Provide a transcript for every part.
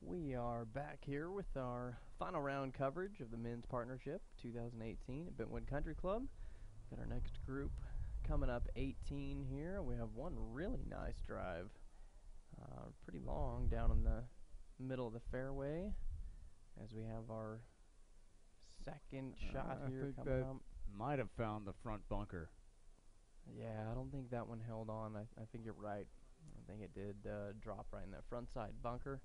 We are back here with our final round coverage of the men's partnership 2018 at Bentwood Country Club. Got our next group coming up, 18 here. We have one really nice drive, pretty long, down in the middle of the fairway, as we have our second shot here coming up. Might have found the front bunker. Yeah, I don't think that one held on. I think you're right. I think it did drop right in that front side bunker.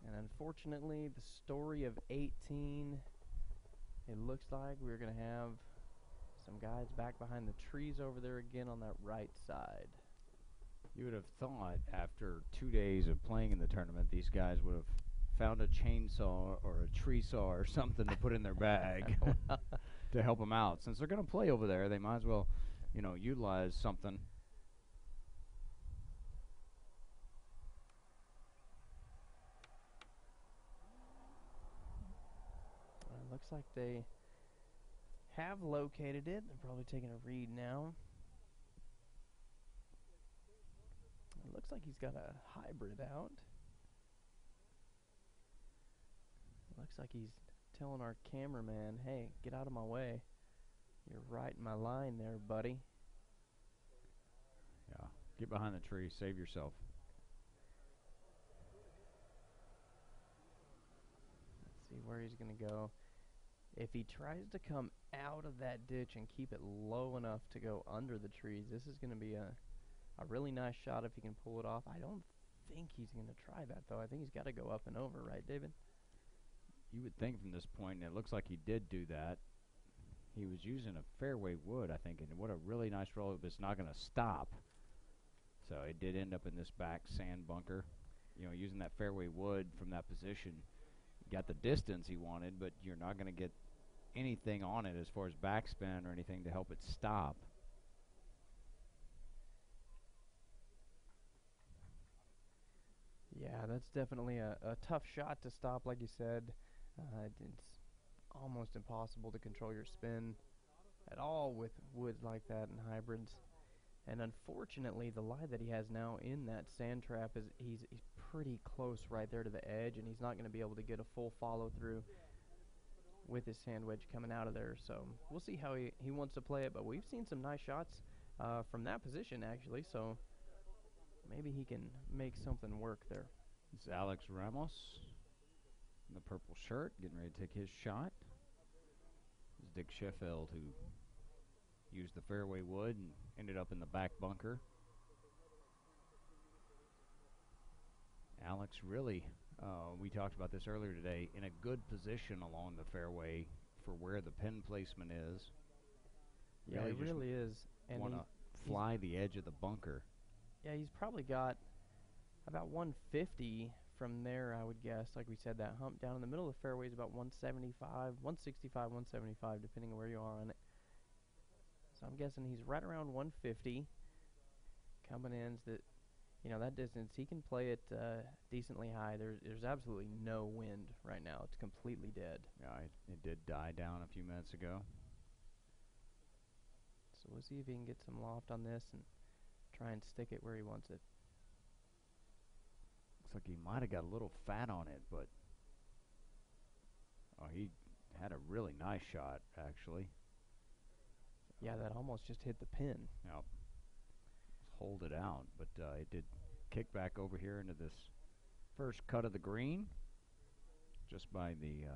And unfortunately, the story of 18, it looks like we're going to have some guys back behind the trees over there again on that right side. You would have thought after 2 days of playing in the tournament, these guys would have found a chainsaw or a tree saw or something to put in their bag to help them out. Since they're going to play over there, they might as well, utilize something. Looks like they have located it. They're probably taking a read now. It looks like he's got a hybrid out. Looks like he's telling our cameraman, hey, get out of my way. You're right in my line there, buddy. Yeah, get behind the tree, save yourself. Let's see where he's going to go. If he tries to come out of that ditch and keep it low enough to go under the trees, this is going to be a really nice shot if he can pull it off. I don't think he's going to try that, though. I think he's got to go up and over, right, David? You would think from this point, and it looks like he did do that. He was using a fairway wood, I think, and what a really nice roll. It's not going to stop. So it did end up in this back sand bunker. Using that fairway wood from that position, got the distance he wanted, but you're not going to get anything on it as far as backspin or anything to help it stop. Yeah, that's definitely a tough shot to stop, like you said. It's almost impossible to control your spin at all with woods like that and hybrids. And unfortunately, the lie that he has now in that sand trap is he's pretty close right there to the edge, and he's not going to be able to get a full follow-through with his sand wedge coming out of there. So we'll see how he wants to play it, but we've seen some nice shots from that position, actually, so maybe he can make something work there. It's Alex Ramos in the purple shirt, getting ready to take his shot. It's Dick Sheffield, who used the fairway wood and ended up in the back bunker. Alex really, we talked about this earlier today, in a good position along the fairway for where the pin placement is. Yeah, it really is. And want to fly the edge of the bunker. Yeah, he's probably got about 150 from there, I would guess. Like we said, that hump down in the middle of the fairway is about 175, 165, 175, depending on where you are on it. So I'm guessing he's right around 150 coming in. That distance, he can play it decently high. There's absolutely no wind right now. It's completely dead. Yeah, it did die down a few minutes ago. So we'll see if he can get some loft on this and try and stick it where he wants it. Looks like he might have got a little fat on it, but he had a really nice shot, actually. Yeah, that almost just hit the pin. Yep. Hold it out, but it did kick back over here into this first cut of the green, just by the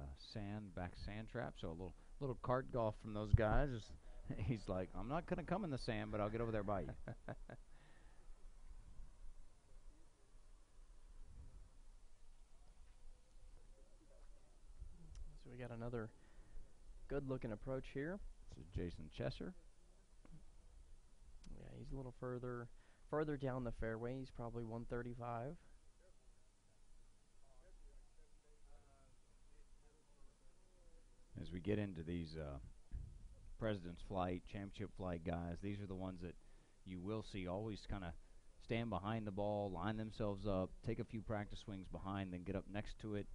back sand trap. So a little cart golf from those guys. He's like, I'm not going to come in the sand, but I'll get over there by you. So we got another good-looking approach here. This is Jason Chesser. Yeah, he's a little further down the fairway. He's probably 135. As we get into these President's Flight, Championship Flight guys, these are the ones that you will see always kind of stand behind the ball, line themselves up, take a few practice swings behind, then get up next to it,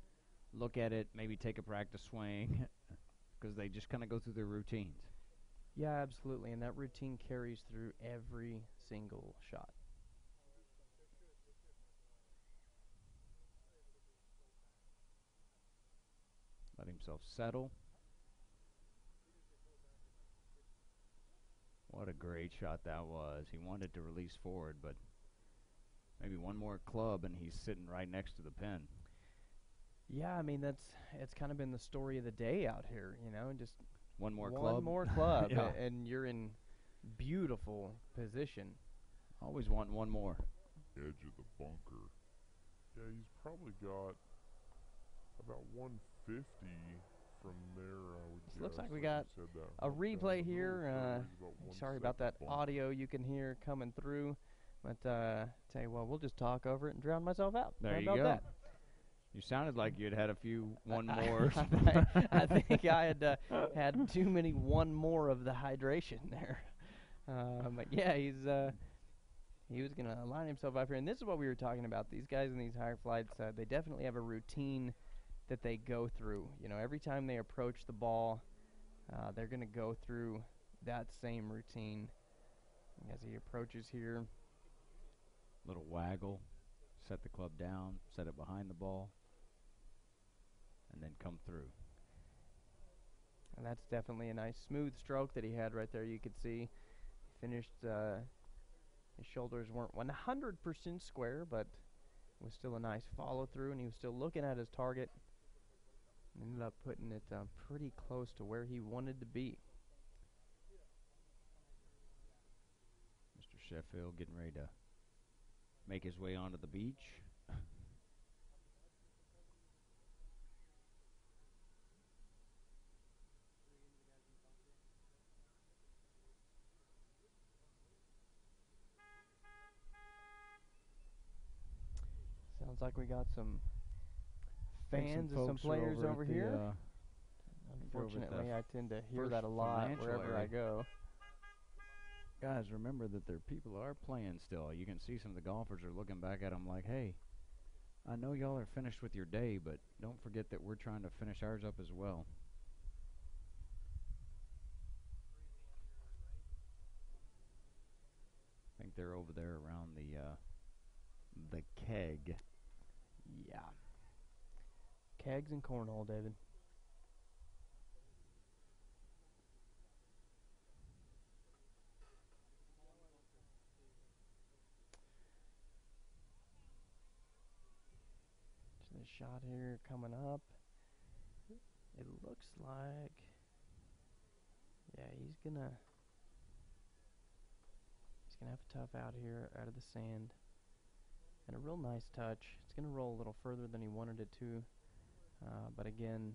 look at it, maybe take a practice swing, because they just kind of go through their routines. Yeah, absolutely, and that routine carries through every single shot. Let himself settle. What a great shot that was. He wanted to release forward, but maybe one more club and he's sitting right next to the pin. Yeah, I mean, it's kind of been the story of the day out here, you know, just one more club, yeah. and you're in beautiful position. Always want one more. Edge of the bunker. Yeah, he's probably got about 150 from there, I would guess. Looks like we got a replay here. Sorry about that audio you can hear coming through. But tell you what, we'll just talk over it and drown myself out. There you go. That? You sounded like you'd had a few one more. I think I had too many one more of the hydration there. But yeah, he was going to line himself up here. And this is what we were talking about. These guys in these higher flights, they definitely have a routine that they go through. You know, every time they approach the ball, they're going to go through that same routine. As he approaches here. Little waggle, set the club down, set it behind the ball, and then come through. And that's definitely a nice smooth stroke that he had right there. You could see he finished, his shoulders weren't 100% square, but it was still a nice follow through, and he was still looking at his target. Ended up putting it pretty close to where he wanted to be. Mr. Sheffield getting ready to make his way onto the beach. Sounds like we got some fans and some players over here. Unfortunately, I tend to hear that a lot wherever I go. Guys, remember that their people are playing still. You can see some of the golfers are looking back at them like, hey, I know y'all are finished with your day, but don't forget that we're trying to finish ours up as well. I think they're over there around the keg. Yeah. Kegs and cornhole, David. So the shot here coming up. It looks like, yeah, he's gonna have a tough out here out of the sand. And a real nice touch. It's going to roll a little further than he wanted it to. But again,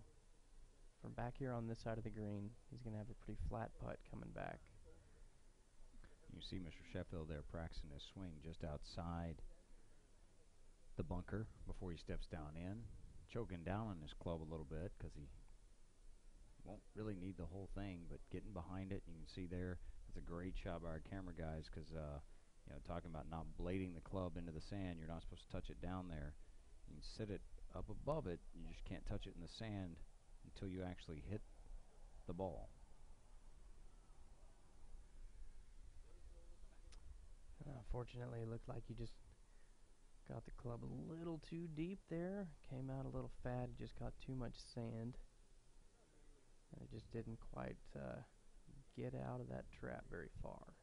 from back here on this side of the green, he's going to have a pretty flat putt coming back. You see Mr. Sheffield there practicing his swing just outside the bunker before he steps down in. Choking down on his club a little bit because he won't really need the whole thing, but getting behind it, you can see there, it's a great shot by our camera guys because, you know, talking about not blading the club into the sand, you're not supposed to touch it down there. You can sit it up above it, you just can't touch it in the sand until you actually hit the ball. Fortunately, it looked like he just got the club a little too deep there. Came out a little fat, just caught too much sand. And it just didn't quite get out of that trap very far.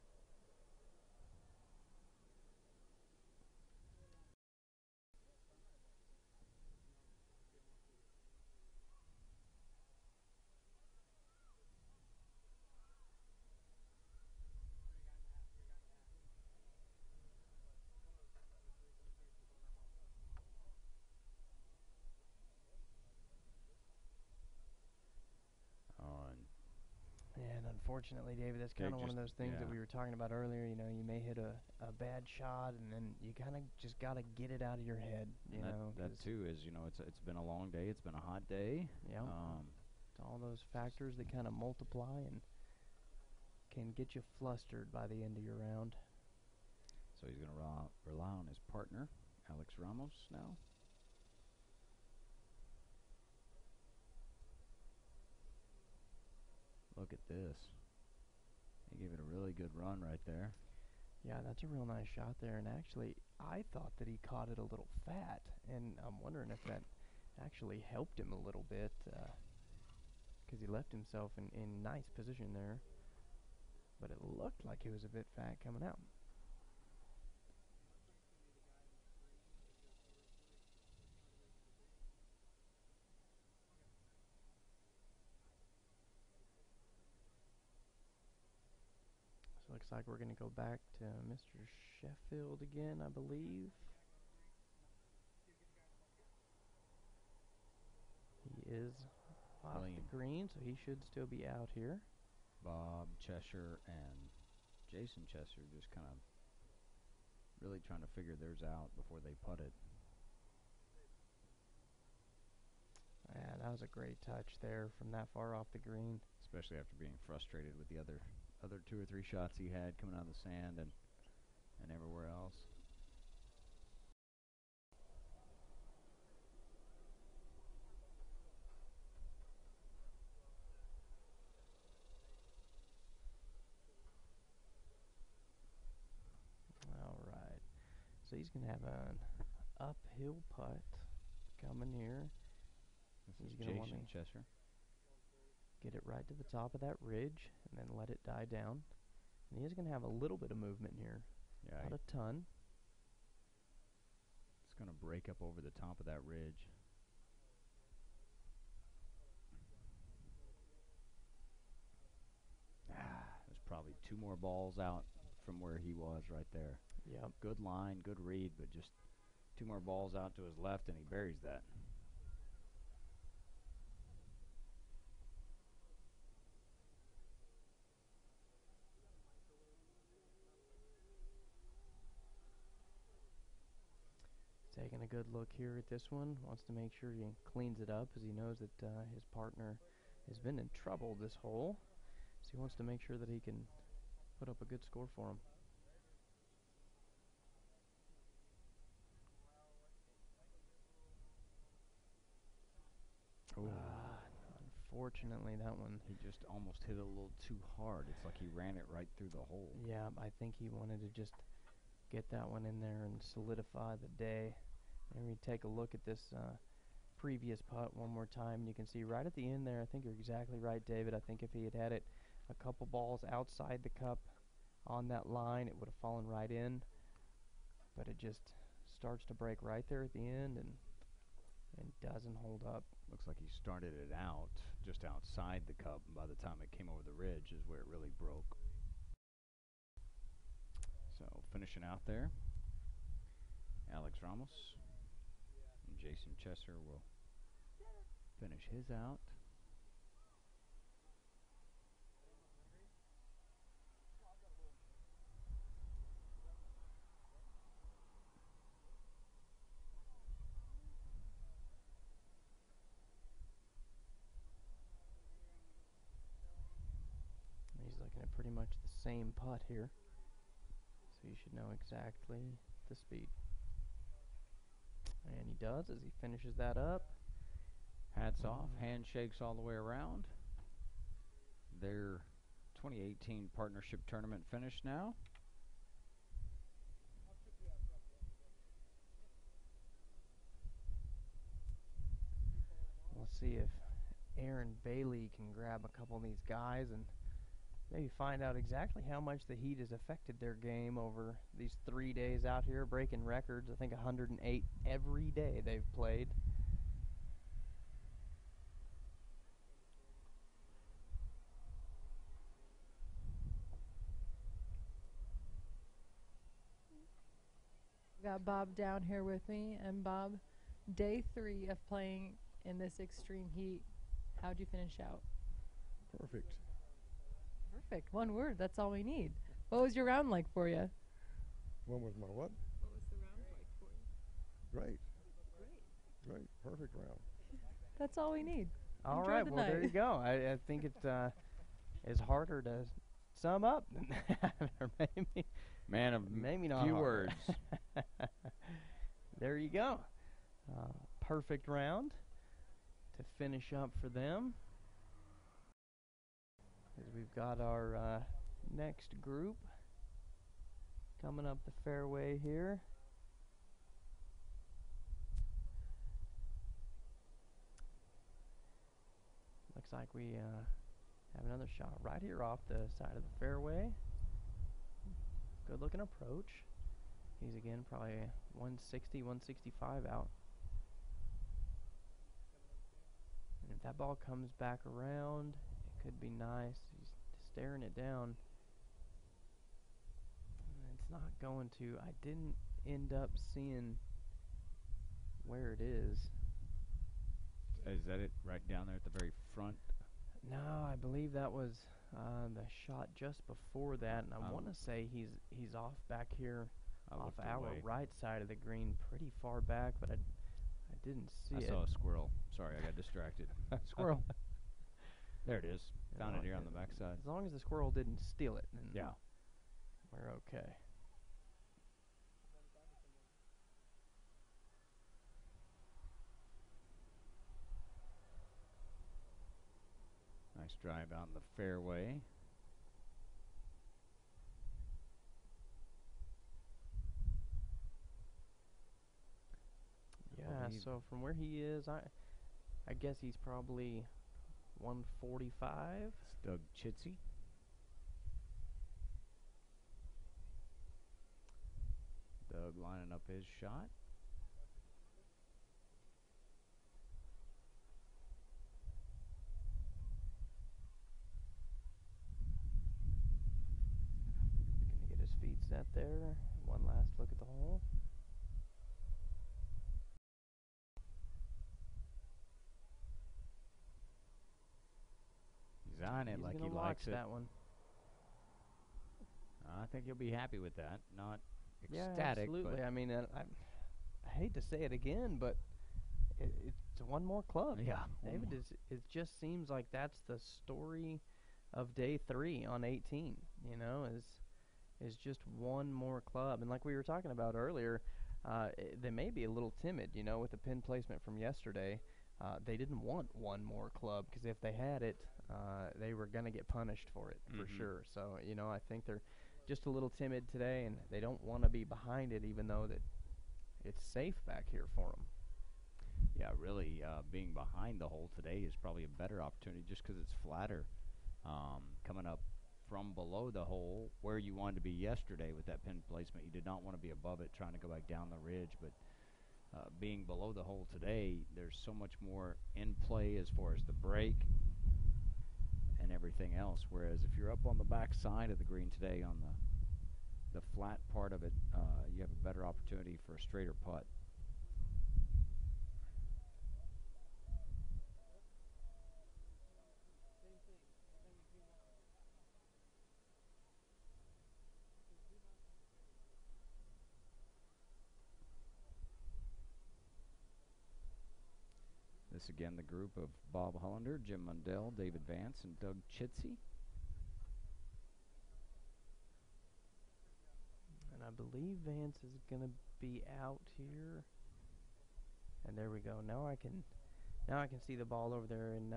And unfortunately, David, that's kind of one of those things that we were talking about earlier. You know, you may hit a bad shot, and then you kind of just got to get it out of your head. You know, that too is, you know, it's been a long day. It's been a hot day. Yeah. It's all those factors that kind of multiply and can get you flustered by the end of your round. So he's going to rely on his partner, Alex Ramos, now. Look at this. He gave it a really good run right there. Yeah, that's a real nice shot there. And actually, I thought that he caught it a little fat. And I'm wondering if that actually helped him a little bit. because he left himself in nice position there. But it looked like he was a bit fat coming out. So looks like we're going to go back to Mr. Sheffield again, I believe. He is off the green, so he should still be out here. Bob Cheshire and Jason Cheshire just kind of really trying to figure theirs out before they putt it. Yeah, that was a great touch there from that far off the green. Especially after being frustrated with the other 2 or 3 shots he had coming out of the sand and everywhere else. Alright, so he's going to have an uphill putt coming here. This is Jason Cheshire. Get it right to the top of that ridge and then let it die down. And he is going to have a little bit of movement here. Yeah, not a ton. It's going to break up over the top of that ridge. There's probably 2 more balls out from where he was right there. Yep. Good line, good read, but just 2 more balls out to his left and he buries that. Taking a good look here at this one. Wants to make sure he cleans it up as he knows that his partner has been in trouble this hole. So he wants to make sure that he can put up a good score for him. Unfortunately, that one... He just almost hit it a little too hard. It's like he ran it right through the hole. Yeah, I think he wanted to just get that one in there and solidify the day. And we take a look at this previous putt one more time. You can see right at the end there, I think you're exactly right, David. I think if he had it a couple balls outside the cup on that line, it would have fallen right in. But it just starts to break right there at the end and doesn't hold up. Looks like he started it out just outside the cup, and by the time it came over the ridge is where it really broke. So finishing out there, Alex Ramos and Jason Cheshire will finish his out. He's looking at pretty much the same putt here. So you should know exactly the speed. And he does as he finishes that up. Hats off, handshakes all the way around. Their 2018 partnership tournament finished now. We'll see if Aaron Bailey can grab a couple of these guys and maybe find out exactly how much the heat has affected their game over these 3 days out here, breaking records. I think 108 every day they've played. Got Bob down here with me, and Bob, day 3 of playing in this extreme heat, how'd you finish out? Perfect. Perfect. One word. That's all we need. What was your round like for you? When was my what? What was the round like for you? Great. Great. Perfect round. That's all we need. All Enjoy right, the well, there night. you go. I think it is harder to sum up than that, or maybe Man of maybe not few harder. words. There you go. Perfect round to finish up for them. As we've got our next group coming up the fairway here. Looks like we have another shot right here off the side of the fairway. Good looking approach. He's again probably 160, 165 out. And if that ball comes back around, it could be nice. He's staring it down. And it's not going to. I didn't end up seeing where it is. Is that it right down there at the very front? No, I believe that was the shot just before that, and I want to say he's off back here off our right side of the green, pretty far back, but I didn't see it. I saw a squirrel. Sorry, I got distracted. Squirrel. There it is. Found it here on the backside. As long as the squirrel didn't steal it, then yeah, we're okay. Nice drive out in the fairway. Yeah, so from where he is, I guess he's probably 145. It's Doug Chitsey. Doug lining up his shot. Gonna get his feet set there. One last look at the hole. He's on it like he likes it. That one. I think he'll be happy with that. Not ecstatic. Yeah, absolutely. I mean, I hate to say it again, but it's one more club. Yeah, David, it just seems like that's the story of day 3 on 18. You know, is just one more club, and like we were talking about earlier, they may be a little timid. You know, with the pin placement from yesterday, they didn't want one more club because if they had it, they were going to get punished for it for sure. So you know, I think they're just a little timid today, and they don't want to be behind it, even though that it's safe back here for them. Yeah, really, being behind the hole today is probably a better opportunity just because it's flatter. Coming up from below the hole where you wanted to be yesterday with that pin placement, you did not want to be above it trying to go back down the ridge, but being below the hole today, there's so much more in play as far as the break and everything else, whereas if you're up on the back side of the green today on the flat part of it, you have a better opportunity for a straighter putt. This again, the group of Bob Hollander, Jim Mundell, David Vance, and Doug Chitsey. And I believe Vance is going to be out here. And there we go. Now I can see the ball over there. And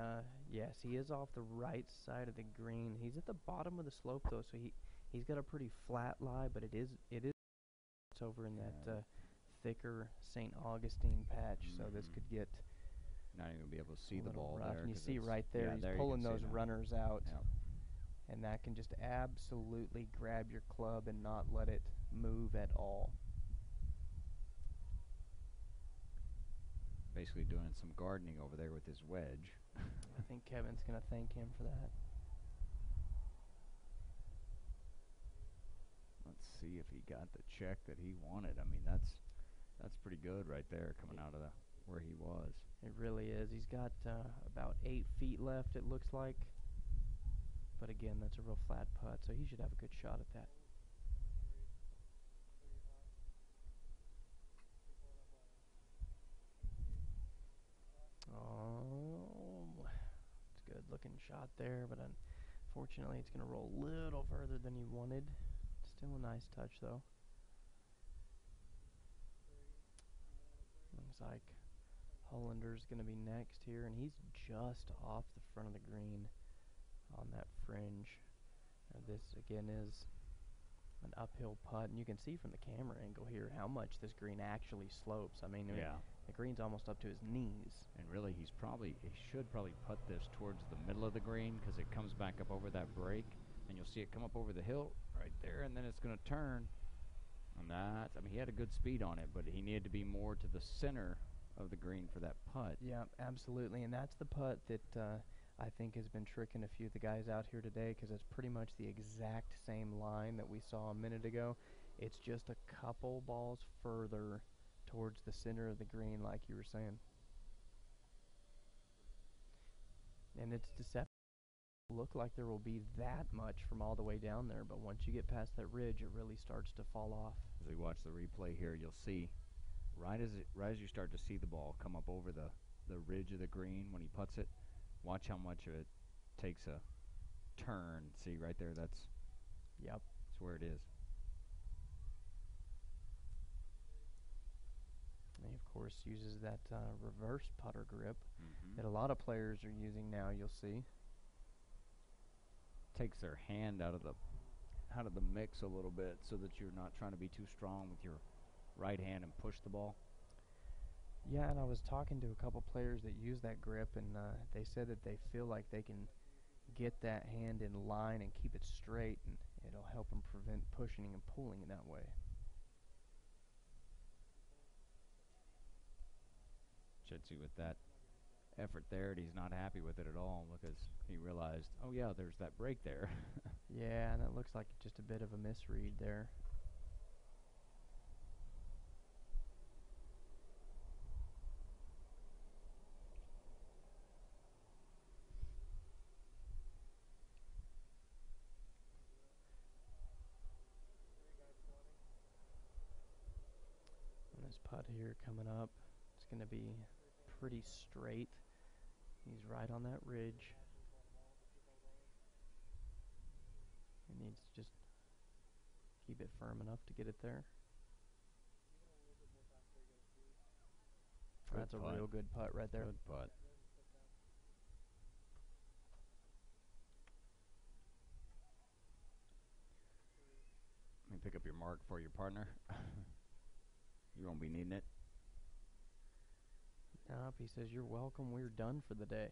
yes, he is off the right side of the green. He's at the bottom of the slope though, so he's got a pretty flat lie, but it is it's over in that thicker St. Augustine patch. So this could get not even gonna be able to see the ball rough. there. And you see right there, he's pulling those runners out. Yep. And that can just absolutely grab your club and not let it move at all. Basically doing some gardening over there with his wedge. I think Kevin's going to thank him for that. Let's see if he got the check that he wanted. I mean, that's pretty good right there coming out of where he was. It really is. He's got about 8 feet left, it looks like. But again, that's a real flat putt, so he should have a good shot at that. Oh, it's a good looking shot there, but unfortunately it's going to roll a little further than he wanted. Still a nice touch, though. Looks like Hollander's going to be next here, and he's just off the front of the green on that fringe. This again is an uphill putt, and you can see from the camera angle here how much this green actually slopes. I mean, Yeah. the green's almost up to his knees. And really, he should probably putt this towards the middle of the green because it comes back up over that break, and you'll see it come up over the hill right there, and then it's going to turn. And I mean, he had a good speed on it, but he needed to be more to the center of the green for that putt. Yeah, absolutely, and that's the putt that I think has been tricking a few of the guys out here today, because it's pretty much the exact same line that we saw a minute ago. It's just a couple balls further towards the center of the green, like you were saying. And it's deceptive. Look like there will be that much from all the way down there, but once you get past that ridge, it really starts to fall off. As we watch the replay here, you'll see right as you start to see the ball come up over the ridge of the green when he putts it, watch how much of it takes a turn. See right there, that's where it is. And he, of course, uses that reverse putter grip that a lot of players are using now, you'll see. Takes their hand out of the mix a little bit so that you're not trying to be too strong with your right hand and push the ball. Yeah, and I was talking to a couple players that use that grip, and they said that they feel like they can get that hand in line and keep it straight, and it'll help them prevent pushing and pulling in that way. Should see with that effort there, he's not happy with it at all because he realized, oh yeah, there's that break there. Yeah, and it looks like just a bit of a misread there. And this putt here coming up, it's going to be pretty straight. He's right on that ridge. He needs to just keep it firm enough to get it there. Good That's putt. a real good putt right there. Good putt. Let me pick up your mark for your partner. You won't be needing it. Nope, he says, you're welcome, we're done for the day.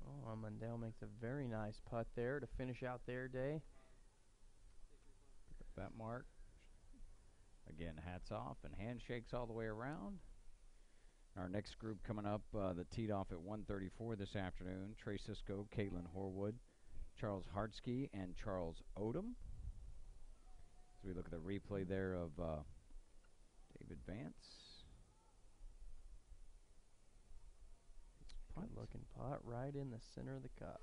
Oh, Mundell makes a very nice putt there to finish out their day. Pick up that mark. Again, hats off and handshakes all the way around. Our next group coming up, that teed off at 1:34 this afternoon. Trey Cisco, Caitlin Horwood, Charles Hartsky, and Charles Odom. So we look at the replay there of David Vance. Good looking putt right in the center of the cup.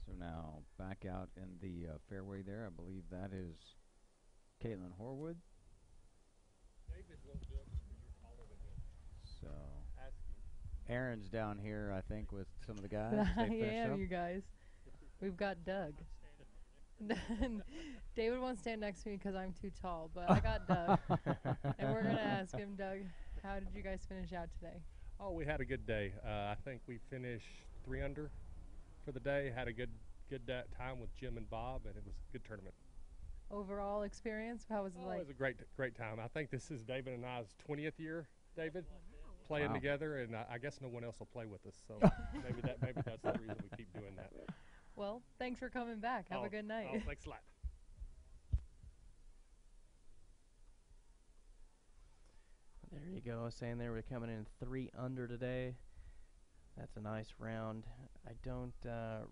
So now back out in the fairway there, I believe that is Caitlin Horwood. David won't do it because you're taller than him. So Ask him. Aaron's down here, I think, with some of the guys. They finished Yeah, up. you guys. We've got Doug. David won't stand next to me because I'm too tall, but I got Doug. And we're going to ask him, Doug, how did you guys finish out today? Oh, we had a good day. I think we finished 3 under for the day. Had a good time with Jim and Bob, and it was a good tournament. Overall experience, how was it like? It was a great time. I think this is David and I's 20th year, David, playing Wow. together, and I guess no one else will play with us. So maybe that's the reason we keep doing that. Well, thanks for coming back. Have a good night. Oh, thanks a lot. There you go, saying they were coming in 3 under today. That's a nice round. I don't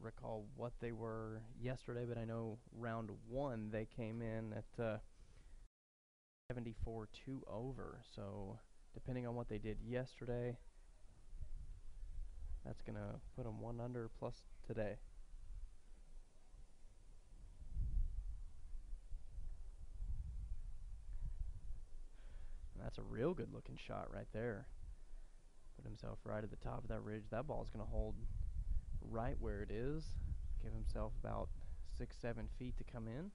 recall what they were yesterday, but I know round 1 they came in at 74 2 over. So depending on what they did yesterday, that's going to put them 1 under plus today. That's a real good looking shot right there. Put himself right at the top of that ridge. That ball's going to hold right where it is. Give himself about 6-7 feet to come in.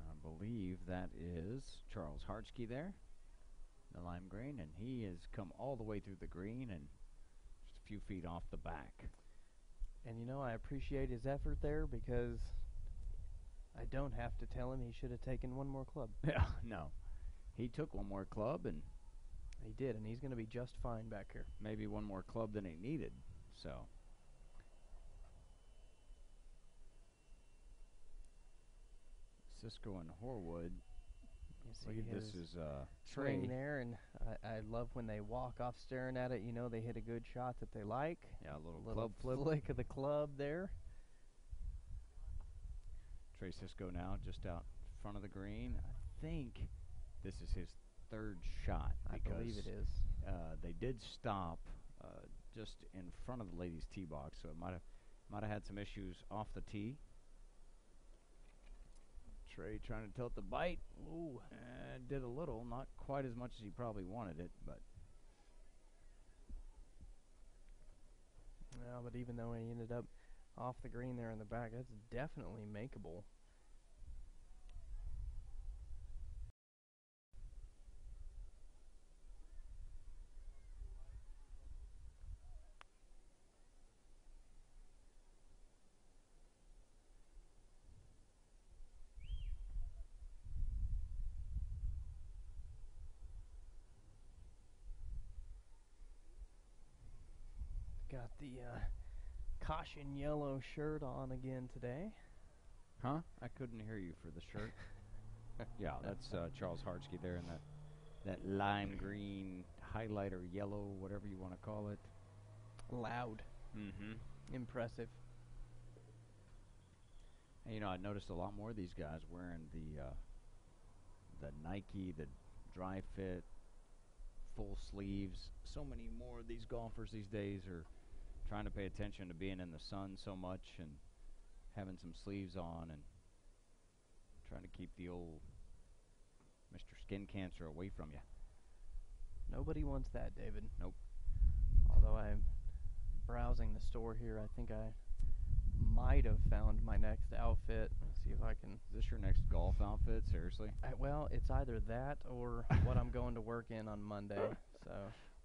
I believe that is Charles Hartsky there, the lime green, and he has come all the way through the green and just a few feet off the back. And you know, I appreciate his effort there because I don't have to tell him he should have taken one more club. Yeah, no. He took one more club, and he did, and he's going to be just fine back here. Maybe one more club than he needed, so. Cisco and Horwood. Look at this is Trey there, and I love when they walk off staring at it. You know, they hit a good shot that they like. Yeah, a little club flip. Flick of the club there. Trey Cisco now just out front of the green. I think this is his third shot. I believe it is. They did stop just in front of the ladies' tee box, so it might have had some issues off the tee. Trey trying to tilt the bite. Ooh, did a little, not quite as much as he probably wanted it, but. Yeah, but even though he ended up off the green there in the back, that's definitely makeable. Got the caution yellow shirt on again today. Huh? I couldn't hear you for the shirt. Yeah, that's Charles Hartsky there in that lime green highlighter yellow, whatever you want to call it. Loud. Mm-hmm. Impressive. And, you know, I noticed a lot more of these guys wearing the Nike, the dry fit, full sleeves. So many more of these golfers these days are trying to pay attention to being in the sun so much and having some sleeves on and trying to keep the old Mr. Skin Cancer away from you. Nobody wants that, David. Nope. Although I'm browsing the store here, I think I might have found my next outfit. Let's see if I can. Is this your next golf outfit? Seriously? Well, it's either that or what I'm going to work in on Monday. So.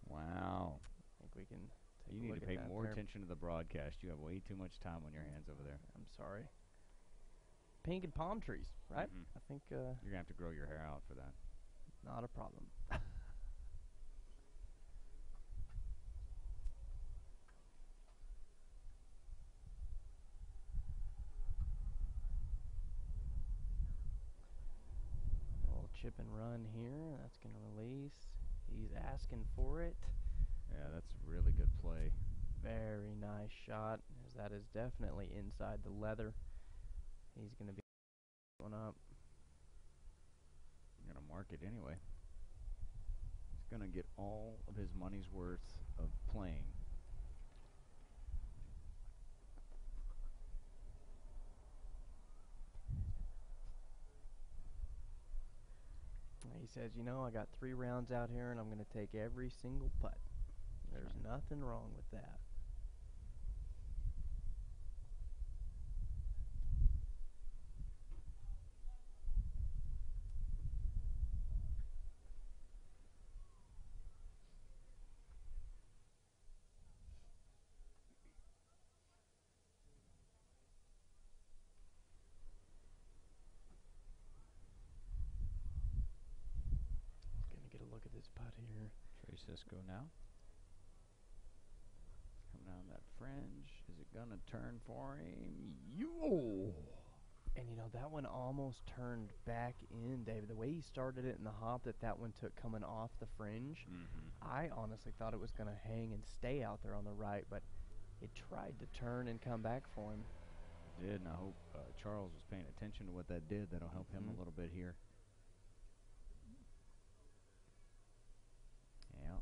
Wow. I think we can. You need to pay more attention to the broadcast. You have way too much time on your hands over there. I'm sorry. Pink and palm trees, right? Mm-hmm. I think. You're going to have to grow your hair out for that. Not a problem. Chip and run here. That's going to release. He's asking for it. Yeah, that's a really good play. Very nice shot, as that is definitely inside the leather. He's going to be going up. I'm going to mark it anyway. He's going to get all of his money's worth of playing. He says, you know, I got 3 rounds out here and I'm going to take every single putt. There's nothing wrong with that. Look at this putt here. Trey Cisco now. Coming down that fringe. Is it going to turn for him? Yo! And, you know, that one almost turned back in, David. The way he started it in the hop that one took coming off the fringe, I honestly thought it was going to hang and stay out there on the right, but it tried to turn and come back for him. It did, and I hope Charles was paying attention to what that did. That'll help him a little bit here. Yeah.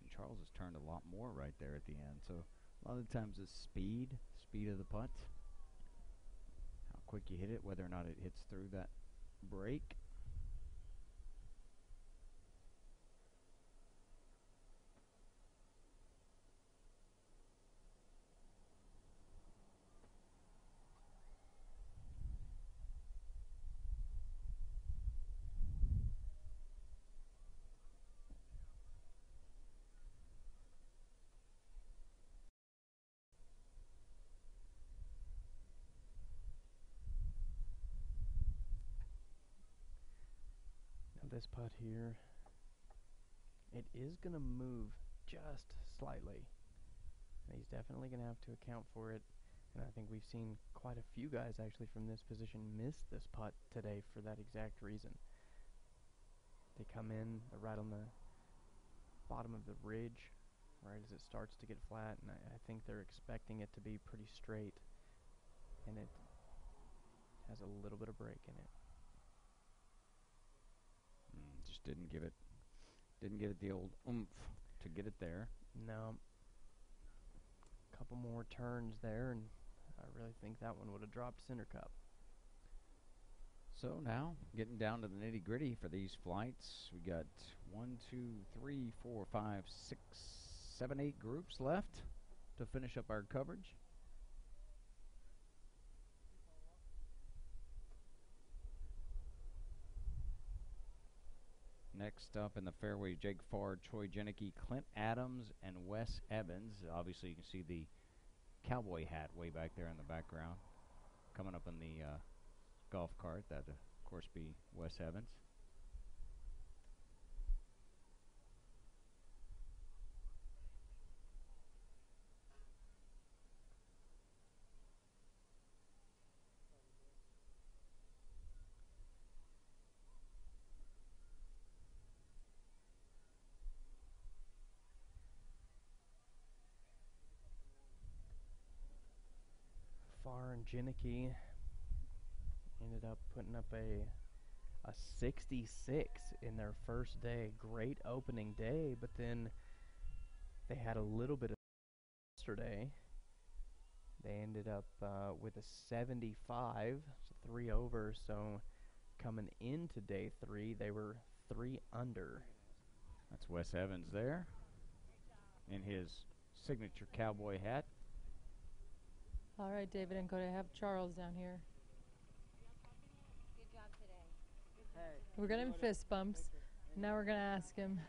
And Charles has turned a lot more right there at the end. So a lot of the times it's speed of the putt. quick you hit it, whether or not it hits through that break. This putt here, it is going to move just slightly. And he's definitely going to have to account for it. And I think we've seen quite a few guys actually from this position miss this putt today for that exact reason. They come in right on the bottom of the ridge, right as it starts to get flat, and I think they're expecting it to be pretty straight, and it has a little bit of break in it. Just didn't give it the old oomph to get it there. No. A couple more turns there, and I really think that one would have dropped center cup. So now, getting down to the nitty-gritty for these flights. We got 1, 2, 3, 4, 5, 6, 7, 8 groups left to finish up our coverage. Next up in the fairway, Jake Ford, Troy Jenneke, Clint Adams, and Wes Evans. Obviously, you can see the cowboy hat way back there in the background. Coming up in the golf cart, that of course be Wes Evans. Farr and Jenneke ended up putting up a 66 in their first day. Great opening day, but then they had a little bit of yesterday. They ended up with a 75, so 3 over. So coming into day 3, they were 3 under. That's Wes Evans there in his signature cowboy hat. All right, David and Cody, I have Charles down here. Good job today. Hey. We're getting fist bumps. Now we're going to ask him,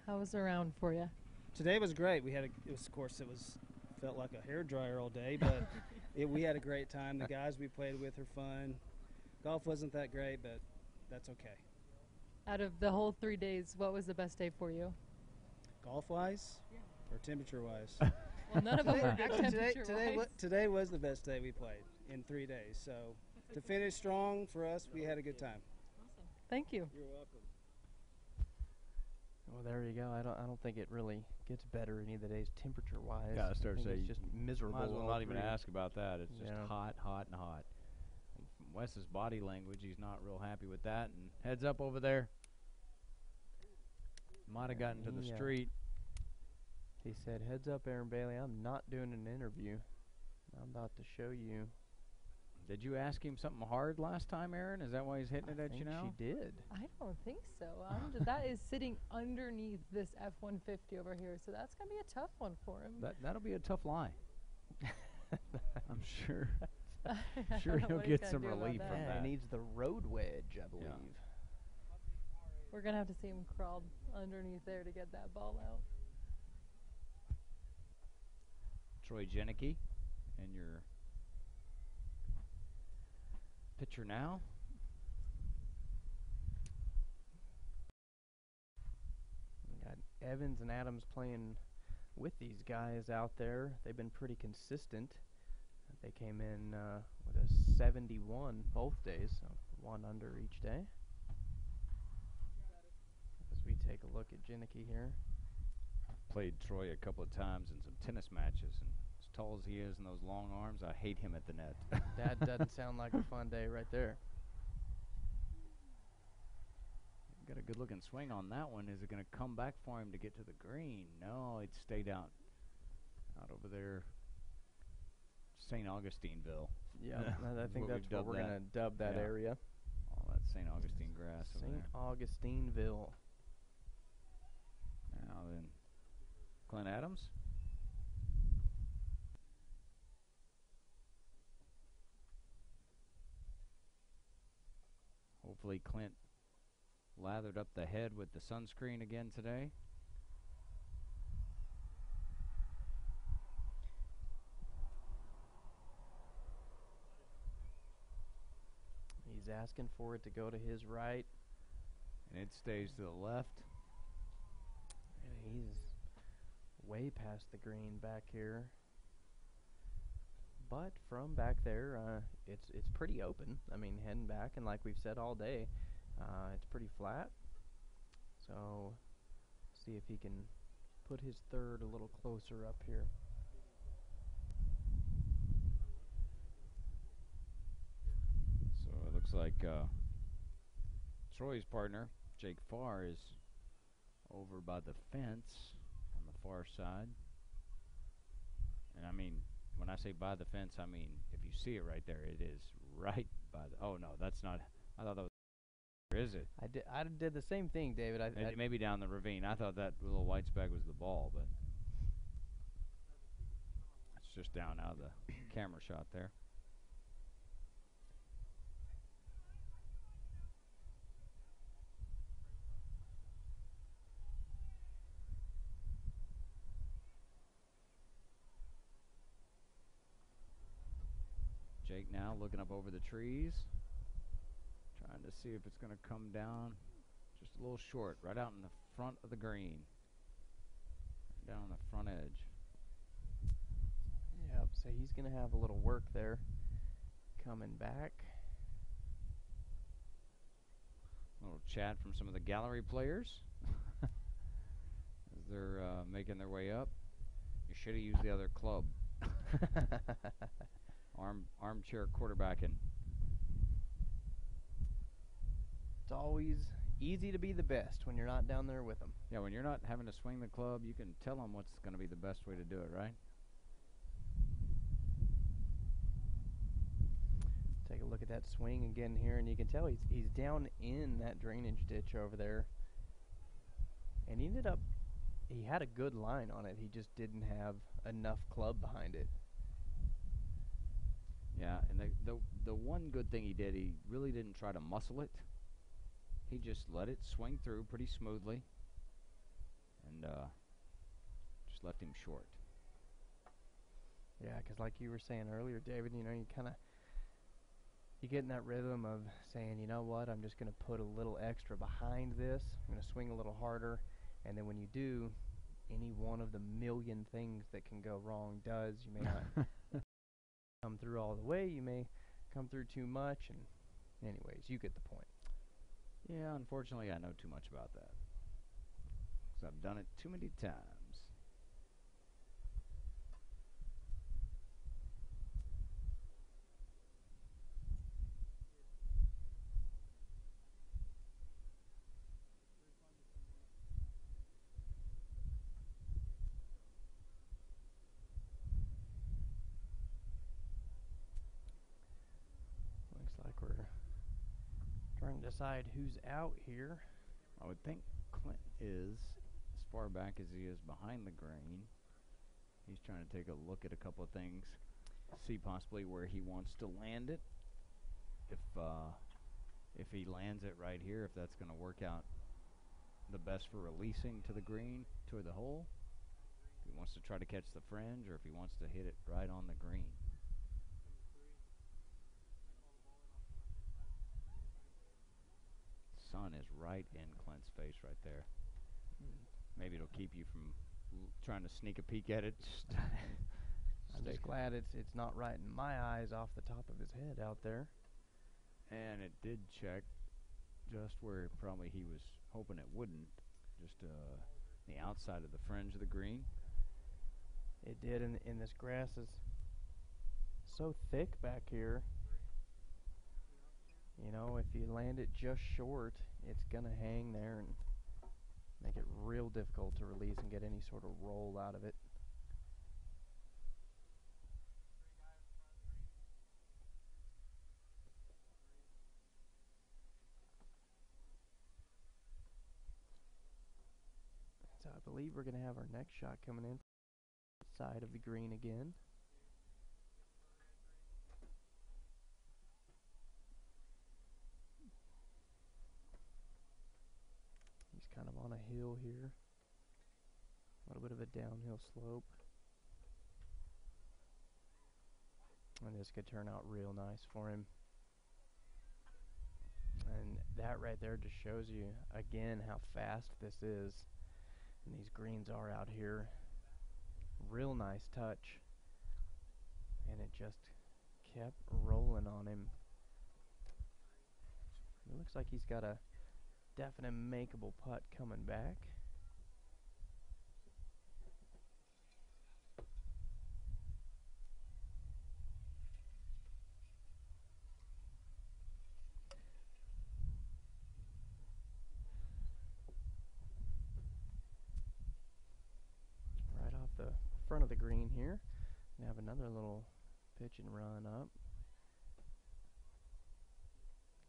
how was the round for you? Today was great. We had of course, it felt like a hairdryer all day, but we had a great time. The guys we played with are fun. Golf wasn't that great, but that's okay. Out of the whole 3 days, what was the best day for you? Golf-wise or temperature-wise? Well, none of them were good Actually, temperature-wise. today was the best day we played in 3 days. So to finish strong for us, we had a good time. Awesome. Thank you. You're welcome. Well, there you go. I don't think it really gets better any of the days temperature-wise. Yeah, I started to say it's just miserable. Might as well all not even three. ask about that. It's just Yeah. hot, hot, and hot. And from Wes's body language, he's not real happy with that. And heads up over there. Might have gotten to the Yeah. street. He said, "Heads up, Aaron Bailey. I'm not doing an interview. I'm about to show you." Did you ask him something hard last time, Aaron? Is that why he's hitting it at you now? She did. I don't think so. That is sitting underneath this F-150 over here, so that's going to be a tough one for him. That'll be a tough lie. I'm sure. I Sure don't know he'll what he's get gonna some do about relief that. from Yeah, that. he needs the road wedge, I believe. We're going to have to see him crawl underneath there to get that ball out. Troy Jenneke and your pitcher now. We got Evans and Adams playing with these guys out there. They've been pretty consistent. They came in with a 71 both days, so 1 under each day. As we take a look at Jenneke here. Played Troy a couple of times in some tennis matches, and as tall as he is and those long arms, I hate him at the net. That doesn't sound like a fun day right there. Got a good looking swing on that one. Is it going to come back for him to get to the green? No, it stayed out over there, St. Augustineville. Yeah, I think what that's we've what dubbed we're that. going to dub that Yeah. area. All that St. Augustine grass over St. there. Augustineville. Now then, Clint Adams. Hopefully Clint lathered up the head with the sunscreen again today. He's asking for it to go to his right. And it stays to the left. And he's way past the green back here. But from back there, it's pretty open. I mean, heading back, and like we've said all day, it's pretty flat. So, see if he can put his third a little closer up here. So it looks like Troy's partner, Jake Farr, is over by the fence on the far side. And I mean, when I say by the fence, I mean, if you see it right there, it is right by the... Oh, no, that's not... I thought that was... Where is it? I did the same thing, David. Maybe down the ravine. I thought that little white speck was the ball, but... It's just down out of the camera shot there. Jake now looking up over the trees, trying to see if it's going to come down just a little short, right out in the front of the green, down on the front edge. Yep, so he's going to have a little work there coming back. A little chat from some of the gallery players as they're making their way up. You should have used the other club. Armchair quarterbacking. It's always easy to be the best when you're not down there with them. Yeah, when you're not having to swing the club, you can tell them what's going to be the best way to do it, right? Take a look at that swing again here, and you can tell he's down in that drainage ditch over there. And he had a good line on it. He just didn't have enough club behind it. Yeah, and the one good thing he did, he really didn't try to muscle it. He just let it swing through pretty smoothly, and just left him short. Yeah, because like you were saying earlier, David, you get in that rhythm of saying, you know what, I'm just going to put a little extra behind this. I'm going to swing a little harder, and then when you do, any one of the million things that can go wrong does. You may not come through all the way. You may come through too much, and anyways, you get the point. Yeah, unfortunately, I know too much about that, because I've done it too many times. Looks like we're trying to decide who's out here. I would think Clint is as far back as he is behind the green. He's trying to take a look at a couple of things, see possibly where he wants to land it. If he lands it right here, if that's going to work out the best for releasing to the green, to the hole. If he wants to try to catch the fringe, or if he wants to hit it right on the green. Sun is right in Clint's face right there. Maybe it'll keep you from trying to sneak a peek at it. I'm just glad it's not right in my eyes off the top of his head out there. And it did check just where probably he was hoping it wouldn't, just the outside of the fringe of the green. It did, and this grass is so thick back here. You know, if you land it just short, it's going to hang there and make it real difficult to release and get any sort of roll out of it. believe we're going to have our next shot coming in side of the green again. He's kind of on a hill here. A little bit of a downhill slope. And this could turn out real nice for him. And that right there just shows you again how fast this is. And these greens are out here. Real nice touch. And it just kept rolling on him. It looks like he's got a definite makeable putt coming back. Right off the front of the green here. And have another little pitch and run up.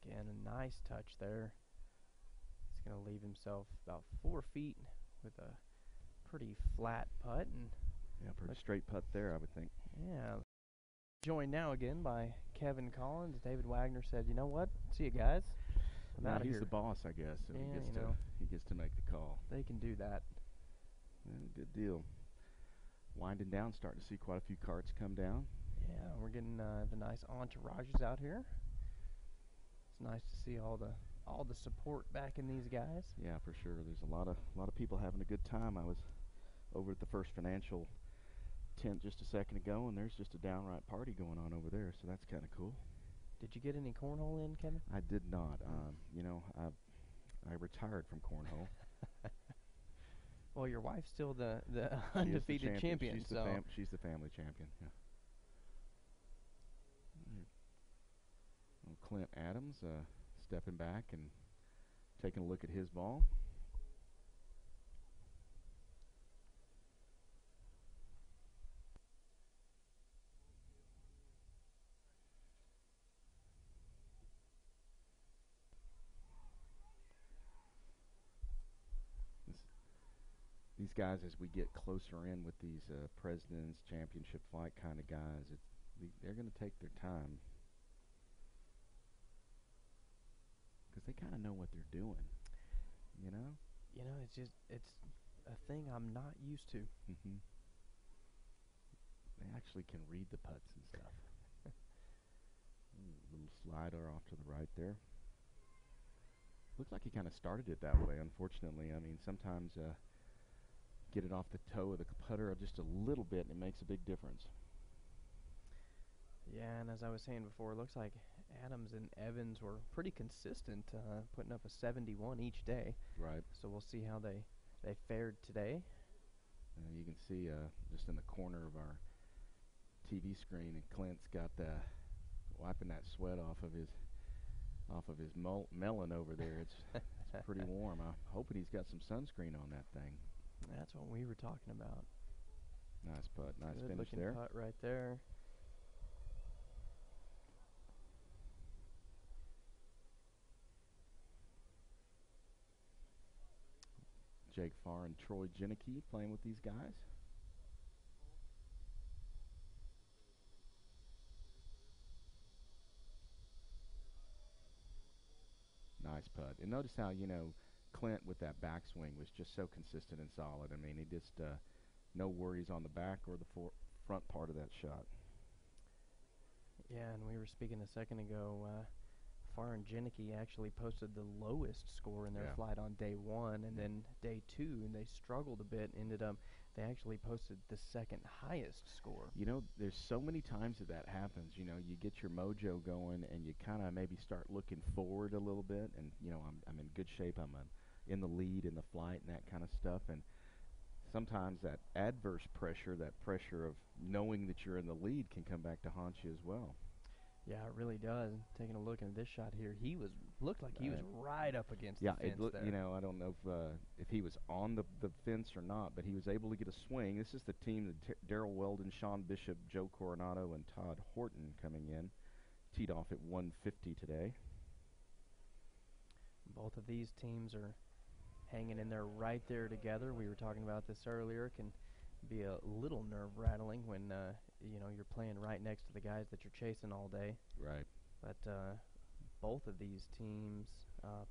Again, a nice touch there. He's going to leave himself about 4 feet with a pretty flat putt. And yeah, pretty straight putt there, I would think. Yeah. Joined now again by Kevin Collins. David Wagner said, "You know what? See you guys. I'm Now outta he's here." the boss, I guess, so Yeah, he gets to make the call. They can do that. Yeah, good deal. Winding down, starting to see quite a few carts come down. Yeah, we're getting the nice entourages out here. It's nice to see all the support back in these guys. Yeah, for sure. There's a lot of people having a good time. I was over at the First Financial tent just a second ago, and there's just a downright party going on over there, so that's kind of cool. Did you get any cornhole in, Kevin? I did not. You know, I retired from cornhole. Well, your wife's still the She is the undefeated champion. She's the family champion. Yeah. Clint Adams stepping back and taking a look at his ball. These guys, as we get closer in with these President's Championship flight kind of guys, they're going to take their time because they kind of know what they're doing, you know? You know, it's a thing I'm not used to. Mm-hmm. They actually can read the putts and stuff. Little slider off to the right there. Looks like he kind of started it that way, unfortunately. I mean, sometimes get it off the toe of the putter just a little bit, and it makes a big difference. Yeah, and as I was saying before, it looks like Adams and Evans were pretty consistent, putting up a 71 each day. Right. So we'll see how they fared today. You can see just in the corner of our TV screen, and Clint's got wiping that sweat off of his melon over there. It's pretty warm. I'm hoping he's got some sunscreen on that thing. That's what we were talking about. Nice putt. Nice Good finish looking there. putt right there. Jake Farr and Troy Jenicky playing with these guys. Nice putt. And notice how, you know, Clint with that backswing was just so consistent and solid. I mean, he just no worries on the back or the front part of that shot. Yeah, and we were speaking a second ago, Farr and Jenicky actually posted the lowest score in their flight on day one, and then day two, and they struggled a bit, they actually posted the second highest score. You know, there's so many times that happens. You know, you get your mojo going, and you kind of maybe start looking forward a little bit, and, you know, I'm in good shape. I'm in the lead in the flight and that kind of stuff, and sometimes that adverse pressure, that pressure of knowing that you're in the lead, can come back to haunt you as well. Yeah, it really does. Taking a look at this shot here, looked like he was right up against the fence there. You know, I don't know if he was on the fence or not, but he was able to get a swing. This is the team that Darrell Weldon, Sean Bishop, Joe Coronado, and Todd Horton coming in. Teed off at 150 today. Both of these teams are hanging in there right there together. We were talking about this earlier. It can be a little nerve-rattling when you're playing right next to the guys that you're chasing all day. Right. But both of these teams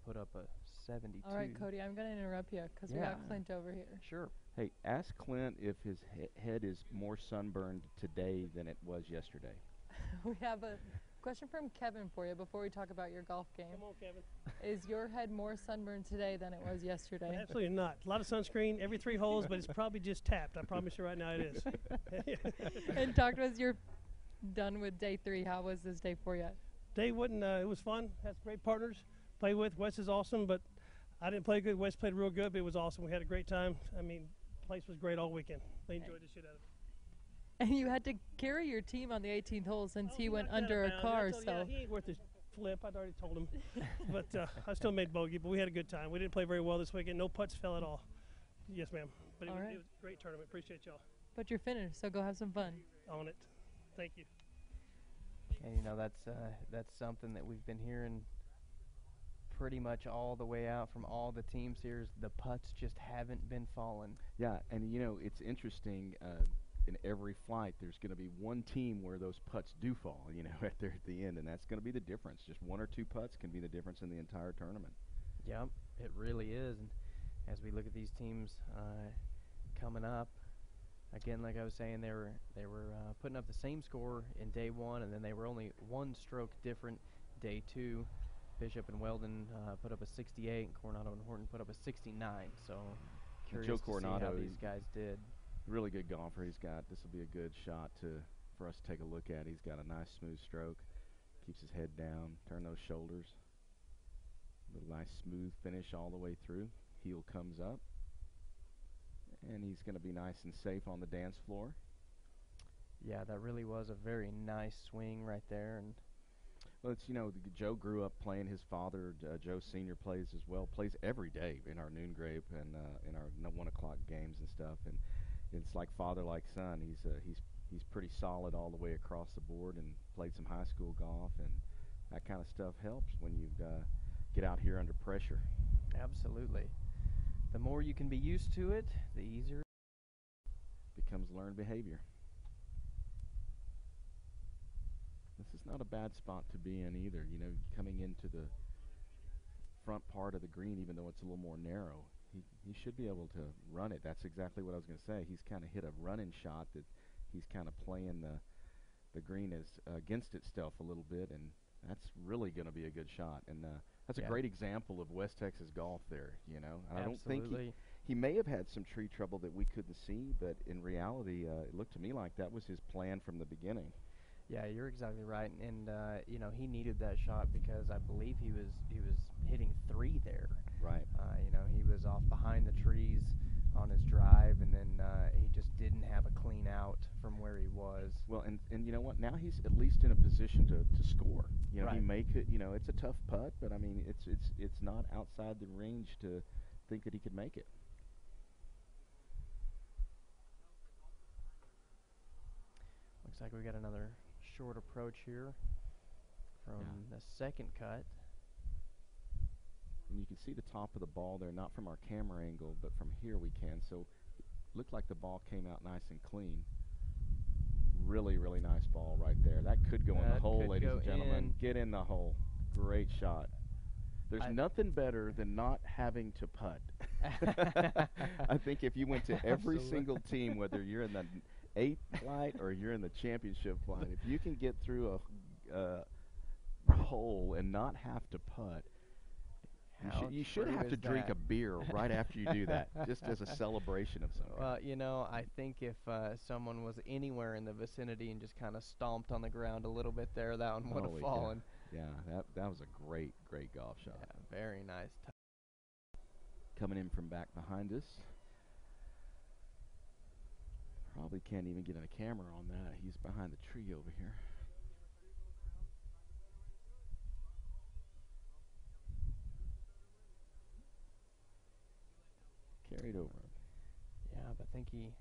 put up a 72. All right, Cody, I'm going to interrupt you because we got Clint over here. Sure. Hey, ask Clint if his head is more sunburned today than it was yesterday. We have a question from Kevin for you before we talk about your golf game. Come on, Kevin. Is your head more sunburned today than it was yesterday? Absolutely not. A lot of sunscreen every 3 holes, but it's probably just tapped. I promise you right now it is. And talk to us. You're done with day 3. How was this day for you? Day wasn't. It was fun. Had some great partners to play with. Wes is awesome, but I didn't play good. Wes played real good, but it was awesome. We had a great time. I mean, the place was great all weekend. They enjoyed the shit out of it. And you had to carry your team on the 18th hole since he went under a car. Yeah, he ain't worth his flip. I'd already told him. But I still made bogey, but we had a good time. We didn't play very well this weekend. No putts fell at all. Yes, ma'am. But it was a great tournament. Appreciate y'all. But you're finished, so go have some fun. On it. Thank you. And that's something that we've been hearing pretty much all the way out from all the teams here. Is the putts just haven't been falling. Yeah, and it's interesting. In every flight, there's going to be one team where those putts do fall, at the end, and that's going to be the difference. Just 1 or 2 putts can be the difference in the entire tournament. Yep, it really is. And as we look at these teams coming up, again, like I was saying, they were putting up the same score in day 1, and then they were only 1 stroke different day 2. Bishop and Weldon put up a 68, and Coronado and Horton put up a 69. So curious Joe to Coronado, see how these guys did. Really good golfer. This will be a good shot for us to take a look at. He's got a nice smooth stroke. Keeps his head down. Turn those shoulders. Little nice smooth finish all the way through. Heel comes up. And he's going to be nice and safe on the dance floor. Yeah, that really was a very nice swing right there. And well, it's Joe grew up playing. His father, Joe Senior, plays as well. Plays every day in our noon grape and in our 1 o'clock games and stuff. And it's like father, like son. He's pretty solid all the way across the board, and played some high school golf, and that kind of stuff helps when you get out here under pressure. Absolutely. The more you can be used to it, the easier it becomes learned behavior. This is not a bad spot to be in either. Coming into the front part of the green, even though it's a little more narrow, he should be able to run it. That's exactly what I was going to say. He's kind of hit a running shot that he's kind of playing the green as against itself a little bit, and that's really going to be a good shot. And that's a great example of West Texas golf there. I don't think he may have had some tree trouble that we couldn't see, but in reality, it looked to me like that was his plan from the beginning. Yeah, you're exactly right, and he needed that shot because I believe he was hitting 3 there. Right. He was off behind the trees on his drive, and then he just didn't have a clean out from where he was. Well, and you know what? Now he's at least in a position to score. Right. He may could. It's a tough putt, but I mean, it's not outside the range to think that he could make it. Looks like we got another short approach here from the second cut. And you can see the top of the ball there, not from our camera angle, but from here we can. So it looked like the ball came out nice and clean. Really, really nice ball right there. That could go in the hole, ladies and gentlemen. Get in the hole. Great shot. There's nothing better than not having to putt. I think if you went to every single team, whether you're in the 8th flight or you're in the championship flight, if you can get through a hole and not have to putt, you should have to drink a beer right after you do that, just as a celebration of something. Well, I think if someone was anywhere in the vicinity and just kind of stomped on the ground a little bit there, that one would have fallen. Yeah, that was a great golf shot. Yeah, very nice. Coming in from back behind us. Probably can't even get a camera on that. He's behind the tree over here. Carried over. Yeah, but I think he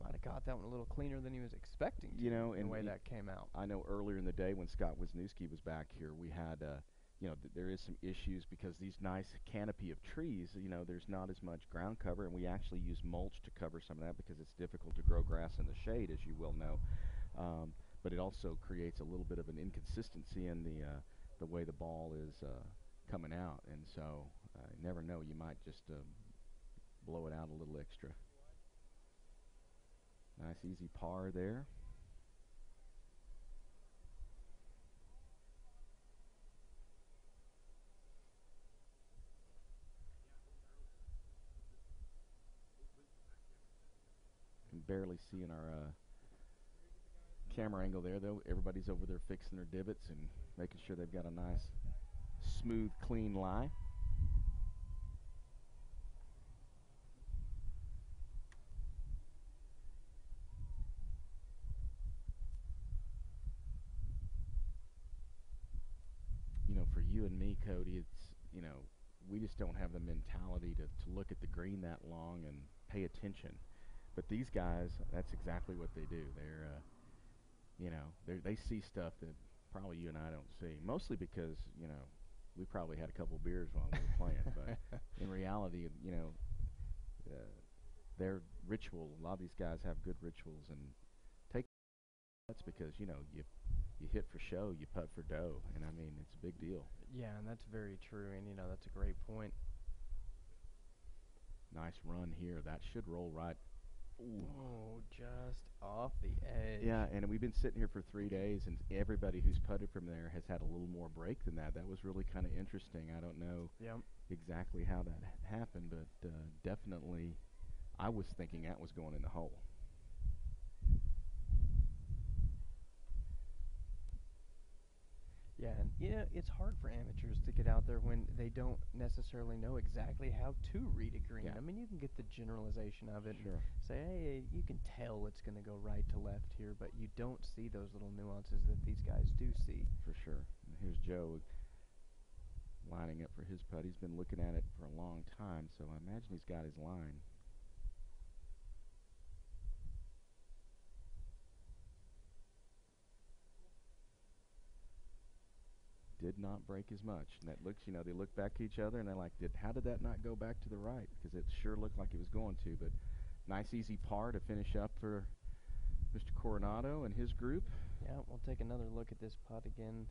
might have got that one a little cleaner than he was expecting to, and the way that came out. I know earlier in the day when Scott Wisniewski was back here, we had you know, there is some issues because these nice canopy of trees, you know, there's not as much ground cover, and we actually use mulch to cover some of that because it's difficult to grow grass in the shade, as you well know. But it also creates a little bit of an inconsistency in the way the ball is coming out, and so you never know, you might just blow it out a little extra. Nice easy par there. Can barely see in our camera angle there, though. Everybody's over there fixing their divots and making sure they've got a nice, smooth, clean lie. You know, for you and me, Cody, it's, you know, we just don't have the mentality to look at the green that long and pay attention. But these guys, that's exactly what they do. They're, you know, they see stuff that probably you and I don't see. Mostly because, you know, we probably had a couple beers while we were playing. But in reality, you know, their ritual, a lot of these guys have good rituals, and that's because, you know, you hit for show, you putt for dough, and I mean, it's a big deal. Yeah, and that's very true, and you know, that's a great point. Nice run here. That should roll right. Ooh. Oh, just off the edge. Yeah, and we've been sitting here for 3 days, and everybody who's putted from there has had a little more break than that. That was really kind of interesting. I don't know exactly how that happened, but definitely I was thinking that was going in the hole. Yeah, and you know, it's hard for amateurs to get out there when they don't necessarily know exactly how to read a green. Yeah. I mean, you can get the generalization of it Sure. and say, hey, you can tell it's going to go right to left here, but you don't see those little nuances that these guys do see. For sure. And here's Joe lining up for his putt. He's been looking at it for a long time, so I imagine he's got his line. Did not break as much. And that looks, you know, they look back at each other and they're like, how did that not go back to the right? Because it sure looked like it was going to. But nice easy par to finish up for Mr. Coronado and his group. Yeah, we'll take another look at this putt again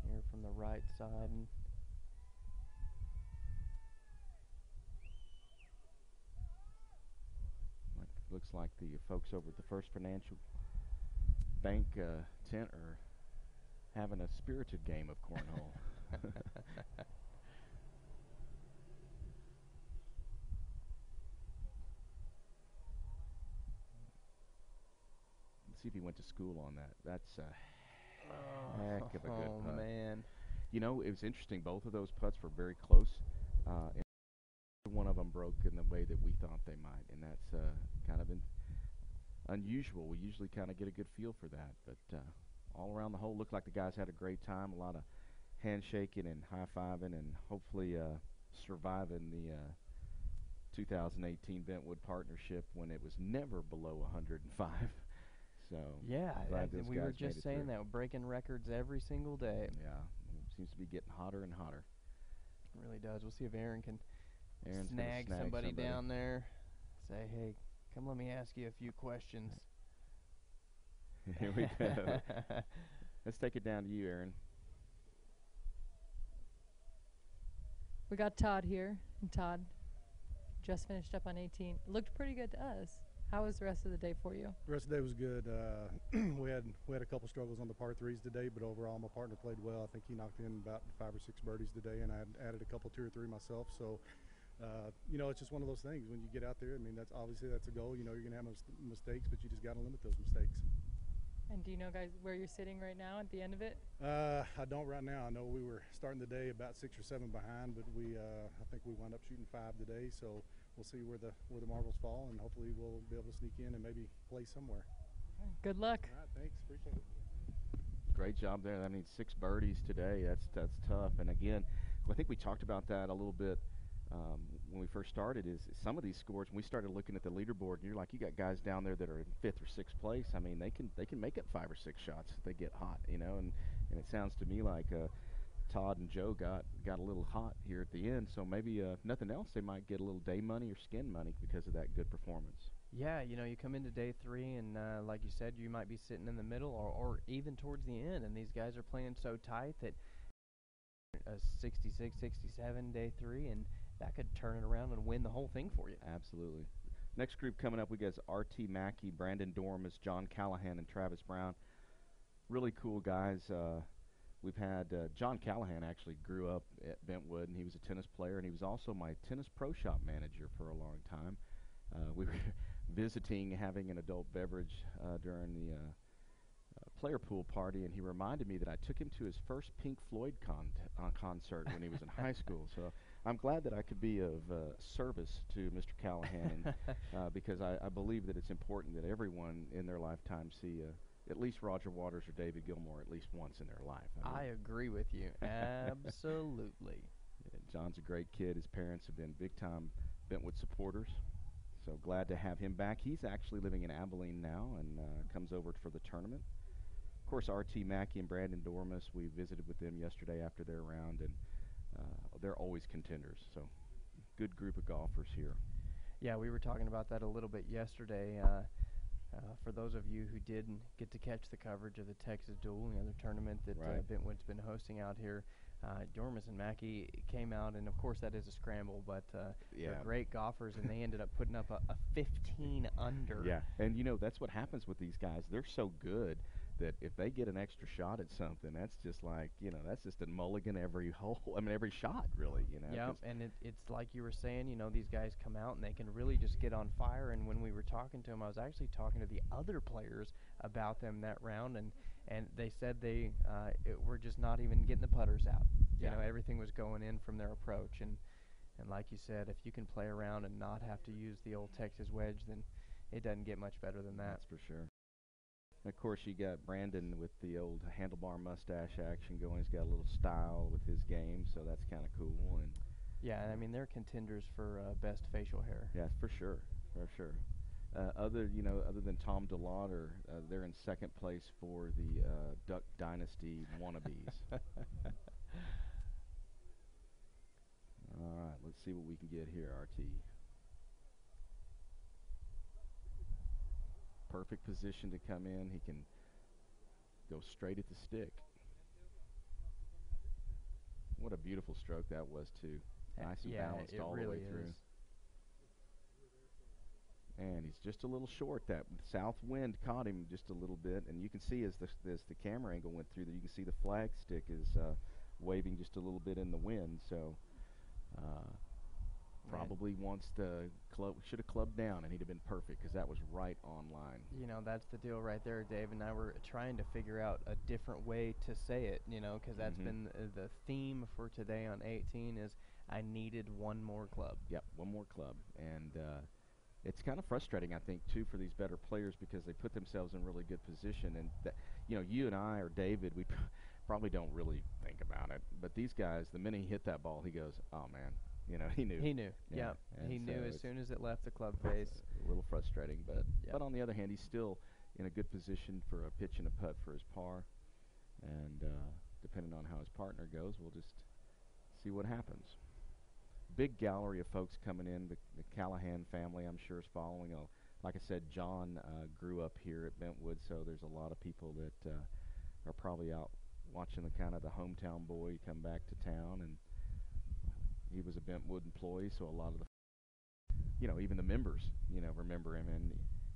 here from the right side. And looks like the folks over at the First Financial Bank tent are having a spirited game of cornhole. Let's see if he went to school on that. That's a heck of a good putt. Oh, man. You know, it was interesting. Both of those putts were very close. And one of them broke in the way that we thought they might, and that's kind of unusual. We usually kind of get a good feel for that, but all around the hole, looked like the guys had a great time. A lot of handshaking and high-fiving, and hopefully surviving the 2018 Bentwood Partnership when it was never below 105. So yeah, we were just saying that, breaking records every single day. Yeah, it seems to be getting hotter and hotter. It really does. We'll see if Aaron can snag somebody down there. Say, hey, come let me ask you a few questions. Here we go. Let's take it down to you, Aaron. We got Todd here, and Todd just finished up on 18. Looked pretty good to us. How was the rest of the day for you? The rest of the day was good. We had a couple struggles on the par threes today, but overall my partner played well. I think he knocked in about 5 or 6 birdies today, and I added a couple, 2 or 3 myself. So, you know, it's just one of those things. When you get out there, I mean, that's a goal. You know, you're gonna have mistakes, but you just got to limit those mistakes. And do you know, guys, where you're sitting right now at the end of it? I don't right now. I know we were starting the day about 6 or 7 behind, but I think we wound up shooting 5 today. So we'll see where the marbles fall, and hopefully we'll be able to sneak in and maybe play somewhere. Good luck. All right, thanks. Appreciate it. Great job there. I mean, 6 birdies today. That's tough. And again, I think we talked about that a little bit when we first started. Is some of these scores, when we started looking at the leaderboard, and you're like, you got guys down there that are in 5th or 6th place. I mean, they can make it 5 or 6 shots if they get hot, you know. And And it sounds to me like Todd and Joe got a little hot here at the end, so maybe nothing else, they might get a little day money or skin money because of that good performance. Yeah, you know, you come into day 3 and like you said, you might be sitting in the middle or even towards the end, and these guys are playing so tight that a 66, 67 day 3, and that could turn it around and win the whole thing for you. Absolutely. Next group coming up, we got R.T. Mackey, Brandon Dormice, John Callahan, and Travis Brown. Really cool guys. We've had John Callahan actually grew up at Bentwood, and he was a tennis player, and he was also my tennis pro shop manager for a long time. We were visiting, having an adult beverage during the player pool party, and he reminded me that I took him to his first Pink Floyd concert when he was in high school. So I'm glad that I could be of service to Mr. Callahan, and, because I believe that it's important that everyone in their lifetime see at least Roger Waters or David Gilmour at least once in their life. I agree with you. Absolutely. Yeah, John's a great kid. His parents have been big-time Bentwood supporters. So glad to have him back. He's actually living in Abilene now and comes over for the tournament. Of course, R.T. Mackey and Brandon Dormice, we visited with them yesterday after their round, and they're always contenders. So good group of golfers here. Yeah, we were talking about that a little bit yesterday. For those of you who didn't get to catch the coverage of the Texas Duel, the other tournament that Bentwood's been hosting out here, Dormice and Mackey came out, and of course that is a scramble, but they're great golfers, and they ended up putting up a 15 under. Yeah, and you know, that's what happens with these guys. They're so good that if they get an extra shot at something, that's just like, you know, that's just a mulligan every hole. I mean, every shot, really, you know. Yeah, and it's like you were saying, you know, these guys come out and they can really just get on fire. And when we were talking to them, I was actually talking to the other players about them that round, and they said they were just not even getting the putters out. You know, everything was going in from their approach. And like you said, if you can play around and not have to use the old Texas wedge, then it doesn't get much better than that. That's for sure. Of course, you got Brandon with the old handlebar mustache action going. He's got a little style with his game, so that's kind of cool. And yeah, I mean, they're contenders for best facial hair. Yeah, for sure, for sure. Other than Tom DeLauder, they're in second place for the Duck Dynasty wannabes. All right, let's see what we can get here, RT. Perfect position to come in. He can go straight at the stick. What a beautiful stroke that was, too. Nice and balanced all the way through. And he's just a little short. That south wind caught him just a little bit, and you can see as the camera angle went through there, you can see the flag stick is waving just a little bit in the wind. So probably wants the club, should have clubbed down, and he'd have been perfect because that was right on line. You know, that's the deal right there, Dave. And now we're trying to figure out a different way to say it, you know, because that's been the theme for today on 18 is I needed one more club. Yep, one more club. And it's kind of frustrating, I think, too, for these better players because they put themselves in really good position. And, you know, you and I or David, we probably don't really think about it. But these guys, the minute he hit that ball, he goes, oh, man. You know, he knew. He knew. Yeah. He knew as soon as it left the club face. A little frustrating, but on the other hand, he's still in a good position for a pitch and a putt for his par. And depending on how his partner goes, we'll just see what happens. Big gallery of folks coming in. The Callahan family, I'm sure, is following. Like I said, John grew up here at Bentwood, so there's a lot of people that are probably out watching the kind of the hometown boy come back to town. And he was a Bentwood employee, so a lot of the, you know, even the members, you know, remember him. And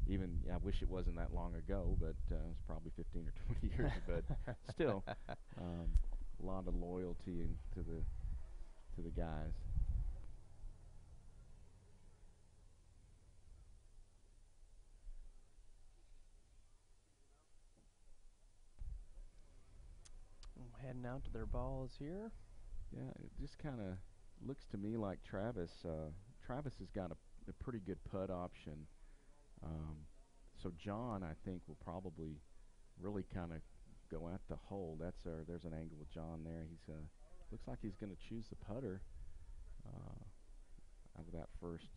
even, I wish it wasn't that long ago, but it was probably 15 or 20 years. But still, a lot of loyalty to the guys. Heading out to their balls here. Yeah, it just kind of looks to me like Travis has got a pretty good putt option. So John, I think, will probably really kind of go at the hole. There's an angle with John there. He's looks like he's going to choose the putter out of that first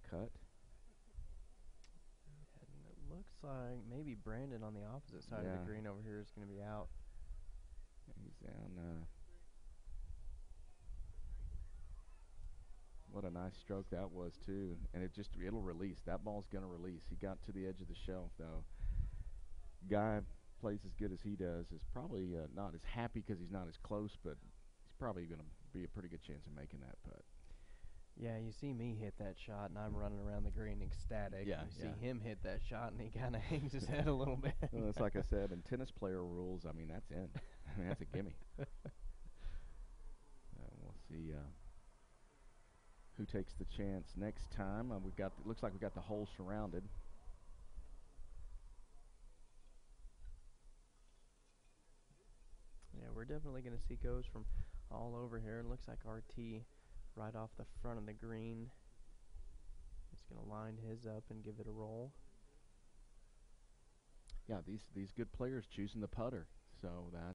cut. And it looks like maybe Brandon on the opposite side of the green over here is going to be out. nice stroke that was, too. And it'll release. That ball's going to release. He got to the edge of the shelf, though. Guy plays as good as he does is probably not as happy because he's not as close, but he's probably going to be a pretty good chance of making that putt. Yeah, you see me hit that shot, and I'm running around the green ecstatic. Yeah, you see him hit that shot, and he kind of hangs his head a little bit. Well, it's like I said, in tennis player rules, I mean, that's in. I mean, that's a gimme. We'll see who takes the chance next time. Looks like we got the hole surrounded. Yeah, we're definitely going to see goes from all over here. It looks like RT right off the front of the green. He's going to line his up and give it a roll. Yeah, these good players choosing the putter, so that's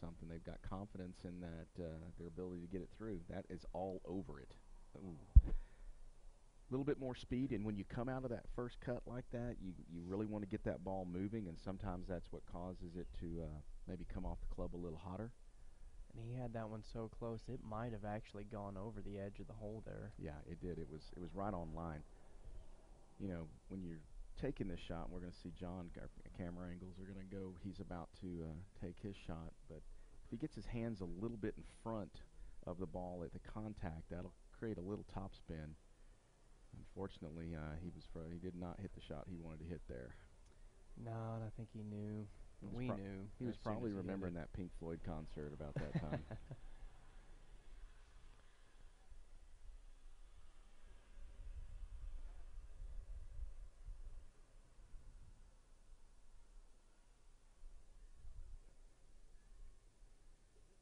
something. They've got confidence in that their ability to get it through. That is all over it. A little bit more speed, and when you come out of that first cut like that, you really want to get that ball moving, and sometimes that's what causes it to maybe come off the club a little hotter. And he had that one so close, it might have actually gone over the edge of the hole there. Yeah, it did. It was right on line. You know, when you're taking this shot, and we're going to see John, our camera angles are going to go, he's about to take his shot, but if he gets his hands a little bit in front of the ball at the contact, that'll create a little topspin. Unfortunately, he did not hit the shot he wanted to hit there. No, and I think he knew. We knew. He was probably remembering that Pink Floyd concert about that time.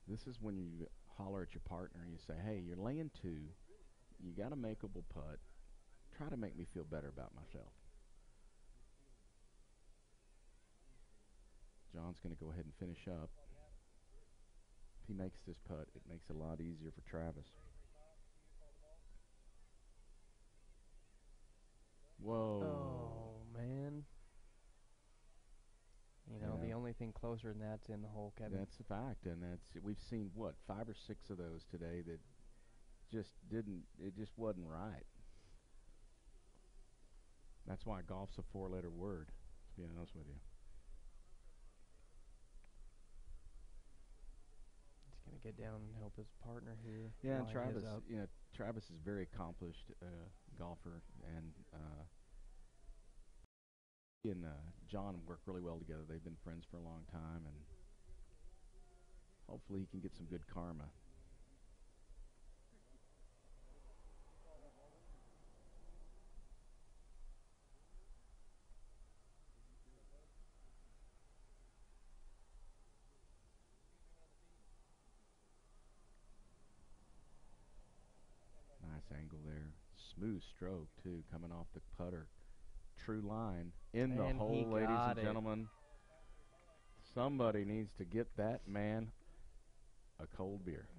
This is when you holler at your partner and you say, hey, you're laying 2. You got a makeable putt. Try to make me feel better about myself. John's going to go ahead and finish up. If he makes this putt, it makes it a lot easier for Travis. Whoa. Oh, man. You know, the only thing closer than that's in the hole, Kevin. That's a fact, and we've seen, 5 or 6 of those today that it just wasn't right. That's why golf's a 4-letter word, to be honest with you. He's going to get down and help his partner here. Yeah, and Travis is a very accomplished golfer, and he and John work really well together. They've been friends for a long time, and hopefully he can get some good karma. Nice angle there. Smooth stroke, too, coming off the putter. True line in the hole, ladies and gentlemen. Somebody needs to get that man a cold beer.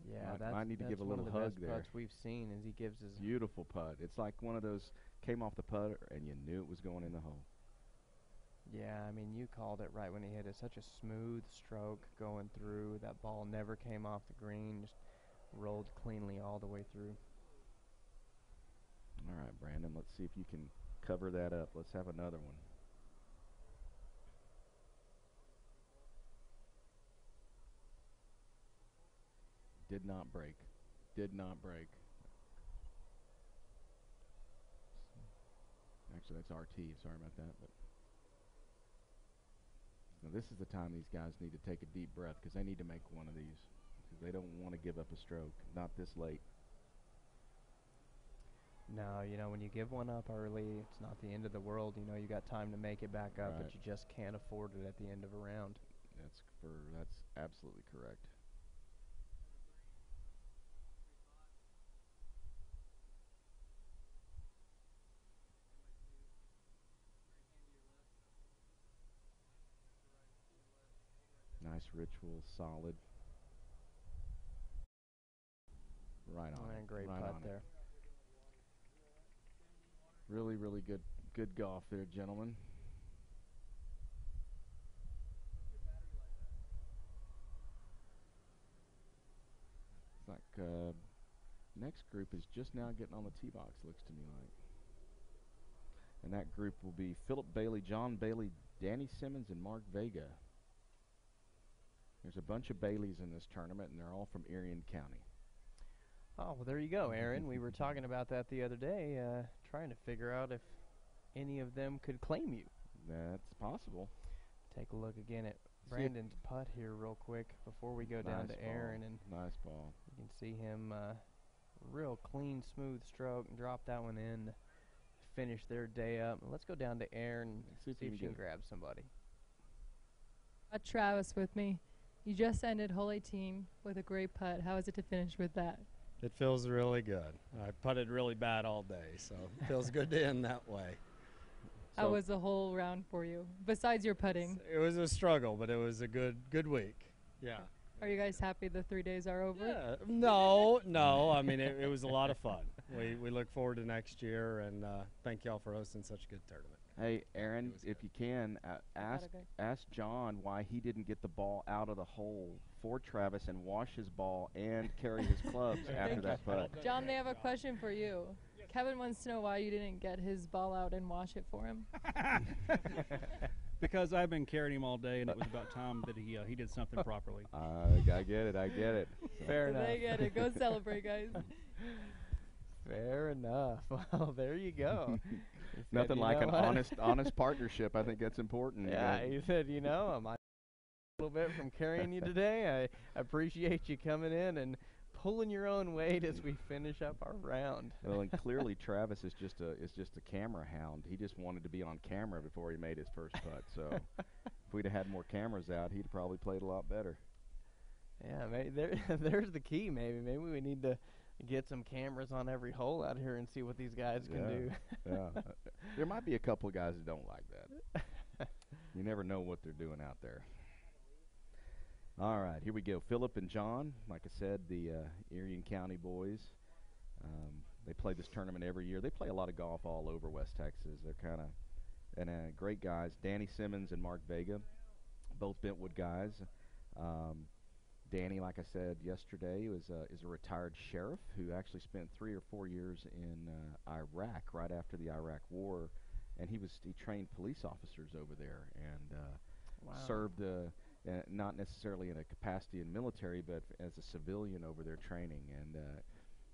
Yeah, might need to give a little hug there. One of the best putts we've seen as he gives his beautiful putt. It's like one of those came off the putter and you knew it was going in the hole. Yeah, I mean, you called it right when he hit it. Such a smooth stroke going through. That ball never came off the green, just rolled cleanly all the way through. All right, Brandon, let's see if you can cover that up. Let's have another one. Did not break. Did not break. Actually, that's RT. Sorry about that. But now this is the time these guys need to take a deep breath because they need to make one of these. Because they don't want to give up a stroke. Not this late. No, you know, when you give one up early, it's not the end of the world. You know, you got time to make it back up, but you just can't afford it at the end of a round. That's absolutely correct. Nice ritual, solid. Right on. And great putt there. Really, really good golf there, gentlemen. It's like next group is just now getting on the tee box, looks to me like. And that group will be Phillip Bailey, John Bailey, Danny Simmons, and Mark Vega. There's a bunch of Baileys in this tournament, and they're all from Erie County. Oh, well, there you go, Aaron. We were talking about that the other day, trying to figure out if any of them could claim you. That's possible. Take a look again at Brandon's putt here real quick before we go down to Aaron. And nice ball. You can see him, real clean, smooth stroke, and drop that one in to finish their day up. Let's go down to Aaron and see if she can grab somebody. Got Travis with me. You just ended hole 18 with a great putt. How is it to finish with that? It feels really good. I putted really bad all day, so it feels good to end that way. How was the whole round for you, besides your putting? It was a struggle, but it was a good week. Yeah. Are you guys happy the 3 days are over? Yeah. No. I mean, it was a lot of fun. We look forward to next year, and thank y'all for hosting such a good tournament. Hey, Aaron, if you can, ask John why he didn't get the ball out of the hole for Travis and wash his ball and carry his clubs after that putt. John, they have a question for you. Kevin wants to know why you didn't get his ball out and wash it for him. Because I've been carrying him all day, and it was about time that he did something properly. I get it. Fair enough. They get it. Go celebrate, guys. Fair enough. Well, there you go. Nothing like an honest partnership. I think that's important. Yeah, he said, I might a little bit from carrying you today. I appreciate you coming in and pulling your own weight as we finish up our round. Well, and clearly Travis is just a camera hound. He just wanted to be on camera before he made his first putt. So if we'd have had more cameras out, he'd probably played a lot better. Yeah, maybe there's the key. Maybe we need to get some cameras on every hole out here and see what these guys can do. Yeah, there might be a couple of guys that don't like that. You never know what they're doing out there. All right, here we go. Phillip and John, like I said, the Erie County boys. They play this tournament every year. They play a lot of golf all over West Texas. They're kind of great guys. Danny Simmons and Mark Vega, both Bentwood guys. Danny, like I said yesterday, is a retired sheriff who actually spent 3 or 4 years in Iraq right after the Iraq War, and he trained police officers over there and served not necessarily in a capacity in military, but as a civilian over there training. And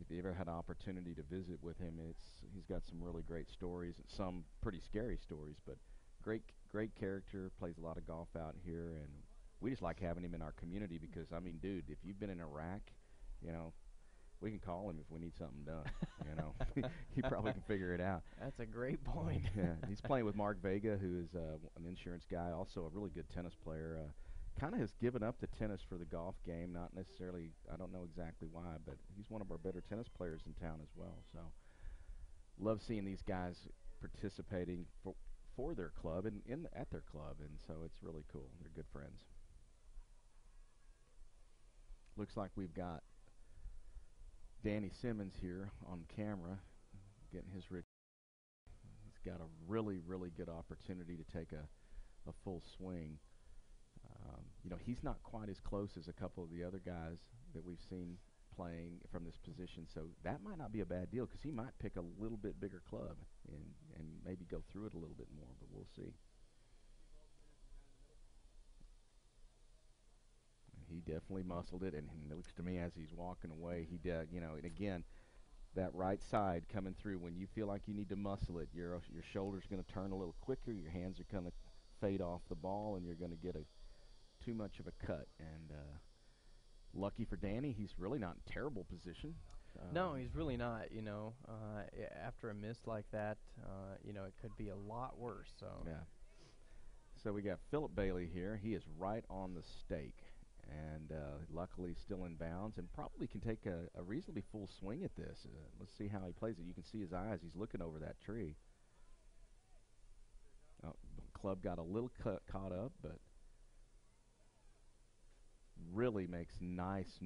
if you ever had an opportunity to visit with him, he's got some really great stories, some pretty scary stories, but great character. Plays a lot of golf out here, and we just like having him in our community because, I mean, dude, if you've been in Iraq, we can call him if we need something done. He probably can figure it out. That's a great point. Yeah, he's playing with Mark Vega, who is an insurance guy, also a really good tennis player. Kind of has given up the tennis for the golf game, not necessarily, I don't know exactly why, but he's one of our better tennis players in town as well. So love seeing these guys participating for their club and at their club, and so it's really cool. They're good friends. Looks like we've got Danny Simmons here on camera getting his He's got a really, really good opportunity to take a full swing. He's not quite as close as a couple of the other guys that we've seen playing from this position, so that might not be a bad deal because he might pick a little bit bigger club and maybe go through it a little bit more, but we'll see. He definitely muscled it, and it looks to me as he's walking away, he did, and again, that right side coming through, when you feel like you need to muscle it, your shoulder's going to turn a little quicker, your hands are going to fade off the ball, and you're going to get too much of a cut. And lucky for Danny, he's really not in terrible position. No, he's really not. After a miss like that, it could be a lot worse. So yeah. So we got Phillip Bailey here. He is right on the stake, and luckily still in bounds, and probably can take a reasonably full swing at this. Let's see how he plays it. You can see his eyes. He's looking over that tree. Club got a little caught up, but really makes nice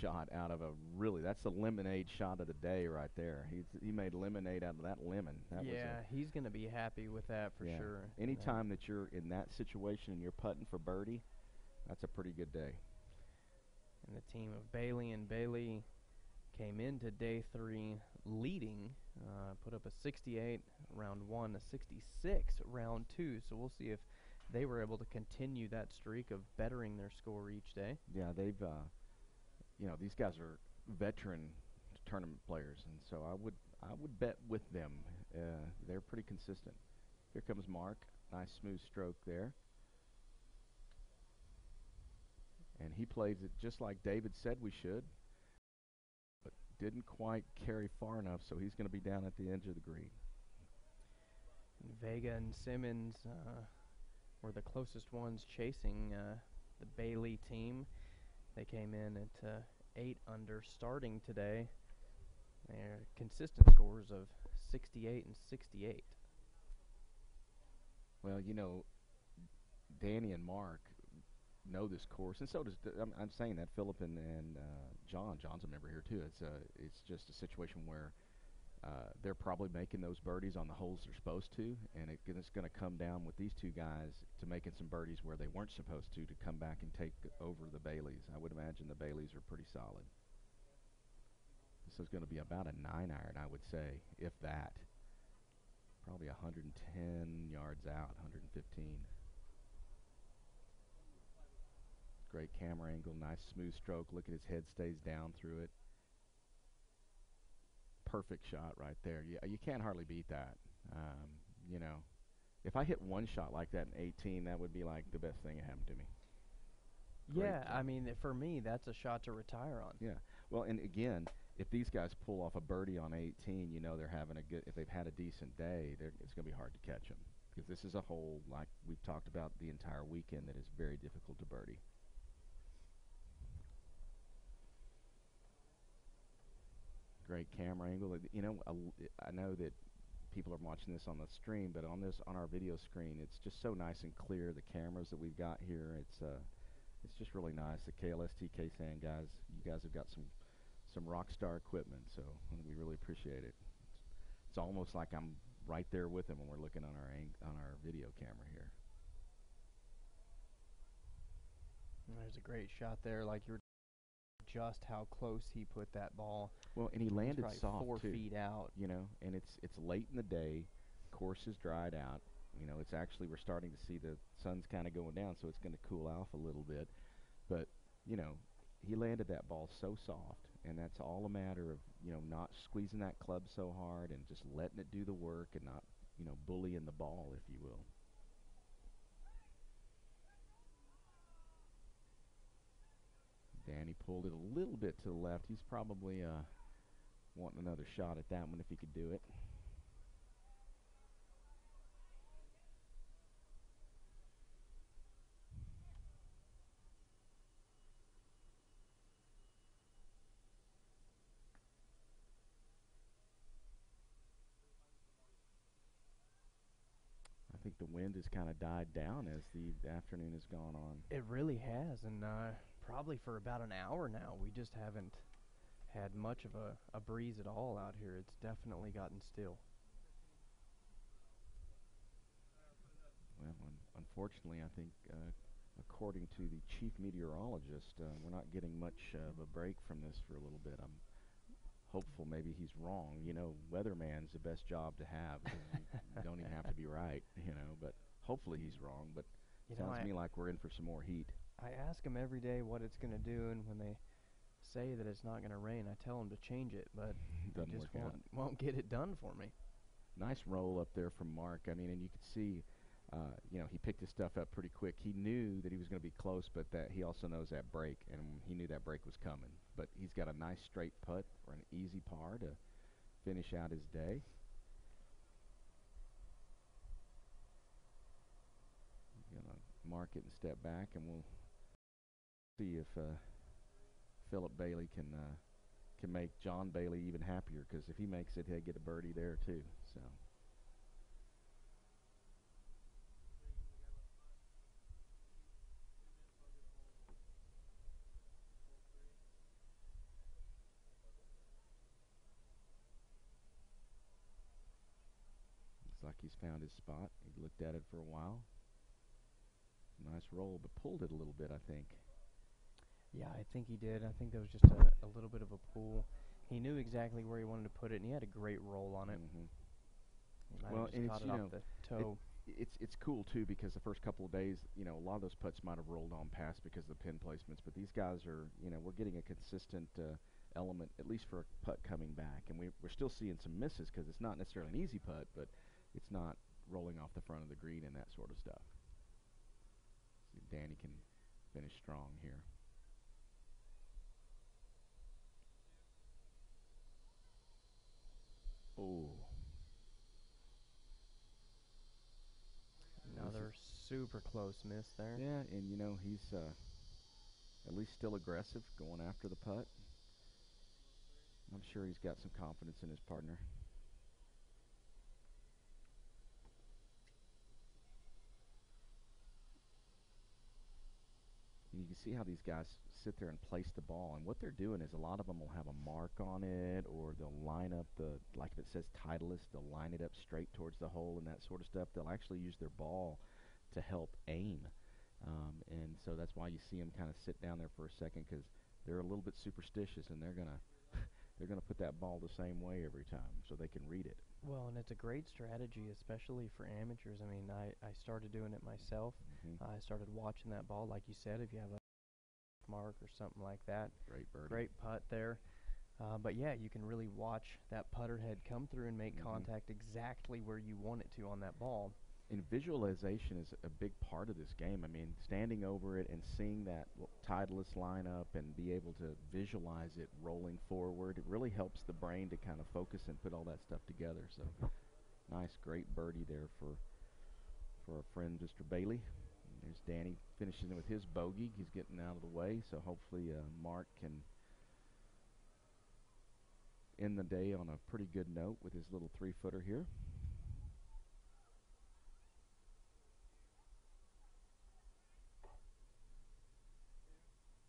shot out of that's the lemonade shot of the day right there. He made lemonade out of that lemon. He's going to be happy with that for sure. Anytime that you're in that situation and you're putting for birdie, that's a pretty good day. And the team of Bailey and Bailey came into day 3 leading, put up a 68 round 1, a 66 round 2. So we'll see if they were able to continue that streak of bettering their score each day. Yeah, they've, these guys are veteran tournament players, and so I would bet with them. They're pretty consistent. Here comes Mark. Nice smooth stroke there. And he plays it just like David said we should, but didn't quite carry far enough, so he's going to be down at the edge of the green. Vega and Simmons were the closest ones chasing the Bailey team. They came in at 8 under starting today. They're consistent scores of 68 and 68. Well, Danny and Mark know this course, and so does I'm saying that Phillip and John's a member here too. It's just a situation where they're probably making those birdies on the holes they're supposed to, and it's going to come down with these two guys to making some birdies where they weren't supposed to come back and take over the Baileys. I would imagine the Baileys are pretty solid. This is going to be about a 9-iron, I would say, if that. Probably 110 yards out, 115. Great camera angle, nice smooth stroke. Look at his head stays down through it. Perfect shot right there. You can't hardly beat that. If I hit one shot like that in 18, that would be like the best thing that happened to me. Yeah, I mean, for me, that's a shot to retire on. Yeah. Well, and again, if these guys pull off a birdie on 18, they're having a good. If they've had a decent day, it's going to be hard to catch them, because this is a hole, like we've talked about the entire weekend, that is very difficult to birdie. Great camera angle. I know that people are watching this on the stream, but on our video screen, it's just so nice and clear. The cameras that we've got here, it's just really nice. The KLST KSAN guys, you guys have got some rock star equipment, so we really appreciate it. It's almost like I'm right there with them when we're looking on our video camera here. There's a great shot there, like you were just how close he put that ball. Well, and he landed soft 4 too, feet out. And it's late in the day, course is dried out. It's actually, we're starting to see the sun's kind of going down, so it's going to cool off a little bit. But he landed that ball so soft, and that's all a matter of not squeezing that club so hard and just letting it do the work and not bullying the ball, if you will. Danny pulled it a little bit to the left. He's probably wanting another shot at that one if he could do it. I think the wind has kind of died down as the afternoon has gone on. It really has, and probably for about an hour now, we just haven't had much of a breeze at all out here. It's definitely gotten still. Well, unfortunately, I think, according to the chief meteorologist, we're not getting much of a break from this for a little bit. I'm hopeful maybe he's wrong. Weatherman's the best job to have, because you don't even have to be right, but hopefully he's wrong. But it sounds to me like we're in for some more heat. I ask him every day what it's going to do, and when they say that it's not going to rain, I tell him to change it, but Doesn't he just work out. won't get it done for me. Nice roll up there from Mark. I mean, and you could see, he picked his stuff up pretty quick. He knew that he was going to be close, but that he also knows that break, and he knew that break was coming. But he's got a nice straight putt or an easy par to finish out his day. Gonna mark it and step back, and we'll see if Phillip Bailey can make John Bailey even happier, because if he makes it, he'll get a birdie there too. So. Looks like he's found his spot. He looked at it for a while. Nice roll, but pulled it a little bit, I think. Yeah, I think he did. I think there was just a little bit of a pull. he knew exactly where he wanted to put it, and he had a great roll on it. He might have just caught it off the toe. It's cool too, because the first couple of days, a lot of those putts might have rolled on past because of the pin placements, but these guys are, we're getting a consistent element, at least for a putt coming back, and we're still seeing some misses because it's not necessarily an easy putt, but it's not rolling off the front of the green and that sort of stuff. See if Danny can finish strong here. Oh. Another super close miss there. Yeah, and he's at least still aggressive going after the putt. I'm sure he's got some confidence in his partner. And you can see how these guys sit there and place the ball, and what they're doing is a lot of them will have a mark on it, or they'll line up like if it says Titleist, they'll line it up straight towards the hole and that sort of stuff. They'll actually use their ball to help aim, and so that's why you see them kind of sit down there for a second, because they're a little bit superstitious, and they're gonna put that ball the same way every time so they can read it. Well, and it's a great strategy, especially for amateurs. I mean, I started doing it myself. I started watching that ball, like you said, if you have a mark or something like that. Great birdie. Great putt there. But yeah, you can really watch that putter head come through and make contact exactly where you want it to on that ball. And visualization is a big part of this game. I mean, standing over it and seeing that Titleist line up and be able to visualize it rolling forward, it really helps the brain to kind of focus and put all that stuff together. So, nice, great birdie there for our friend Mr. Bailey. And there's Danny finishing with his bogey. He's getting out of the way, so hopefully Mark can end the day on a pretty good note with his little 3-footer here.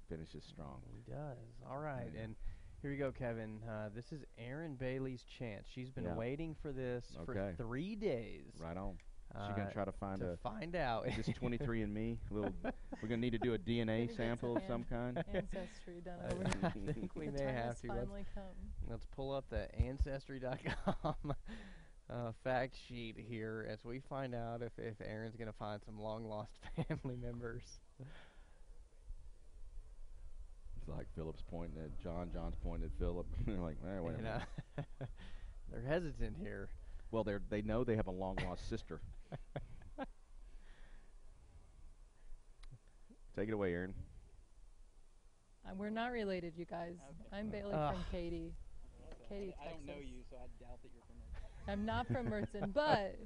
Finishes strong. He does. All right, and here you go, Kevin. This is Erin Bailey's chance. She's been waiting for this for 3 days. Right on. She's going to try to find out. Is this 23andMe? We're going to need to do a DNA sample of some kind. Ancestry done over. I think we may have to. Finally let's pull up the Ancestry.com fact sheet here as we find out if Erin's going to find some long-lost family members. It's like Philip's pointing at John, John's pointing at Philip. They're like, wait a minute. They're hesitant here. Well, they know they have a long-lost sister. Take it away, Erin. We're not related, you guys. Okay. I'm Bailey from Katy. Katy, Texas. I don't know you, so I doubt that you're from Mertzen. I'm not from Mertzen, but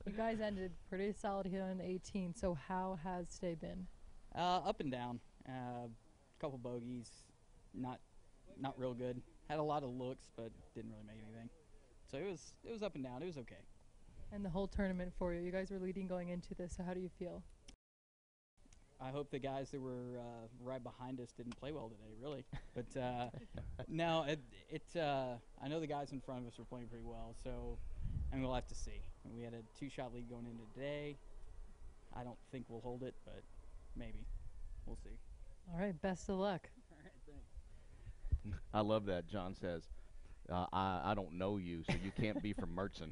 you guys ended pretty solid here on 18. So how has today been? Up and down. Couple bogeys, not real good. Had a lot of looks, but didn't really make anything. So it was up and down. It was okay. And the whole tournament for you. You guys were leading going into this, so how do you feel? I hope the guys that were right behind us didn't play well today, really. But no, I know the guys in front of us were playing pretty well, so we'll have to see. We had a 2-shot lead going into today. I don't think we'll hold it, but maybe. We'll see. All right, best of luck. All right, thanks. I love that. John says, I don't know you, so you can't be from Mertzen.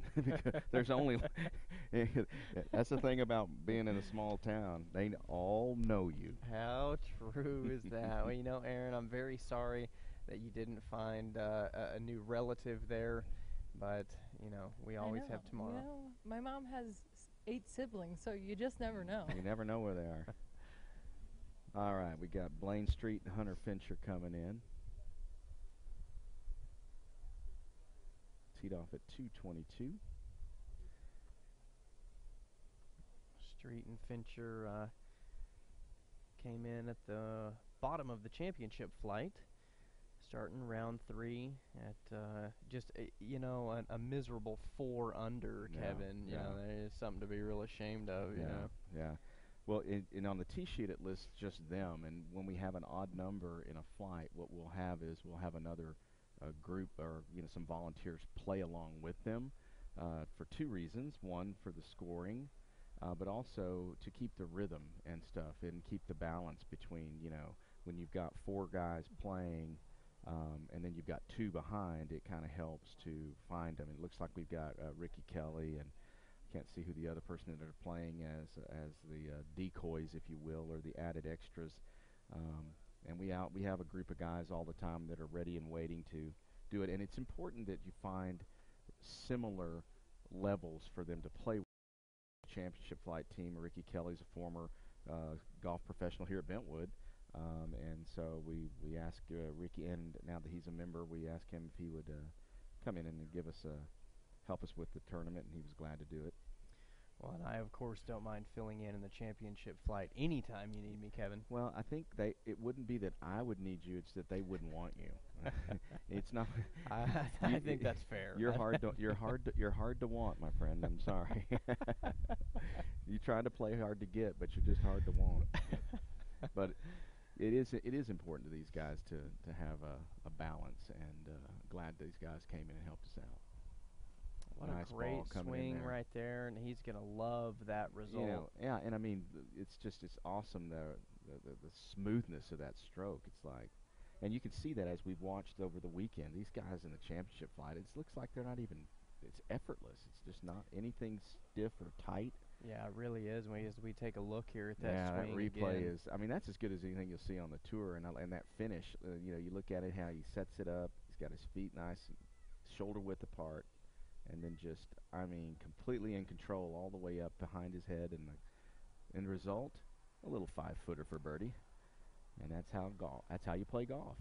There's only that's the thing about being in a small town. They all know you. How true is that? Well, you know, Erin, I'm very sorry that you didn't find a new relative there, but, you know, we always have tomorrow. You know, my mom has 8 siblings, so you just never know. You never know where they are. All right, we got Blaine Street and Hunter Fincher coming in. Teed off at 222. Street and Fincher came in at the bottom of the championship flight, starting round 3 at just a miserable 4 under. Kevin, you know, that is something to be real ashamed of. You know? Yeah. Well, and on the tee sheet it lists just them, and when we have an odd number in a flight, what we'll have is we'll have another group or some volunteers play along with them for 2 reasons. One, for the scoring, but also to keep the rhythm and stuff and keep the balance between when you've got 4 guys playing and then you've got 2 behind, it kind of helps to find them. It looks like we've got Ricky Kelly, and can't see who the other person that are playing as the decoys, if you will, or the added extras. And we have a group of guys all the time that are ready and waiting to do it. And it's important that you find similar levels for them to play with. Championship flight team. Ricky Kelly's a former golf professional here at Bentwood. And so we asked Ricky, and now that he's a member, we asked him if he would come in and give us help us with the tournament, and he was glad to do it. Well, and I, of course, don't mind filling in the championship flight anytime you need me, Kevin. Well, I think it wouldn't be that I would need you; it's that they wouldn't want you. It's not. I think that's fair. You're hard to want, my friend. I'm sorry. You try to play hard to get, but you're just hard to want. But it is important to these guys to have a balance, and glad these guys came in and helped us out. What a great swing right there, and he's going to love that result. You know, yeah, and I mean, it's awesome, the smoothness of that stroke. It's like, and you can see that as we've watched over the weekend. These guys in the championship flight, it looks like they're not even, it's effortless. It's just not anything stiff or tight. Yeah, it really is. As we take a look here at that swing that replay again. is, I mean, that's as good as anything you'll see on the tour. And that finish, you know, you look at it, how he sets it up. He's got his feet nice, shoulder width apart. And then just, I mean, completely in control all the way up behind his head. And the end result, a little 5-footer for birdie. And that's how you play golf.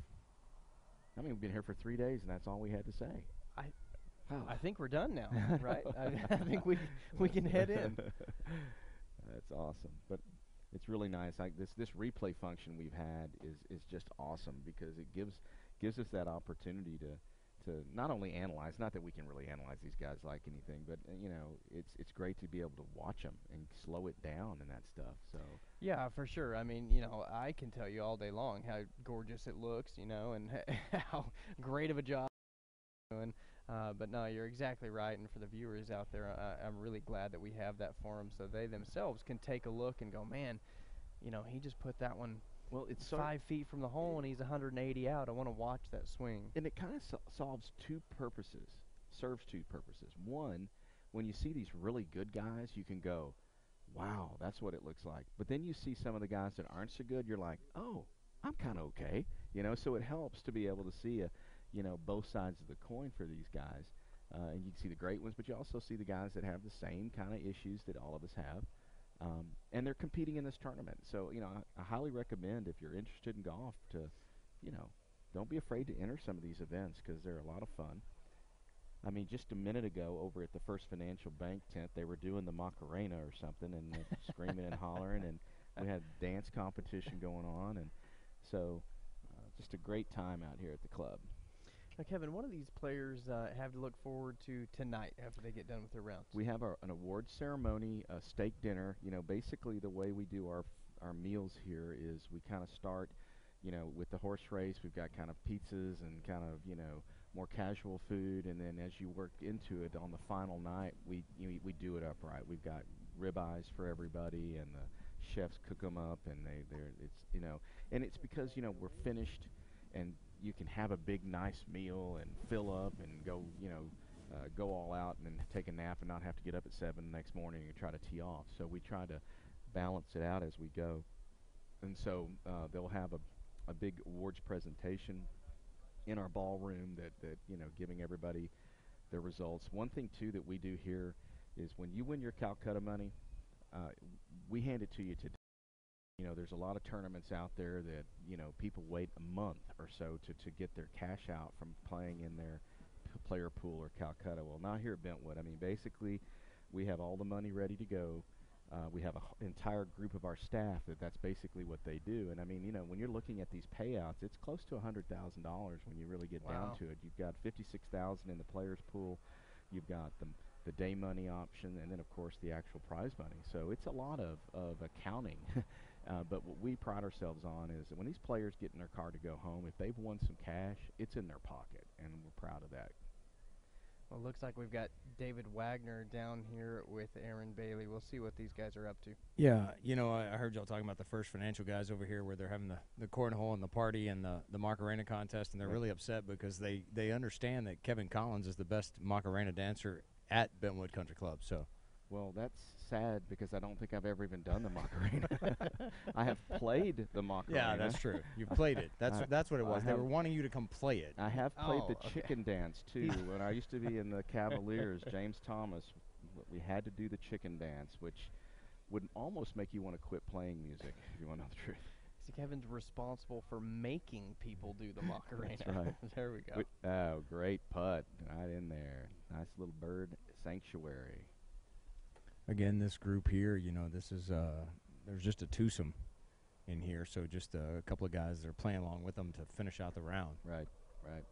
I mean, we've been here for 3 days, and that's all we had to say. I think we're done now, right? I think we can head in. That's awesome. But it's really nice. Like this replay function we've had is just awesome, because it gives us that opportunity to not only analyze, not that we can really analyze these guys like anything, but you know, it's great to be able to watch them and slow it down and that stuff. So yeah, for sure. I mean, you know, I can tell you all day long how gorgeous it looks, you know, and how great of a job you're doing. But no, you're exactly right. And for the viewers out there, I'm really glad that we have that for them, so they themselves can take a look and go, man, you know, he just put that one. Well, it's 5 feet from the hole, and he's 180 out. I want to watch that swing. And it kind of serves two purposes. One, when you see these really good guys, you can go, wow, that's what it looks like. But then you see some of the guys that aren't so good, you're like, oh, I'm kind of okay. You know, so it helps to be able to see, you know, both sides of the coin for these guys. And you can see the great ones, but you also see the guys that have the same kind of issues that all of us have. And they're competing in this tournament. So, you know, I highly recommend, if you're interested in golf, to, you know, don't be afraid to enter some of these events, because they're a lot of fun. I mean, just a minute ago over at the First Financial Bank tent, they were doing the Macarena or something, and screaming and hollering, and we had dance competition going on. And so just a great time out here at the club. Now, Kevin, what do these players have to look forward to tonight after they get done with their rounds? We have an awards ceremony, a steak dinner. You know, basically the way we do our meals here is we kind of start, you know, with the horse race. We've got kind of pizzas and kind of, you know, more casual food, and then as you work into it on the final night, we do it upright. We've got ribeyes for everybody, and the chefs cook them up, and it's, you know, and it's because, you know, we're finished, and you can have a big nice meal and fill up and go, you know, go all out and then take a nap and not have to get up at 7 the next morning and try to tee off. So we try to balance it out as we go. And so they'll have a big awards presentation in our ballroom that you know, giving everybody their results. One thing too that we do here is when you win your Calcutta money, we hand it to you today. You know, there's a lot of tournaments out there that, you know, people wait a month or so to get their cash out from playing in their player pool or Calcutta. Well, not here at Bentwood. I mean, basically, we have all the money ready to go. We have an entire group of our staff that's basically what they do. And I mean, you know, when you're looking at these payouts, it's close to $100,000 when you really get down to it. You've got $56,000 in the players pool. You've got the day money option, and then of course the actual prize money. So it's a lot of accounting. But what we pride ourselves on is that when these players get in their car to go home, if they've won some cash, it's in their pocket, and we're proud of that. Well, looks like we've got David Wagner down here with Aaron Bailey. We'll see what these guys are up to. Yeah, you know, I heard y'all talking about the First Financial guys over here where they're having the cornhole and the party and the Macarena contest, and they're really upset because they understand that Kevin Collins is the best Macarena dancer at Bentwood Country Club. So, well, that's sad because I don't think I've ever even done the Macarena. I have played the Macarena. Yeah, that's true. You've played it. That's what it was. They were wanting you to come play it. I have played the chicken dance, too. When I used to be in the Cavaliers, James Thomas, we had to do the chicken dance, which would almost make you want to quit playing music, if you want to know the truth. So Kevin's responsible for making people do the Macarena. That's right. There we go. Oh, great putt. Right in there. Nice little bird sanctuary. Again, this group here, you know, this is there's just a twosome in here, so just a couple of guys that are playing along with them to finish out the round. Right, right.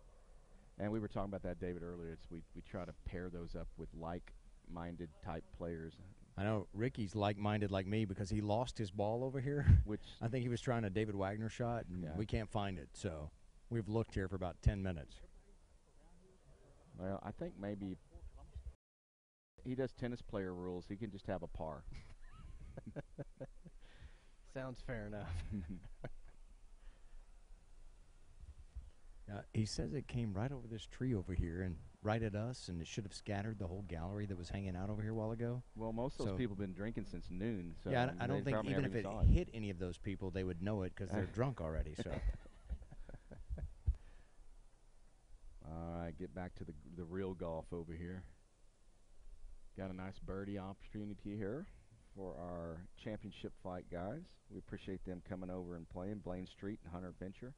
And we were talking about that, David, earlier. We try to pair those up with like-minded type players. I know Ricky's like-minded like me because he lost his ball over here. Which I think he was trying a David Wagner shot, and we can't find it. So we've looked here for about 10 minutes. Well, I think maybe he does tennis player rules. He can just have a par. Sounds fair enough. He says it came right over this tree over here and right at us, and it should have scattered the whole gallery that was hanging out over here a while ago. Well, most of those people have been drinking since noon. So yeah, I don't think even if it hit any of those people, they would know it because they're drunk already. So. All right, get back to the real golf over here. Got a nice birdie opportunity here for our championship flight guys. We appreciate them coming over and playing. Blaine Street and Hunter Venture.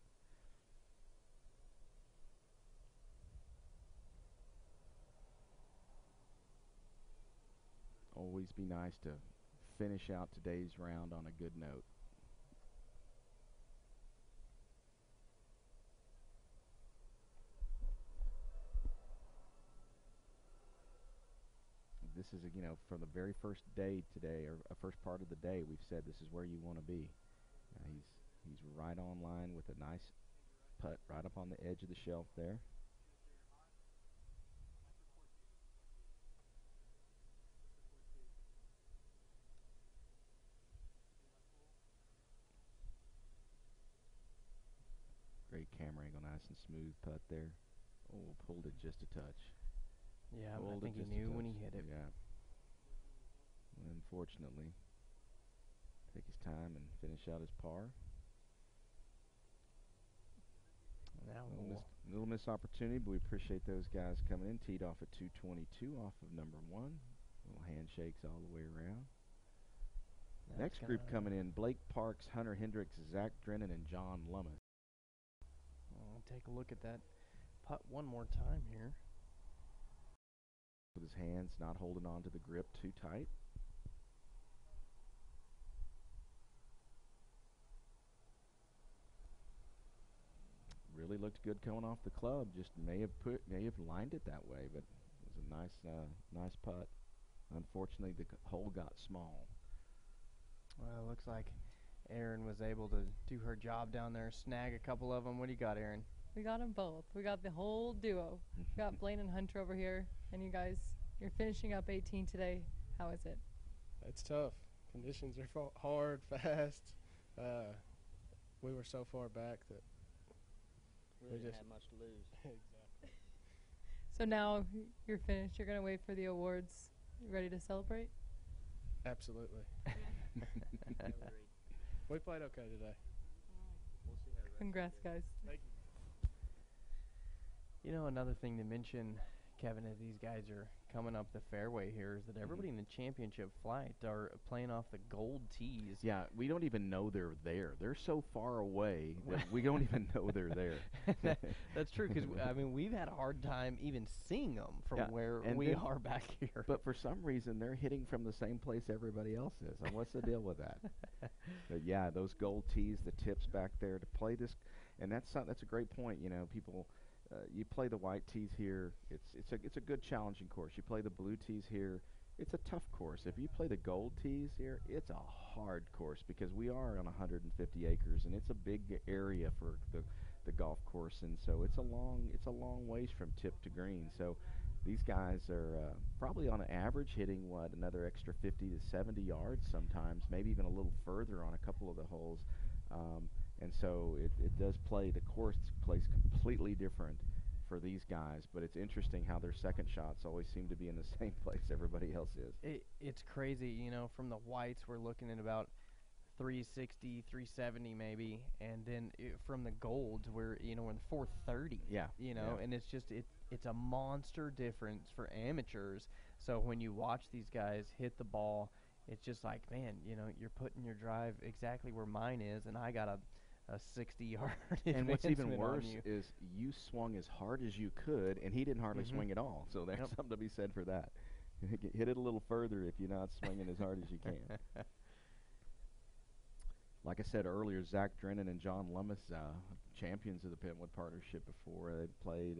Always be nice to finish out today's round on a good note. This is, you know, from the very first day today, or first part of the day, we've said this is where you want to be. He's right on line with a nice putt right up on the edge of the shelf there. Great camera angle, nice and smooth putt there. Oh, pulled it just a touch. Yeah, I think he knew when he hit it. Yeah. Unfortunately, take his time and finish out his par. Little missed opportunity, but we appreciate those guys coming in. Teed off at 222 off of number 1. Little handshakes all the way around. Next group coming in, Blake Parks, Hunter Hendricks, Zach Drennan, and John Lummis. I'll take a look at that putt one more time here. With his hands not holding on to the grip too tight. Really looked good coming off the club. Just may have lined it that way, but it was a nice putt. Unfortunately, the hole got small. Well, it looks like Erin was able to do her job down there, snag a couple of them. What do you got, Erin? We got them both. We got the whole duo. We got Blaine and Hunter over here, and you guys, you're finishing up 18 today. How is it? It's tough. Conditions are hard, fast. We were so far back that we didn't have much to lose. Exactly. So now you're finished. You're going to wait for the awards. You ready to celebrate? Absolutely. We played okay today. We'll see how the rest Congrats, guys. Thank you. You know, another thing to mention, Kevin, as these guys are coming up the fairway here, is that everybody in the championship flight are playing off the gold tees. Yeah, we don't even know they're there. They're so far away that we don't even know they're there. That's true, because, I mean, we've had a hard time even seeing them from where we are back here. But for some reason, they're hitting from the same place everybody else is. And what's the deal with that? But, yeah, those gold tees, the tips back there to play this, and that's a great point. You know, people... you play the white tees here, it's a good challenging course. You play the blue tees here, it's a tough course. If you play the gold tees here, it's a hard course because we are on 150 acres and it's a big area for the golf course, and so it's a long ways from tip to green. So these guys are probably on average hitting, another extra 50 to 70 yards sometimes, maybe even a little further on a couple of the holes. And so it does play, the course plays completely different for these guys, but it's interesting how their second shots always seem to be in the same place everybody else is. It's crazy, you know, from the whites we're looking at about 360, 370 maybe, and then from the golds we're, you know, we're in 430. Yeah. You know, and it's just, it's a monster difference for amateurs. So when you watch these guys hit the ball, it's just like, man, you know, you're putting your drive exactly where mine is, and I got a 60-yard And what's even worse you. is you swung as hard as you could, and he didn't hardly swing at all. So there's something to be said for that. Hit it a little further if you're not swinging as hard as you can. Like I said earlier, Zach Drennan and John Lummis, champions of the Bentwood Partnership before. They played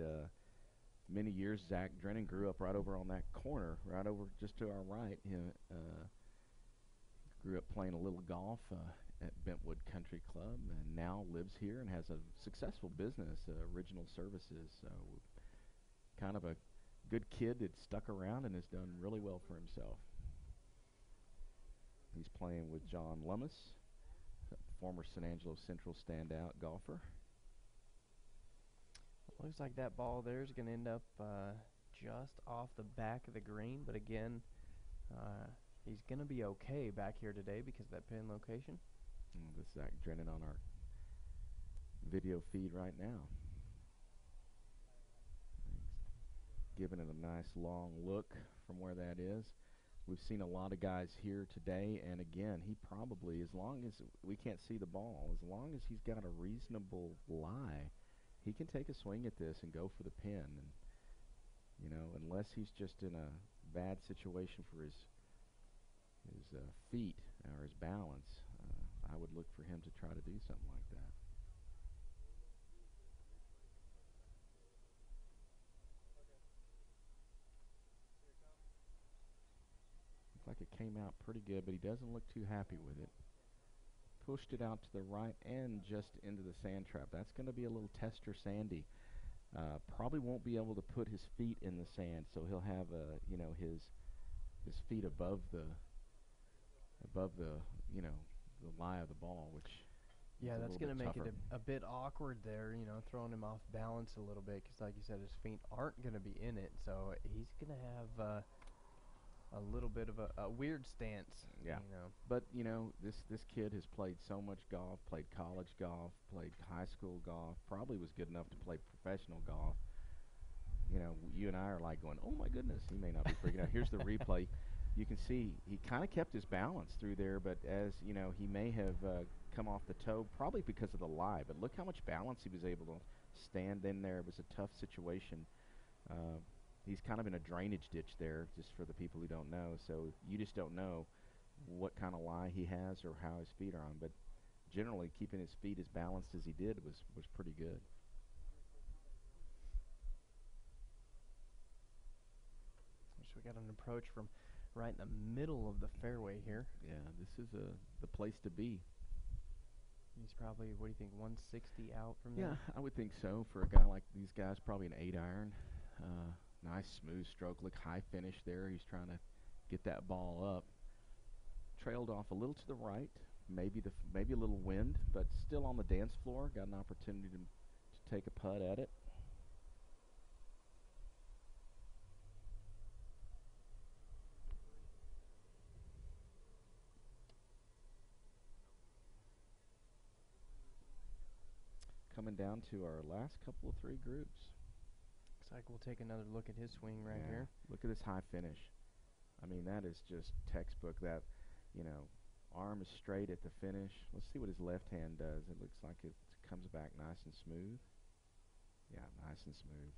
many years. Zach Drennan grew up right over on that corner, right over just to our right. He grew up playing a little golf at Bentwood Country Club, and now lives here and has a successful business, Original Services. So kind of a good kid that stuck around and has done really well for himself. He's playing with John Lummis, former San Angelo Central standout golfer. Looks like that ball there is going to end up just off the back of the green, but again, he's going to be okay back here today because of that pin location. This is Zach Drennan on our video feed right now. Giving it a nice long look from where that is. We've seen a lot of guys here today, and again, he probably, as long as we can't see the ball, as long as he's got a reasonable lie, he can take a swing at this and go for the pin. And, you know, unless he's just in a bad situation for his feet or his balance, I would look for him to try to do something like that. Looks like it came out pretty good, but he doesn't look too happy with it. Pushed it out to the right and just into the sand trap. That's going to be a little tester sandy. Probably won't be able to put his feet in the sand, so he'll have you know, his feet above the you know, the lie of the ball, which yeah, that's going to make it a bit awkward there, you know, throwing him off balance a little bit, because like you said, his feet aren't going to be in it, so he's going to have a little bit of a weird stance. Yeah, you know. But you know, this kid has played so much golf, played college golf, played high school golf, probably was good enough to play professional golf. You know, you and I are like going, oh my goodness, he may not be freaking out. Here's the replay. You can see he kind of kept his balance through there, but as you know, he may have come off the toe, probably because of the lie. But look how much balance he was able to stand in there. It was a tough situation. He's kind of in a drainage ditch there, just for the people who don't know. So you just don't know what kind of lie he has or how his feet are on. But generally, keeping his feet as balanced as he did was pretty good. So we got an approach from right in the middle of the fairway here. Yeah, this is the place to be. He's probably, what do you think, 160 out from there? Yeah, I would think so. For a guy like these guys, probably an 8-iron. Nice smooth stroke. Look, high finish there. He's trying to get that ball up. Trailed off a little to the right. Maybe a little wind, but still on the dance floor. Got an opportunity to take a putt at it. Coming down to our last couple of 3 groups. Looks like we'll take another look at his swing right here. Look at this high finish. I mean, that is just textbook. That, you know, arm is straight at the finish. Let's see what his left hand does. It looks like it comes back nice and smooth. Yeah, nice and smooth.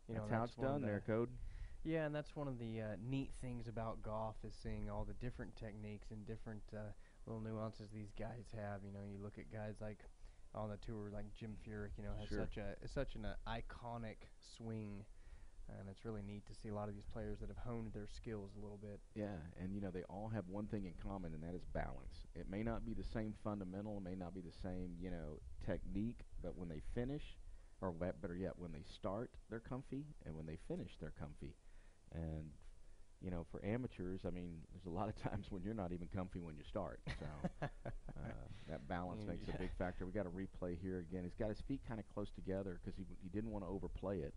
You know, that's how it's done there, Code. Yeah, and that's one of the neat things about golf, is seeing all the different techniques and different little nuances these guys have. You know, you look at guys like on the tour, like Jim Furyk, you know, has such an iconic swing, and it's really neat to see a lot of these players that have honed their skills a little bit. Yeah, and you know, they all have one thing in common, and that is balance. It may not be the same fundamental, it may not be the same, you know, technique, but when they finish, or better yet, when they start, they're comfy, and when they finish, they're comfy. And you know, for amateurs, I mean, there's a lot of times when you're not even comfy when you start. So that balance makes a big factor. We got a replay here again. He's got his feet kind of close together because he didn't want to overplay it,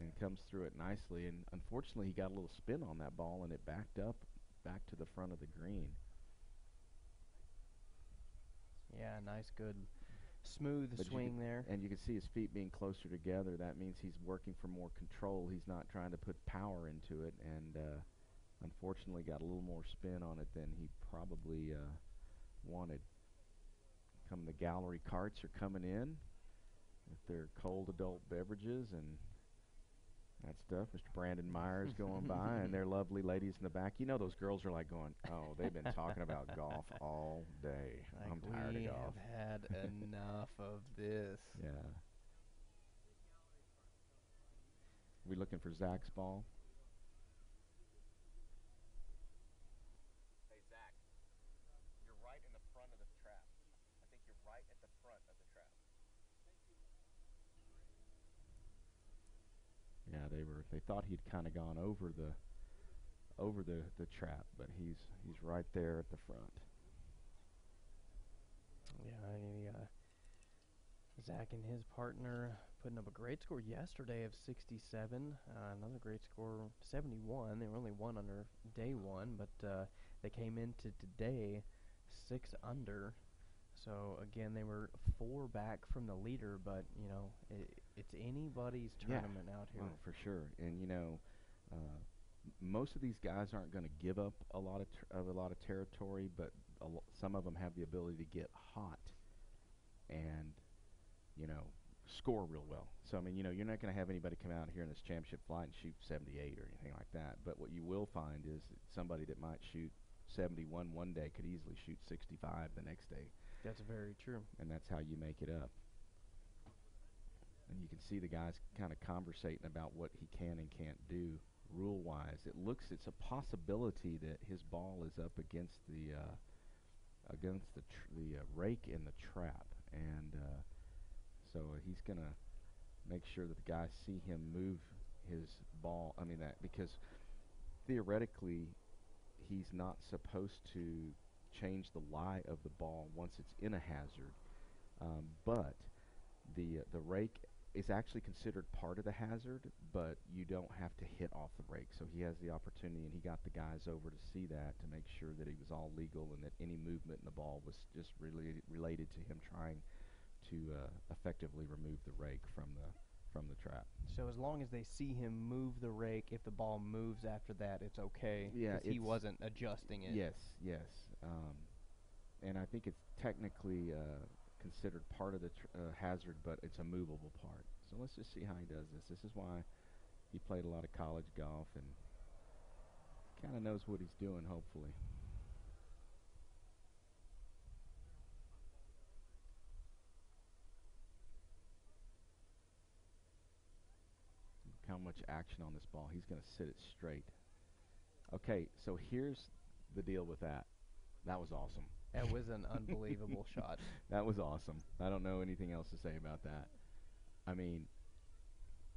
and comes through it nicely. And unfortunately, he got a little spin on that ball, and it backed up back to the front of the green. Yeah, nice, good, smooth swing there. And you can see his feet being closer together. That means he's working for more control. He's not trying to put power into it, and unfortunately got a little more spin on it than he probably wanted. The gallery carts are coming in with their cold adult beverages and that stuff. Mr. Brandon Myers going by, and their lovely ladies in the back. You know those girls are like going, oh, they've been talking about golf all day. Like, I'm tired of golf. We have had enough of this. Yeah. We looking for Zach's ball? Hey, Zach, you're right in the front of the trap. I think you're right at the front of the trap. Yeah, they thought he'd kind of gone over the trap, but he's right there at the front. Yeah, Zach and his partner putting up a great score yesterday of 67. Another great score, 71. They were only one under day one, but they came into today 6 under. So again, they were 4 back from the leader, but you know, it's anybody's tournament out here. Oh, for sure. And you know, most of these guys aren't going to give up a lot of territory, but some of them have the ability to get hot and you know, score real well. So I mean, you know, you're not going to have anybody come out here in this championship flight and shoot 78 or anything like that. But what you will find is somebody that might shoot 71 one day could easily shoot 65 the next day. That's very true. And that's how you make it up. And you can see the guys kind of conversating about what he can and can't do rule-wise. It's a possibility that his ball is up against the rake in the trap, and so he's going to make sure that the guys see him move his ball. I mean, that because theoretically he's not supposed to change the lie of the ball once it's in a hazard, but the rake is actually considered part of the hazard, but you don't have to hit off the rake. So he has the opportunity, and he got the guys over to see that to make sure that he was all legal and that any movement in the ball was just related to him trying to effectively remove the rake from the trap. So as long as they see him move the rake, if the ball moves after that, it's okay. Yeah, he wasn't adjusting it. Yes. And I think it's technically considered part of the hazard, but it's a movable part. So let's just see how he does this. This is why he played a lot of college golf and kind of knows what he's doing, hopefully. Look how much action on this ball. He's going to sit it straight. Okay, so here's the deal with that. That was awesome. That was an unbelievable shot. That was awesome. I don't know anything else to say about that. I mean,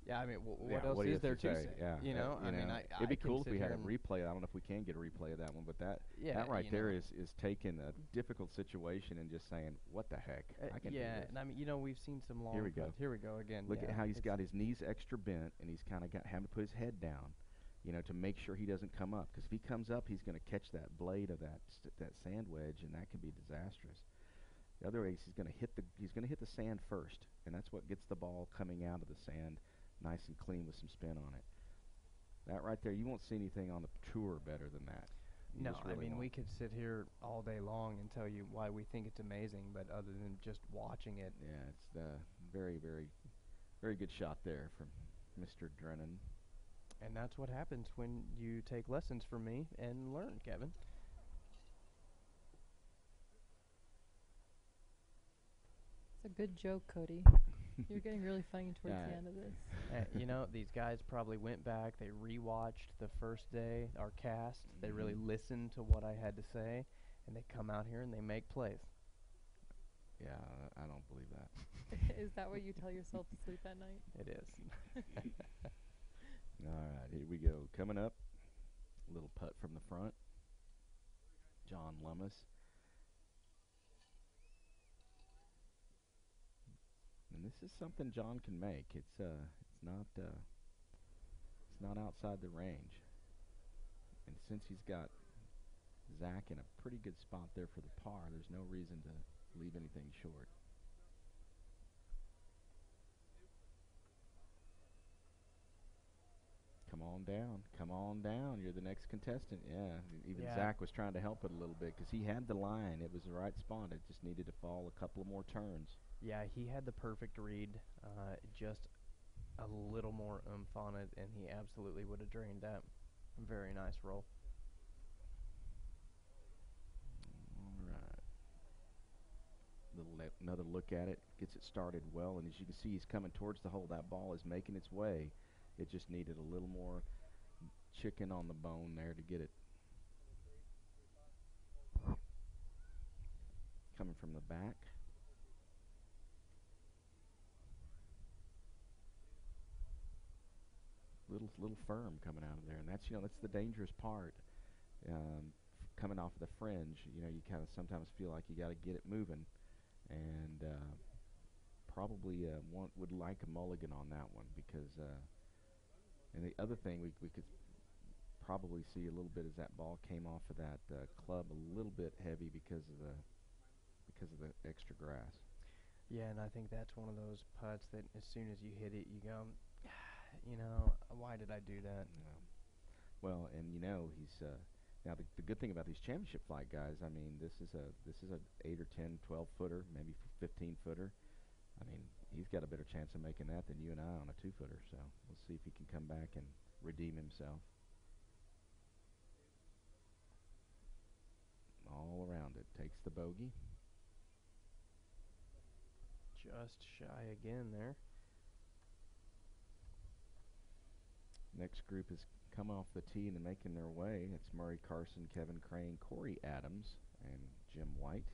yeah. I mean, what else is there to say? Yeah, you know, I mean, it'd be cool if we had a replay. I don't know if we can get a replay of that one, but that right there is taking a difficult situation and just saying, "What the heck? I can do this." And I mean, you know, we've seen some long. Here we go. Here we go again. Look at how he's got his knees extra bent, and he's kind of having to put his head down, you know, to make sure he doesn't come up. Because if he comes up, he's going to catch that blade of that sand wedge, and that can be disastrous. The other way is he's going to hit the sand first, and that's what gets the ball coming out of the sand nice and clean with some spin on it. That right there, you won't see anything on the tour better than that. No, I mean, we could sit here all day long and tell you why we think it's amazing, but other than just watching it. Yeah, it's very, very, very good shot there from Mr. Drennan. And that's what happens when you take lessons from me and learn, Kevin. It's a good joke, Cody. You're getting really funny towards the end of this. You know, these guys probably went back, they rewatched the first day, our cast, they really listened to what I had to say, and they come out here and they make plays. Yeah, I don't believe that. Is that what you tell yourself to sleep at night? It is. All right, here we go. Coming up, little putt from the front. John Lummis. And this is something John can make. It's not outside the range. And since he's got Zach in a pretty good spot there for the par, there's no reason to leave anything short. Come on down. Come on down. You're the next contestant. Yeah, even Zach was trying to help it a little bit because he had the line. It was the right spot. It just needed to fall a couple of more turns. Yeah, he had the perfect read, just a little more oomph on it, and he absolutely would have drained that. Very nice roll. All right. Another look at it. Gets it started well, and as you can see, he's coming towards the hole. That ball is making its way. It just needed a little more chicken on the bone there to get it. Coming from the back. Little firm coming out of there, and that's that's the dangerous part. Coming off of the fringe, you kind of sometimes feel like you got to get it moving, and probably would like a mulligan on that one because. And the other thing we could probably see a little bit as that ball came off of that club a little bit heavy because of the extra grass. Yeah, and I think that's one of those putts that as soon as you hit it, you go, why did I do that? Yeah. Well, and he's now the good thing about these championship flight guys, I mean, this is a 8 or 10, 12 footer, maybe 15 footer. I mean, he's got a better chance of making that than you and I on a 2-footer. So we'll see if he can come back and redeem himself. All around it. Takes the bogey. Just shy again there. Next group has come off the tee and making their way. It's Murray Carson, Kevin Crane, Corey Adams, and Jim White.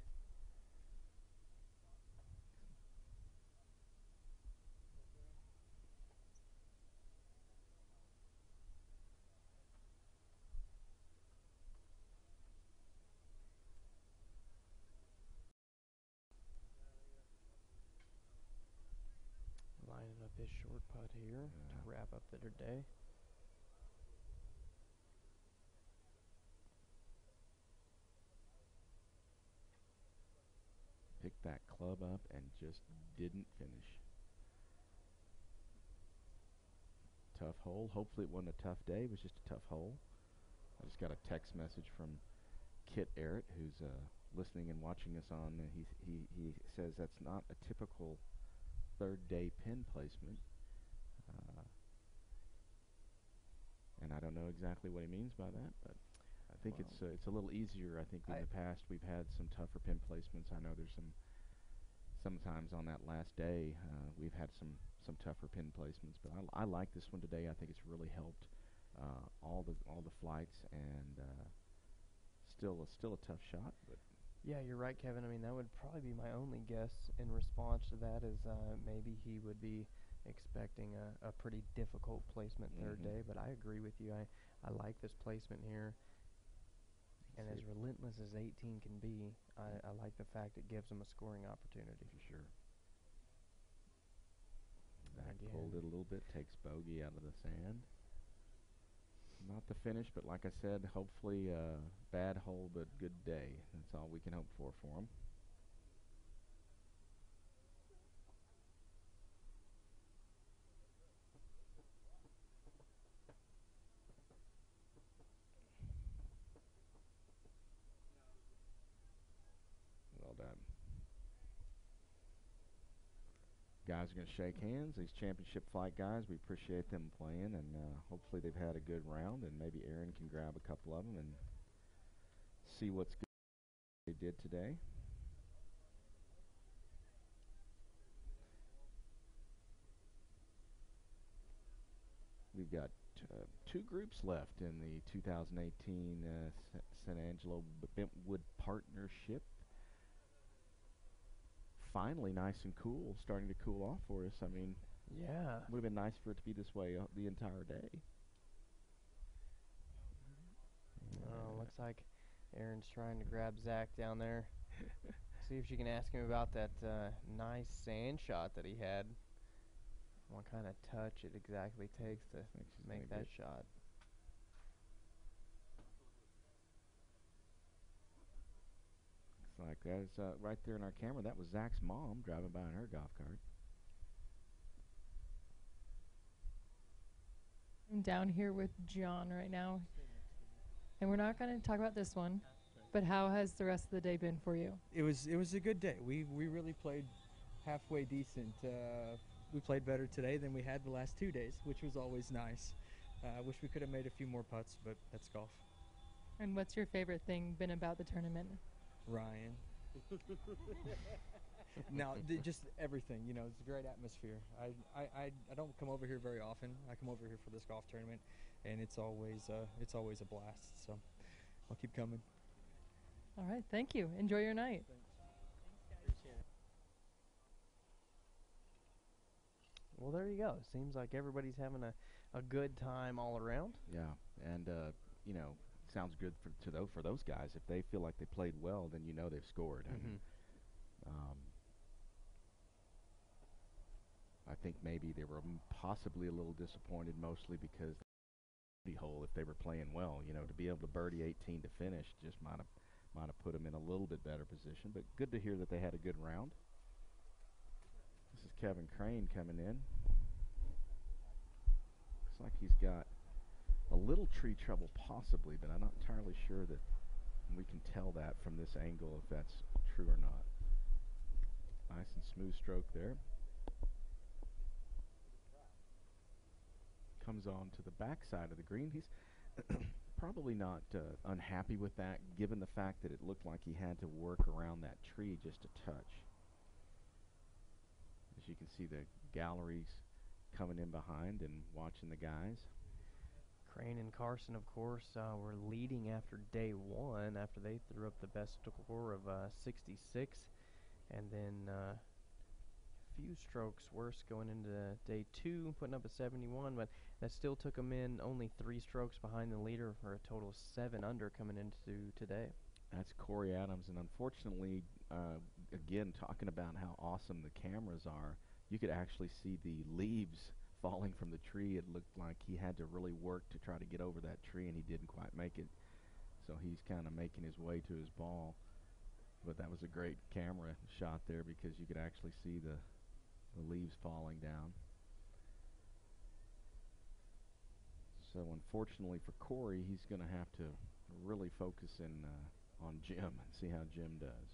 Lining up his short putt here to wrap up their day. Picked that club up and just didn't finish. Tough hole. Hopefully it wasn't a tough day. It was just a tough hole. I just got a text message from Kit Errett, who's listening and watching us on. He says that's not a typical third day pin placement. And I don't know exactly what he means by that, but I think it's a little easier. I think in the past we've had some tougher pin placements. I know there's sometimes on that last day we've had some tougher pin placements, but I like this one today. I think it's really helped all the flights, and still a tough shot. But yeah, you're right, Kevin. I mean, that would probably be my only guess in response to that is maybe he would be expecting a pretty difficult placement third day, but I agree with you. I like this placement here. And as relentless as 18 can be, I like the fact it gives them a scoring opportunity. For sure. Back pulled it a little bit, takes bogey out of the sand. Not the finish, but like I said, hopefully bad hole, but good day. That's all we can hope for him. Well done. Guys are going to shake hands. These championship flight guys, we appreciate them playing, and hopefully they've had a good round, and maybe Aaron can grab a couple of them and see what's good they did today. We've got two groups left in the 2018 San Angelo Bentwood Partnership finally nice and cool, starting to cool off for us. I mean, yeah, it would have been nice for it to be this way the entire day. Looks like Erin's trying to grab Zach down there. See if she can ask him about that nice sand shot that he had. What kind of touch it exactly takes to make that shot. Looks like that's right there in our camera. That was Zach's mom driving by in her golf cart. I'm down here with John right now. And we're not going to talk about this one, but how has the rest of the day been for you? It was a good day. We really played halfway decent. We played better today than we had the last 2 days, which was always nice. I wish we could have made a few more putts, but that's golf. And what's your favorite thing been about the tournament? Ryan. No, just everything. You know, it's a great atmosphere. I don't come over here very often. I come over here for this golf tournament, and it's always a blast. So I'll keep coming. All right, thank you. Enjoy your night. Well, there you go. Seems like everybody's having a good time all around. Yeah, and you know, sounds good for those guys. If they feel like they played well, then you know they've scored. And I think maybe they were possibly a little disappointed, mostly because the hole, if they were playing well, you know, to be able to birdie 18 to finish just might have put them in a little bit better position. But good to hear that they had a good round. This is Kevin Crane coming in. Looks like he's got a little tree trouble possibly, but I'm not entirely sure that we can tell that from this angle if that's true or not. Nice and smooth stroke there. Comes on to the back side of the green. He's probably not unhappy with that, given the fact that it looked like he had to work around that tree just a touch. As you can see, the galleries coming in behind and watching the guys. Crane and Carson, of course, were leading after day one, after they threw up the best score of 66, and then few strokes worse going into day two, putting up a 71, but that still took them in only 3 strokes behind the leader for a total of 7 under coming into today. That's Corey Adams, and unfortunately, again, talking about how awesome the cameras are, you could actually see the leaves falling from the tree. It looked like he had to really work to try to get over that tree, and he didn't quite make it. So he's kind of making his way to his ball. But that was a great camera shot there because you could actually see the leaves falling down. So unfortunately for Corey, he's going to have to really focus in on Jim and see how Jim does.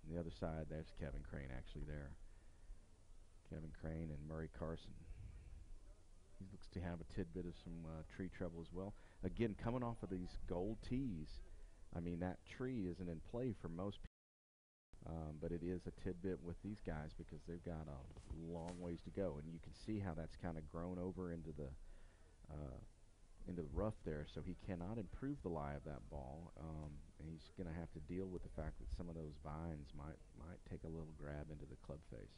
On the other side, there's Kevin Crane actually there. Kevin Crane and Murray Carson. He looks to have a tidbit of some tree trouble as well. Again, coming off of these gold tees, I mean, that tree isn't in play for most people. But it is a tidbit with these guys because they've got a long ways to go, and you can see how that's kind of grown over into the rough there. So he cannot improve the lie of that ball, and he's going to have to deal with the fact that some of those vines might take a little grab into the club face.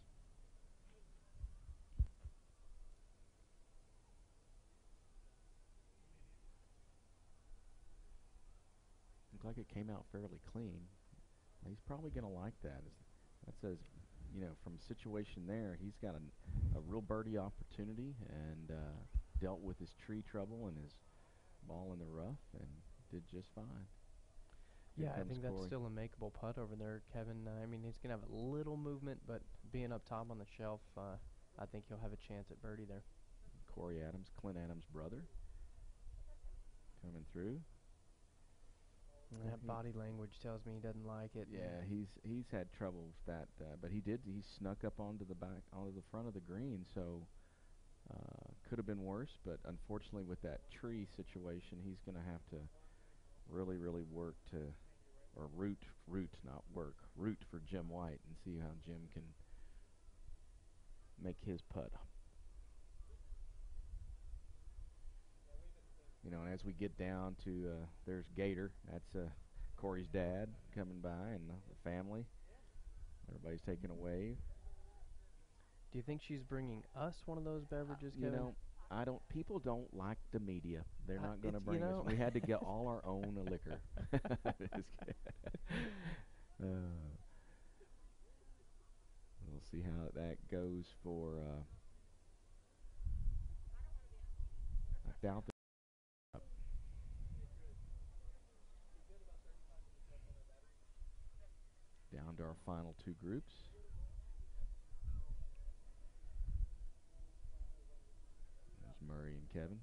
Looked like it came out fairly clean. He's probably going to like that. That says, you know, from a situation there, he's got a real birdie opportunity and dealt with his tree trouble and his ball in the rough and did just fine. Yeah, I think that's still a makeable putt over there, Kevin. I mean, he's going to have a little movement, but being up top on the shelf, I think he'll have a chance at birdie there. Corey Adams, Clint Adams' brother, coming through. That body language tells me he doesn't like it. Yeah, he's had trouble with that, but he snuck up onto the front of the green, so could have been worse. But unfortunately, with that tree situation, he's going to have to really work to, or root for Jim White and see how Jim can make his putt. You know, and as we get down to, there's Gator. That's Corey's dad coming by and the family. Everybody's taking a wave. Do you think she's bringing us one of those beverages, You Kevin? know, I don't. People don't like the media. They're not going to it's, bring you us. know. We had to get all our own liquor. Just kidding. We'll see how that goes for. I doubt that. Down to our final two groups. There's Murray and Kevin.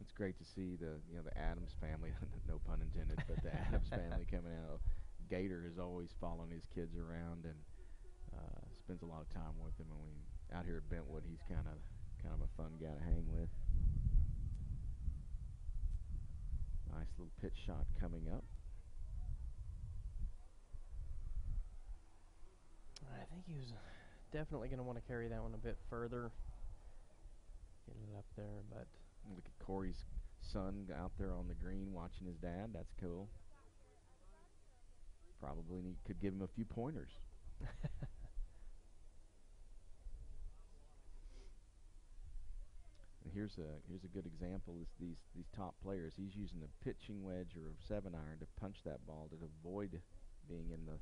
It's great to see the Adams family, no pun intended, but the Adams family coming out. Gator is always following his kids around and spends a lot of time with them. And we out here at Bentwood, he's kind of a fun guy to hang with. Nice little pitch shot coming up. I think he was definitely going to want to carry that one a bit further. Get it up there, but... Look at Corey's son out there on the green watching his dad. That's cool. Probably could give him a few pointers. And here's a good example. Is these top players. He's using a pitching wedge or a 7-iron to punch that ball to avoid being in the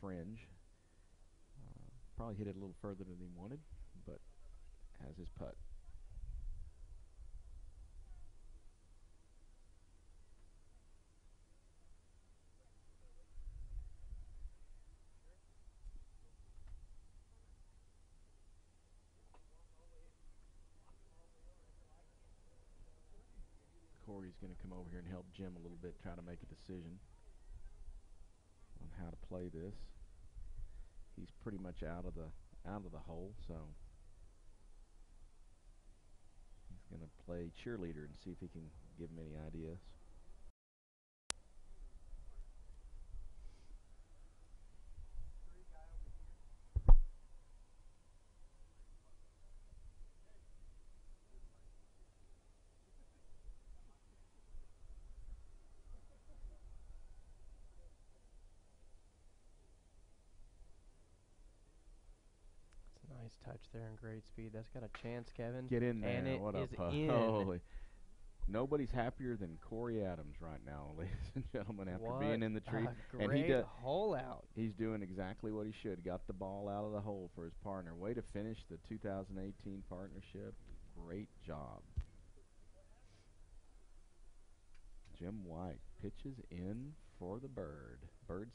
fringe. Probably hit it a little further than he wanted, but has his putt. Corey's going to come over here and help Jim a little bit, try to make a decision on how to play this. He's pretty much out of the hole, so he's going to play cheerleader and see if he can give him any ideas. Nice touch there and great speed. That's got a chance, Kevin. Get in there. And it what is a putt. in. Holy. Nobody's happier than Corey Adams right now, ladies and gentlemen, after being in the tree. And he hole out. He's doing exactly what he should. Got the ball out of the hole for his partner. Way to finish the 2018 partnership. Great job. Jim White pitches in for the Bird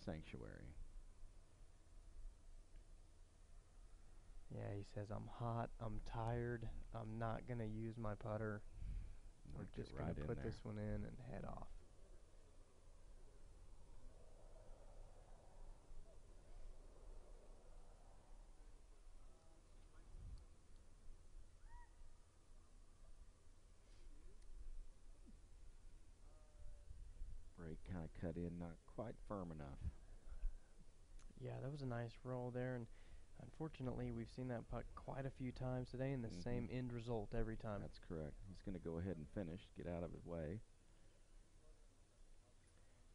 Sanctuary. Yeah, he says, I'm hot, I'm tired, I'm not going to use my putter. We're just going to put this one in and head off. Break kind of cut in, not quite firm enough. Yeah, that was a nice roll there, and unfortunately, we've seen that putt quite a few times today, and the same end result every time. That's correct. He's going to go ahead and finish, get out of his way.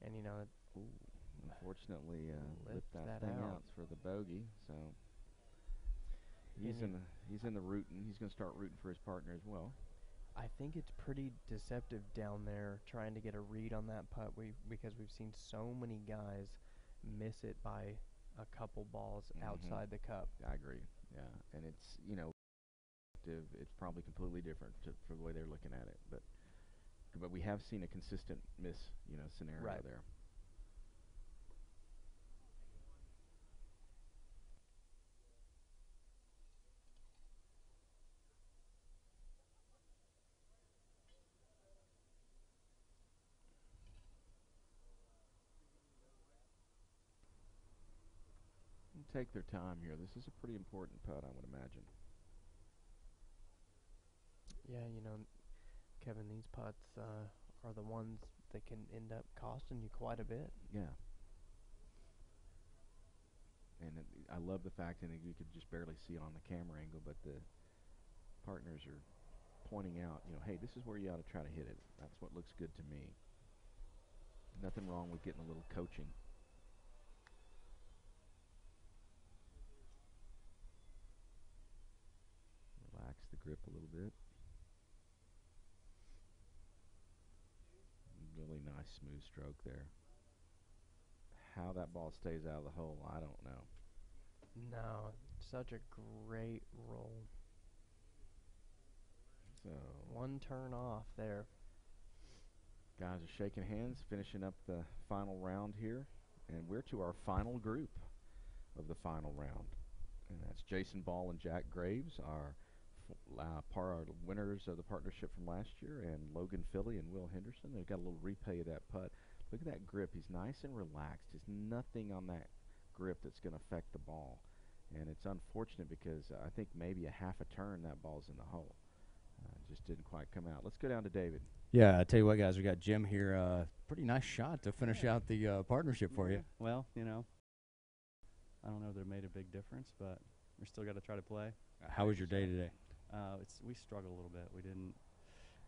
And you know, unfortunately, lift that thing out for the bogey. So he's in the rooting. He's going to start rooting for his partner as well. I think it's pretty deceptive down there trying to get a read on that putt. Because we've seen so many guys miss it by a couple balls outside the cup. I agree. Yeah, and it's it's probably completely different for the way they're looking at it, but we have seen a consistent miss scenario there. Take their time here. This is a pretty important putt, I would imagine. Yeah, Kevin, these putts are the ones that can end up costing you quite a bit. Yeah. And I love the fact, and you could just barely see it on the camera angle, but the partners are pointing out, hey, this is where you ought to try to hit it. That's what looks good to me. Nothing wrong with getting a little coaching. Relax the grip a little bit. Really nice smooth stroke there. How that ball stays out of the hole, I don't know. No, such a great roll. So one turn off there. Guys are shaking hands, finishing up the final round here. And we're to our final group of the final round. And that's Jason Ball and Jack Graves, our winners of the partnership from last year, and Logan Philly and Will Henderson. They've got a little replay of that putt. Look at that grip. He's nice and relaxed. There's nothing on that grip that's going to affect the ball. And it's unfortunate because I think maybe a half a turn that ball's in the hole. Just didn't quite come out. Let's go down to David. Yeah, I tell you what, guys, we got Jim here. Pretty nice shot to finish out the partnership for you. Well, you know, I don't know if it made a big difference, but we still got to try to play. How was your day today? We struggled a little bit. We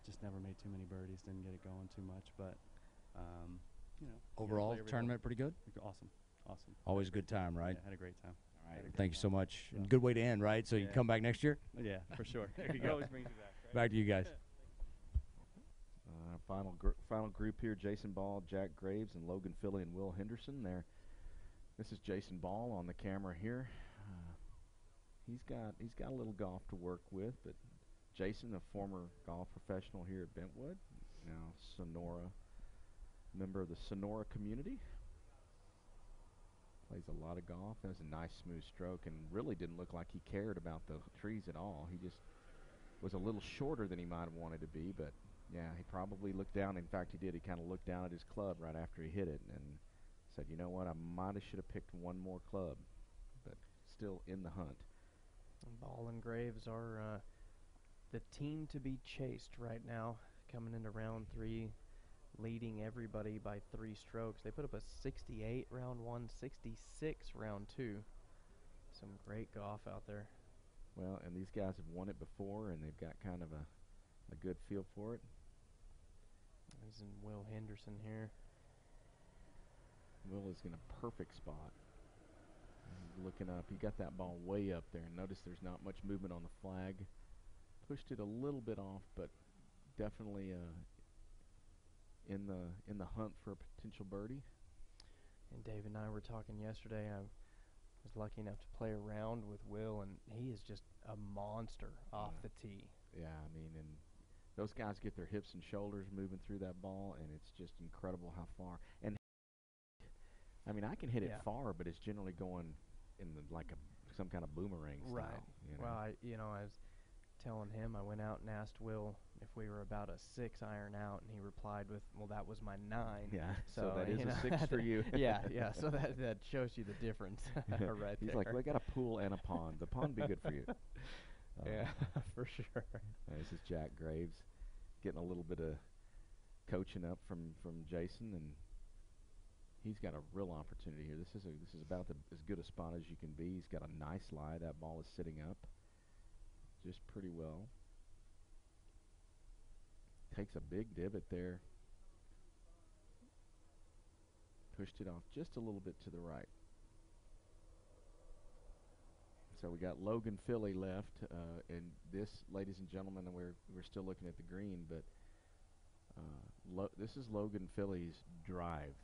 just never made too many birdies, didn't get it going too much, but, you know. Overall, tournament pretty good? Awesome. Always a good time, right? Yeah, had a great time. All right, thank you so much. And good way to end, right? So you can come back next year? Yeah, for sure. There you It go. always brings you back, right? Back to you guys. Final group here: Jason Ball, Jack Graves, and Logan Philly and Will Henderson. This is Jason Ball on the camera here. He's got a little golf to work with, but Jason, a former golf professional here at Bentwood, now Sonora, member of the Sonora community. Plays a lot of golf. Has a nice smooth stroke, and really didn't look like he cared about the trees at all. He just was a little shorter than he might have wanted to be, but yeah, he probably looked down. In fact, he did. He kind of looked down at his club right after he hit it and said, you know what, I might have should have picked one more club, but still in the hunt. And Ball and Graves are the team to be chased right now, coming into round 3, leading everybody by 3 strokes. They put up a 68 round 1, 66 round 2. Some great golf out there. Well, and these guys have won it before, and they've got kind of a good feel for it. There's Will Henderson here. Will is in a perfect spot. He's looking up. He got that ball way up there. Notice there's not much movement on the flag. Pushed it a little bit off, but definitely in the hunt for a potential birdie. And Dave and I were talking yesterday. I was lucky enough to play around with Will, and he is just a monster off the tee. Yeah, I mean, and those guys get their hips and shoulders moving through that ball, and it's just incredible how far. And I mean, I can hit it far, but it's generally going in some kind of boomerang style. Right. You know? Well, I was telling him, I went out and asked Will if we were about a 6 iron out, and he replied with, well, that was my 9. Yeah, so that is a 6 for you. yeah, so that shows you the difference right He's there. like, well, I got a pool and a pond. The pond would be good for you. Yeah, for sure. This is Jack Graves getting a little bit of coaching up from Jason, and he's got a real opportunity here. This is about as good a spot as you can be. He's got a nice lie. That ball is sitting up just pretty well. Takes a big divot there. Pushed it off just a little bit to the right. So we got Logan Philly left, and this, ladies and gentlemen, and we're still looking at the green, but this is Logan Philly's drive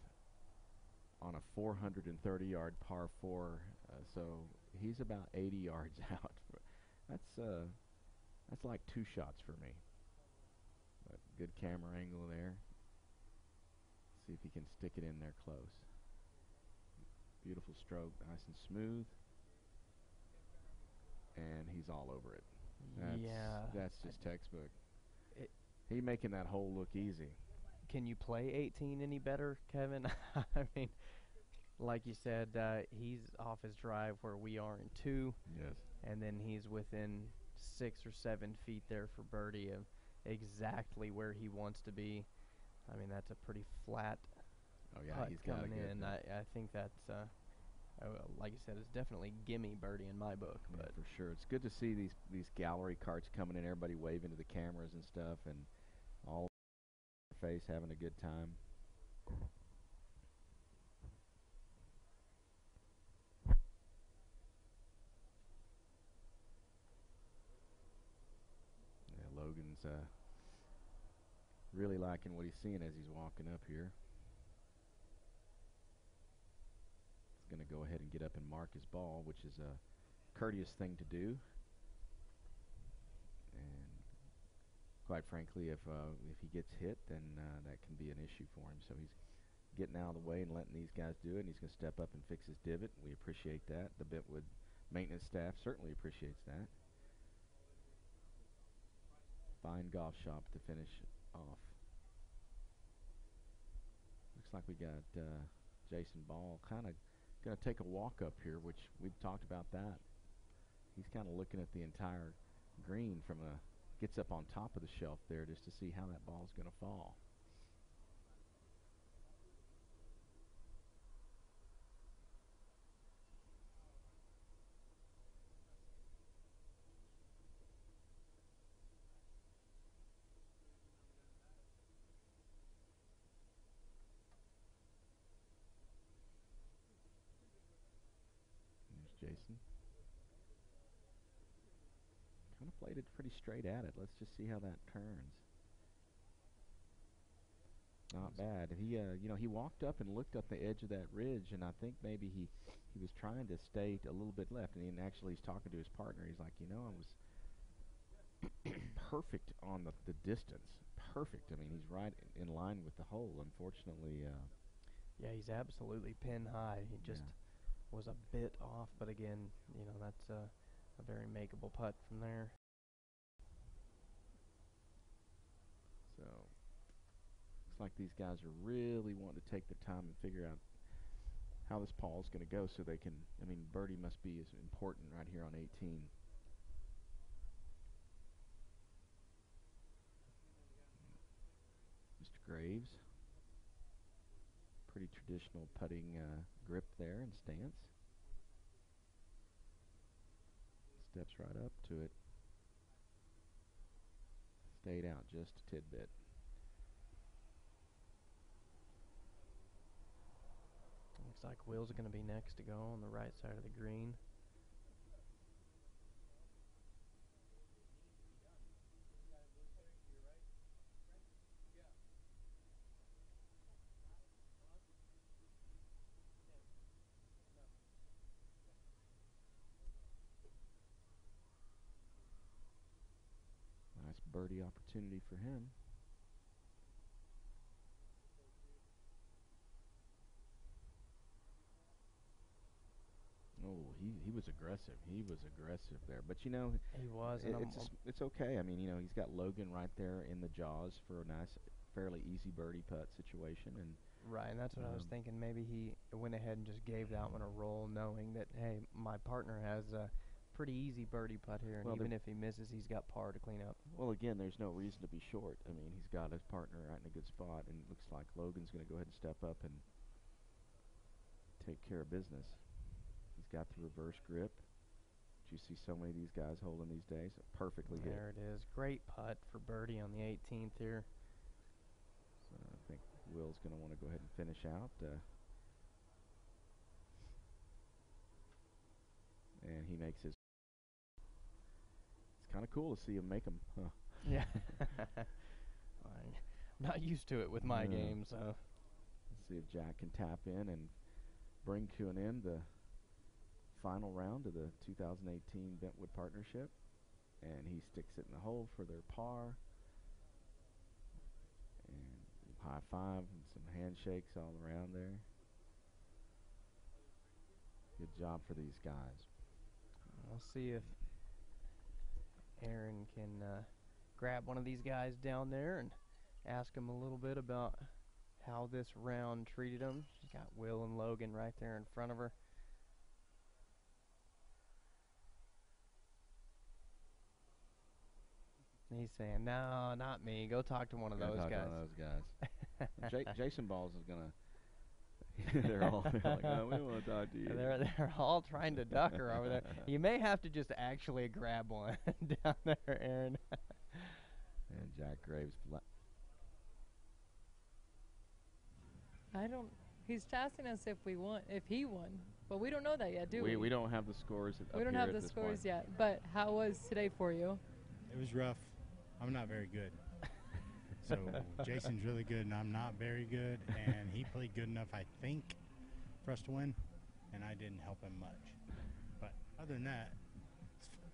on a 430-yard par 4. So he's about 80 yards out. That's like 2 shots for me. But good camera angle there. See if he can stick it in there close. Beautiful stroke, nice and smooth. And he's all over it. That's just textbook. He making that hole look easy. Can you play 18 any better, Kevin? I mean, like you said, he's off his drive where we are in 2. Yes. And then he's within 6 or 7 feet there for birdie of exactly where he wants to be. I mean, that's a pretty flat putt he's got coming in. I think that's, like you said, it's definitely gimme birdie in my book. Yeah, But for sure. It's good to see these gallery carts coming in, everybody waving to the cameras and stuff, and all face having a good time. really liking what he's seeing as he's walking up here. He's going to go ahead and get up and mark his ball, which is a courteous thing to do. And quite frankly, if he gets hit, then that can be an issue for him. So he's getting out of the way and letting these guys do it, and he's going to step up and fix his divot. We appreciate that. The Bentwood maintenance staff certainly appreciates that. Fine golf shop to finish off. Looks like we got Jason Ball kind of going to take a walk up here, which we've talked about that. He's kind of looking at the entire green from gets up on top of the shelf there just to see how that ball's going to fall. Jason. Kind of played it pretty straight at it. Let's just see how that turns. Not bad. He, he walked up and looked up the edge of that ridge, and I think maybe he was trying to stay a little bit left. And actually, he's talking to his partner. He's like, I was perfect on the distance. Perfect. I mean, he's right in line with the hole. Unfortunately, yeah, he's absolutely pin high. He just was a bit off, but again, that's a very makeable putt from there. So, looks like these guys are really wanting to take their time and figure out how this ball's going to go so they can, birdie must be as important right here on 18. Mr. Graves. Pretty traditional putting grip there and stance. Steps right up to it. Stayed out just a tidbit. Looks like Will's going to be next to go on the right side of the green. Nice birdie opportunity for him. Oh, he was aggressive. He was aggressive there. But, he was. It's okay. He's got Logan right there in the jaws for a nice, fairly easy birdie putt situation. And right, and that's what I was thinking. Maybe he went ahead and just gave that one a roll, knowing that, hey, my partner has a pretty easy birdie putt here, and even if he misses, he's got par to clean up. Well, again, there's no reason to be short. He's got his partner right in a good spot, and it looks like Logan's going to go ahead and step up and take care of business. He's got the reverse grip, which you see so many of these guys holding these days. Perfectly hit. There it is. Great putt for birdie on the 18th here. So I think Will's going to want to go ahead and finish out. And he makes his. It's kind of cool to see him make them. Huh. Yeah. I'm not used to it with my game, so. Let's see if Jack can tap in and bring to an end the final round of the 2018 Bentwood Partnership. And he sticks it in the hole for their par. And high five and some handshakes all around there. Good job for these guys. We'll see if Aaron can grab one of these guys down there and ask him a little bit about how this round treated him. She's got Will and Logan right there in front of her. He's saying, no, not me. Go talk to one of those guys. Jason Balls is going to. they're like, no, we don't want to talk to you. They're all trying to duck her over there. You may have to just actually grab one down there, Aaron. And Jack Graves. He's tasking us if he won, but we don't know that yet, do we? We don't have the scores. We don't have the scores yet. But how was today for you? It was rough. I'm not very good. So Jason's really good, and I'm not very good, and he played good enough, I think, for us to win, and I didn't help him much. But other than that,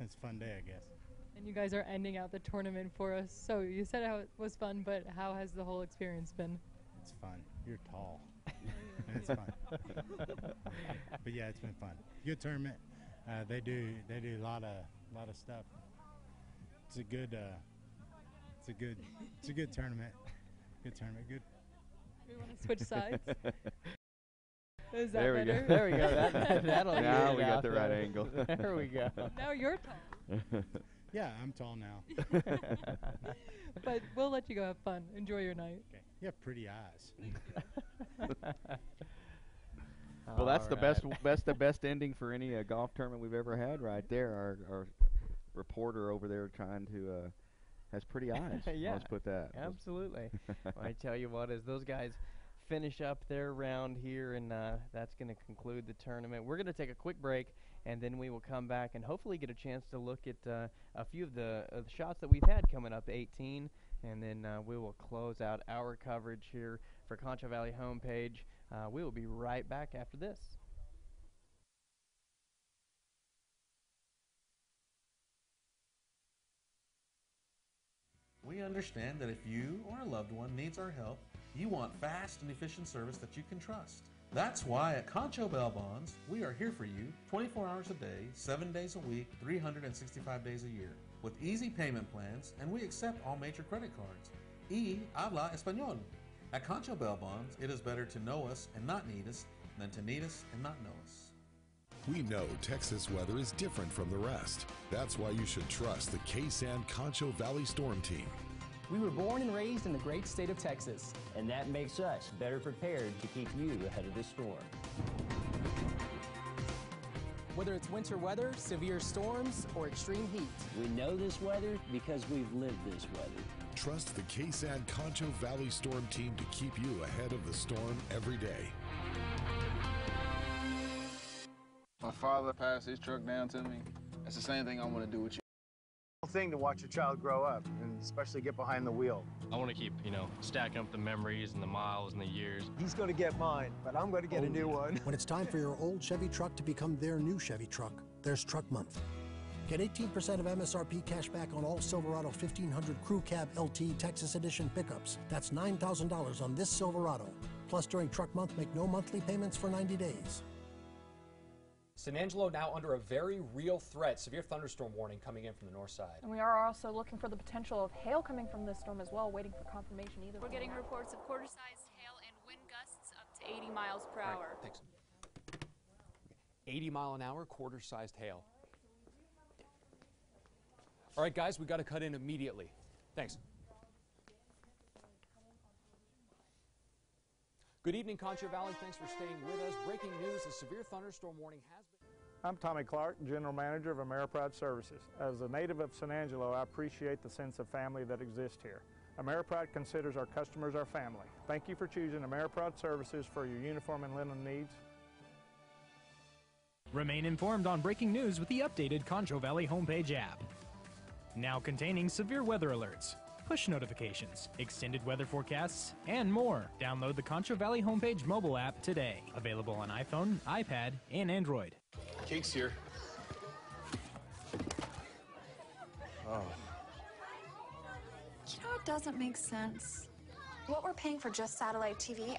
it's a fun day, I guess. And you guys are ending out the tournament for us. So you said how it was fun, but how has the whole experience been? It's fun. You're tall. And it's fun. But yeah, it's been fun. Good tournament. They do a lot of stuff. It's a good tournament. Good tournament. Good. We want to switch sides. Is that There we better? go. There we go. That'll now we got the right there. angle. There we go. Now you're tall. Yeah, I'm tall now. But we'll let you go have fun. Enjoy your night. Okay. You have pretty eyes. Well, that's the best ending for any golf tournament we've ever had, right there. Our reporter over there trying to has pretty eyes. Yeah, let's put that. Absolutely. Well, I tell you what, as those guys finish up their round here, and that's going to conclude the tournament. We're going to take a quick break, and then we will come back and hopefully get a chance to look at a few of the shots that we've had coming up, 18, and then we will close out our coverage here for Concho Valley Homepage. We will be right back after this. We understand that if you or a loved one needs our help, you want fast and efficient service that you can trust. That's why at Concho Bail Bonds, we are here for you 24 hours a day, 7 days a week, 365 days a year, with easy payment plans, and we accept all major credit cards. Y habla español. At Concho Bail Bonds, it is better to know us and not need us than to need us and not know us. We know Texas weather is different from the rest. That's why you should trust the KSAN-Concho Valley Storm Team. We were born and raised in the great state of Texas, and that makes us better prepared to keep you ahead of the storm. Whether it's winter weather, severe storms, or extreme heat, we know this weather because we've lived this weather. Trust the KSAN-Concho Valley Storm Team to keep you ahead of the storm every day. My father passed his truck down to me. That's the same thing I want to do with you. Thing to watch a child grow up, and especially get behind the wheel. I want to keep, stacking up the memories and the miles and the years. He's going to get mine, but I'm going to get a new one. When it's time for your old Chevy truck to become their new Chevy truck, there's Truck Month. Get 18% of MSRP cash back on all Silverado 1500 Crew Cab LT Texas Edition pickups. That's $9,000 on this Silverado. Plus, during Truck Month, make no monthly payments for 90 days. San Angelo now under a very real threat. Severe thunderstorm warning coming in from the north side. And we are also looking for the potential of hail coming from this storm as well, waiting for confirmation either. We're getting reports of quarter-sized hail and wind gusts up to 80 miles per hour. Right, thanks. 80 mile an hour, quarter-sized hail. All right, guys, we got to cut in immediately. Thanks. Good evening, Concho Valley. Thanks for staying with us. Breaking news, a severe thunderstorm warning has been... I'm Tommy Clark, General Manager of AmeriPride Services. As a native of San Angelo, I appreciate the sense of family that exists here. AmeriPride considers our customers our family. Thank you for choosing AmeriPride Services for your uniform and linen needs. Remain informed on breaking news with the updated Concho Valley Homepage app. Now containing severe weather alerts, push notifications, extended weather forecasts, and more. Download the Concho Valley Homepage mobile app today. Available on iPhone, iPad, and Android. Cake's here. Oh. You know, it doesn't make sense. What we're paying for just satellite TV,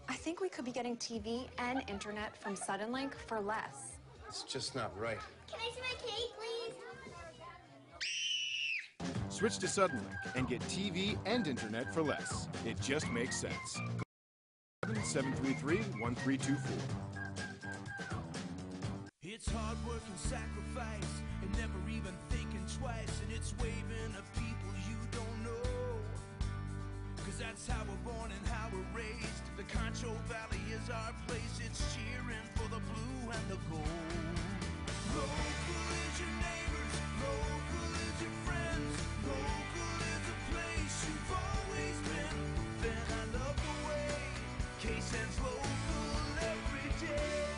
I think we could be getting TV and internet from Suddenlink for less. It's just not right. Can I see my cake, please? Switch to Suddenlink and get TV and internet for less. It just makes sense. 733-1324. It's hard work and sacrifice, and never even thinking twice, and it's waving at people you don't know. Cause that's how we're born and how we're raised. The Concho Valley is our place. It's cheering for the blue and the gold. Local is your neighbors, local is your friends, local is the place you've always been. Then I love the way KSAN's local every day.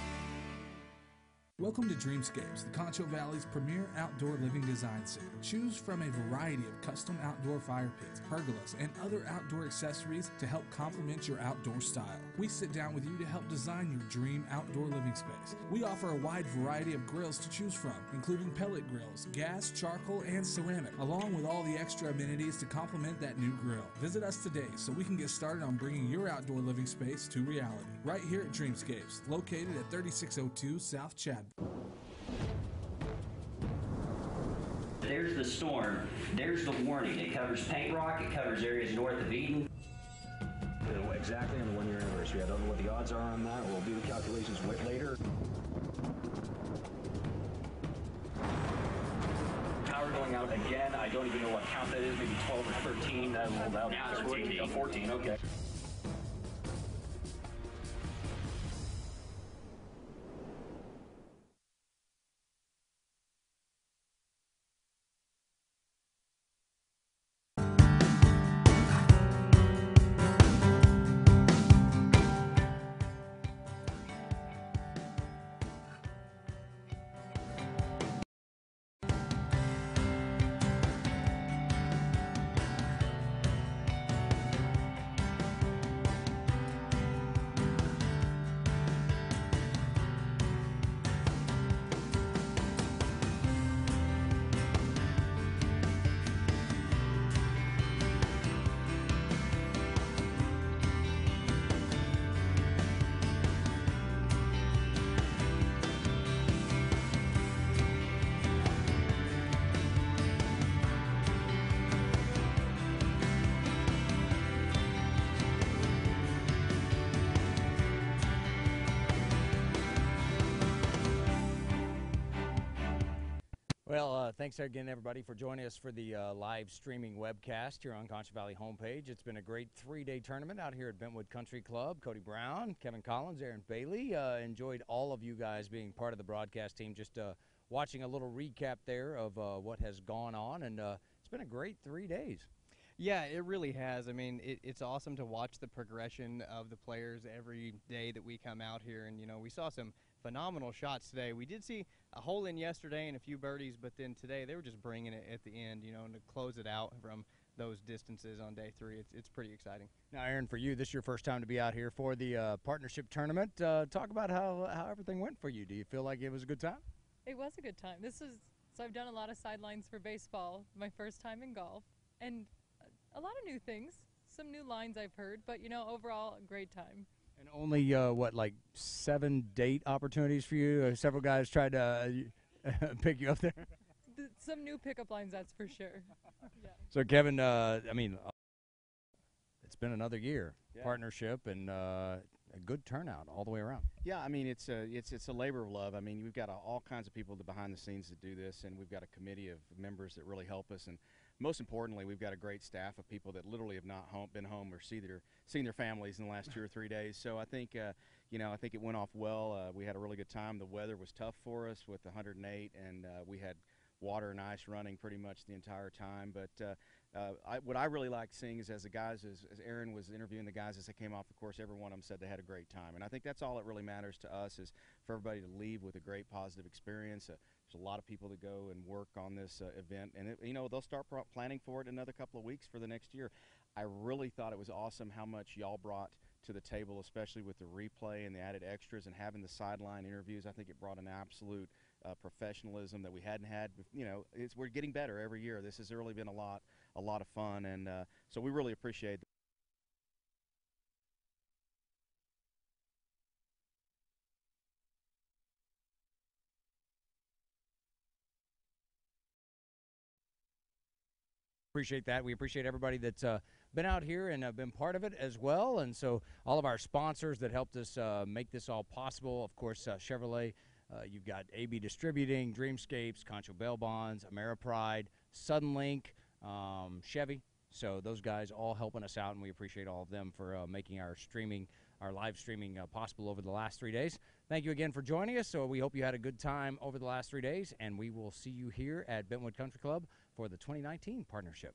Welcome to Dreamscapes, the Concho Valley's premier outdoor living design center. Choose from a variety of custom outdoor fire pits, pergolas, and other outdoor accessories to help complement your outdoor style. We sit down with you to help design your dream outdoor living space. We offer a wide variety of grills to choose from, including pellet grills, gas, charcoal, and ceramic, along with all the extra amenities to complement that new grill. Visit us today so we can get started on bringing your outdoor living space to reality. Right here at Dreamscapes, located at 3602 South Chadwick. There's the storm. There's the warning. It covers Paint Rock. It covers areas north of Eden. Exactly on the 1-year anniversary. I don't know what the odds are on that. We'll do the calculations later. Power going out again. I don't even know what count that is. Maybe 12 or 13. Now it's 14. 14. Okay. Well, thanks again, everybody, for joining us for the live streaming webcast here on Concho Valley Homepage. It's been a great 3-day tournament out here at Bentwood Country Club. Cody Brown, Kevin Collins, Aaron Bailey. Enjoyed all of you guys being part of the broadcast team. Just watching a little recap there of what has gone on, and it's been a great 3 days. Yeah, it really has. I mean, it's awesome to watch the progression of the players every day that we come out here. And, you know, we saw some phenomenal shots today. We did see a hole in yesterday and a few birdies, but then today they were just bringing it at the end, you know, and to close it out from those distances on day 3. It's pretty exciting. Now, Aaron, for you, this is your first time to be out here for the partnership tournament. Talk about how everything went for you. Do you feel like it was a good time? It was a good time. So I've done a lot of sidelines for baseball, my first time in golf, and a lot of new things, some new lines I've heard, but, you know, overall, a great time. And only, like 7 date opportunities for you? Several guys tried to pick you up there? Some new pickup lines, that's for sure. Yeah. So, Kevin, I mean, it's been another year, partnership, and a good turnout all the way around. Yeah, I mean, it's a labor of love. I mean, we've got all kinds of people behind the scenes that do this, and we've got a committee of members that really help us. And most importantly, we've got a great staff of people that literally have not been home or seen their families in the last 2 or 3 days. So I think, I think it went off well. We had a really good time. The weather was tough for us with 108, and we had water and ice running pretty much the entire time. But what I really liked seeing is as the guys, as Aaron was interviewing the guys as they came off the course, every one of them said they had a great time. And I think that's all that really matters to us, is for everybody to leave with a great positive experience. There's a lot of people that go and work on this event, and they'll start planning for it in another couple of weeks for the next year. I really thought it was awesome how much y'all brought to the table, especially with the replay and the added extras and having the sideline interviews. I think it brought an absolute professionalism that we hadn't had. We're getting better every year. This has really been a lot of fun, and so we really appreciate it. Appreciate that. We appreciate everybody that's been out here and been part of it as well. And so all of our sponsors that helped us make this all possible. Of course, Chevrolet, you've got AB Distributing, Dreamscapes, Concho Bail Bonds, Ameripride, Suddenlink, Chevy. So those guys all helping us out, and we appreciate all of them for making our live streaming possible over the last 3 days. Thank you again for joining us. So we hope you had a good time over the last 3 days, and we will see you here at Bentwood Country Club for the 2019 partnership.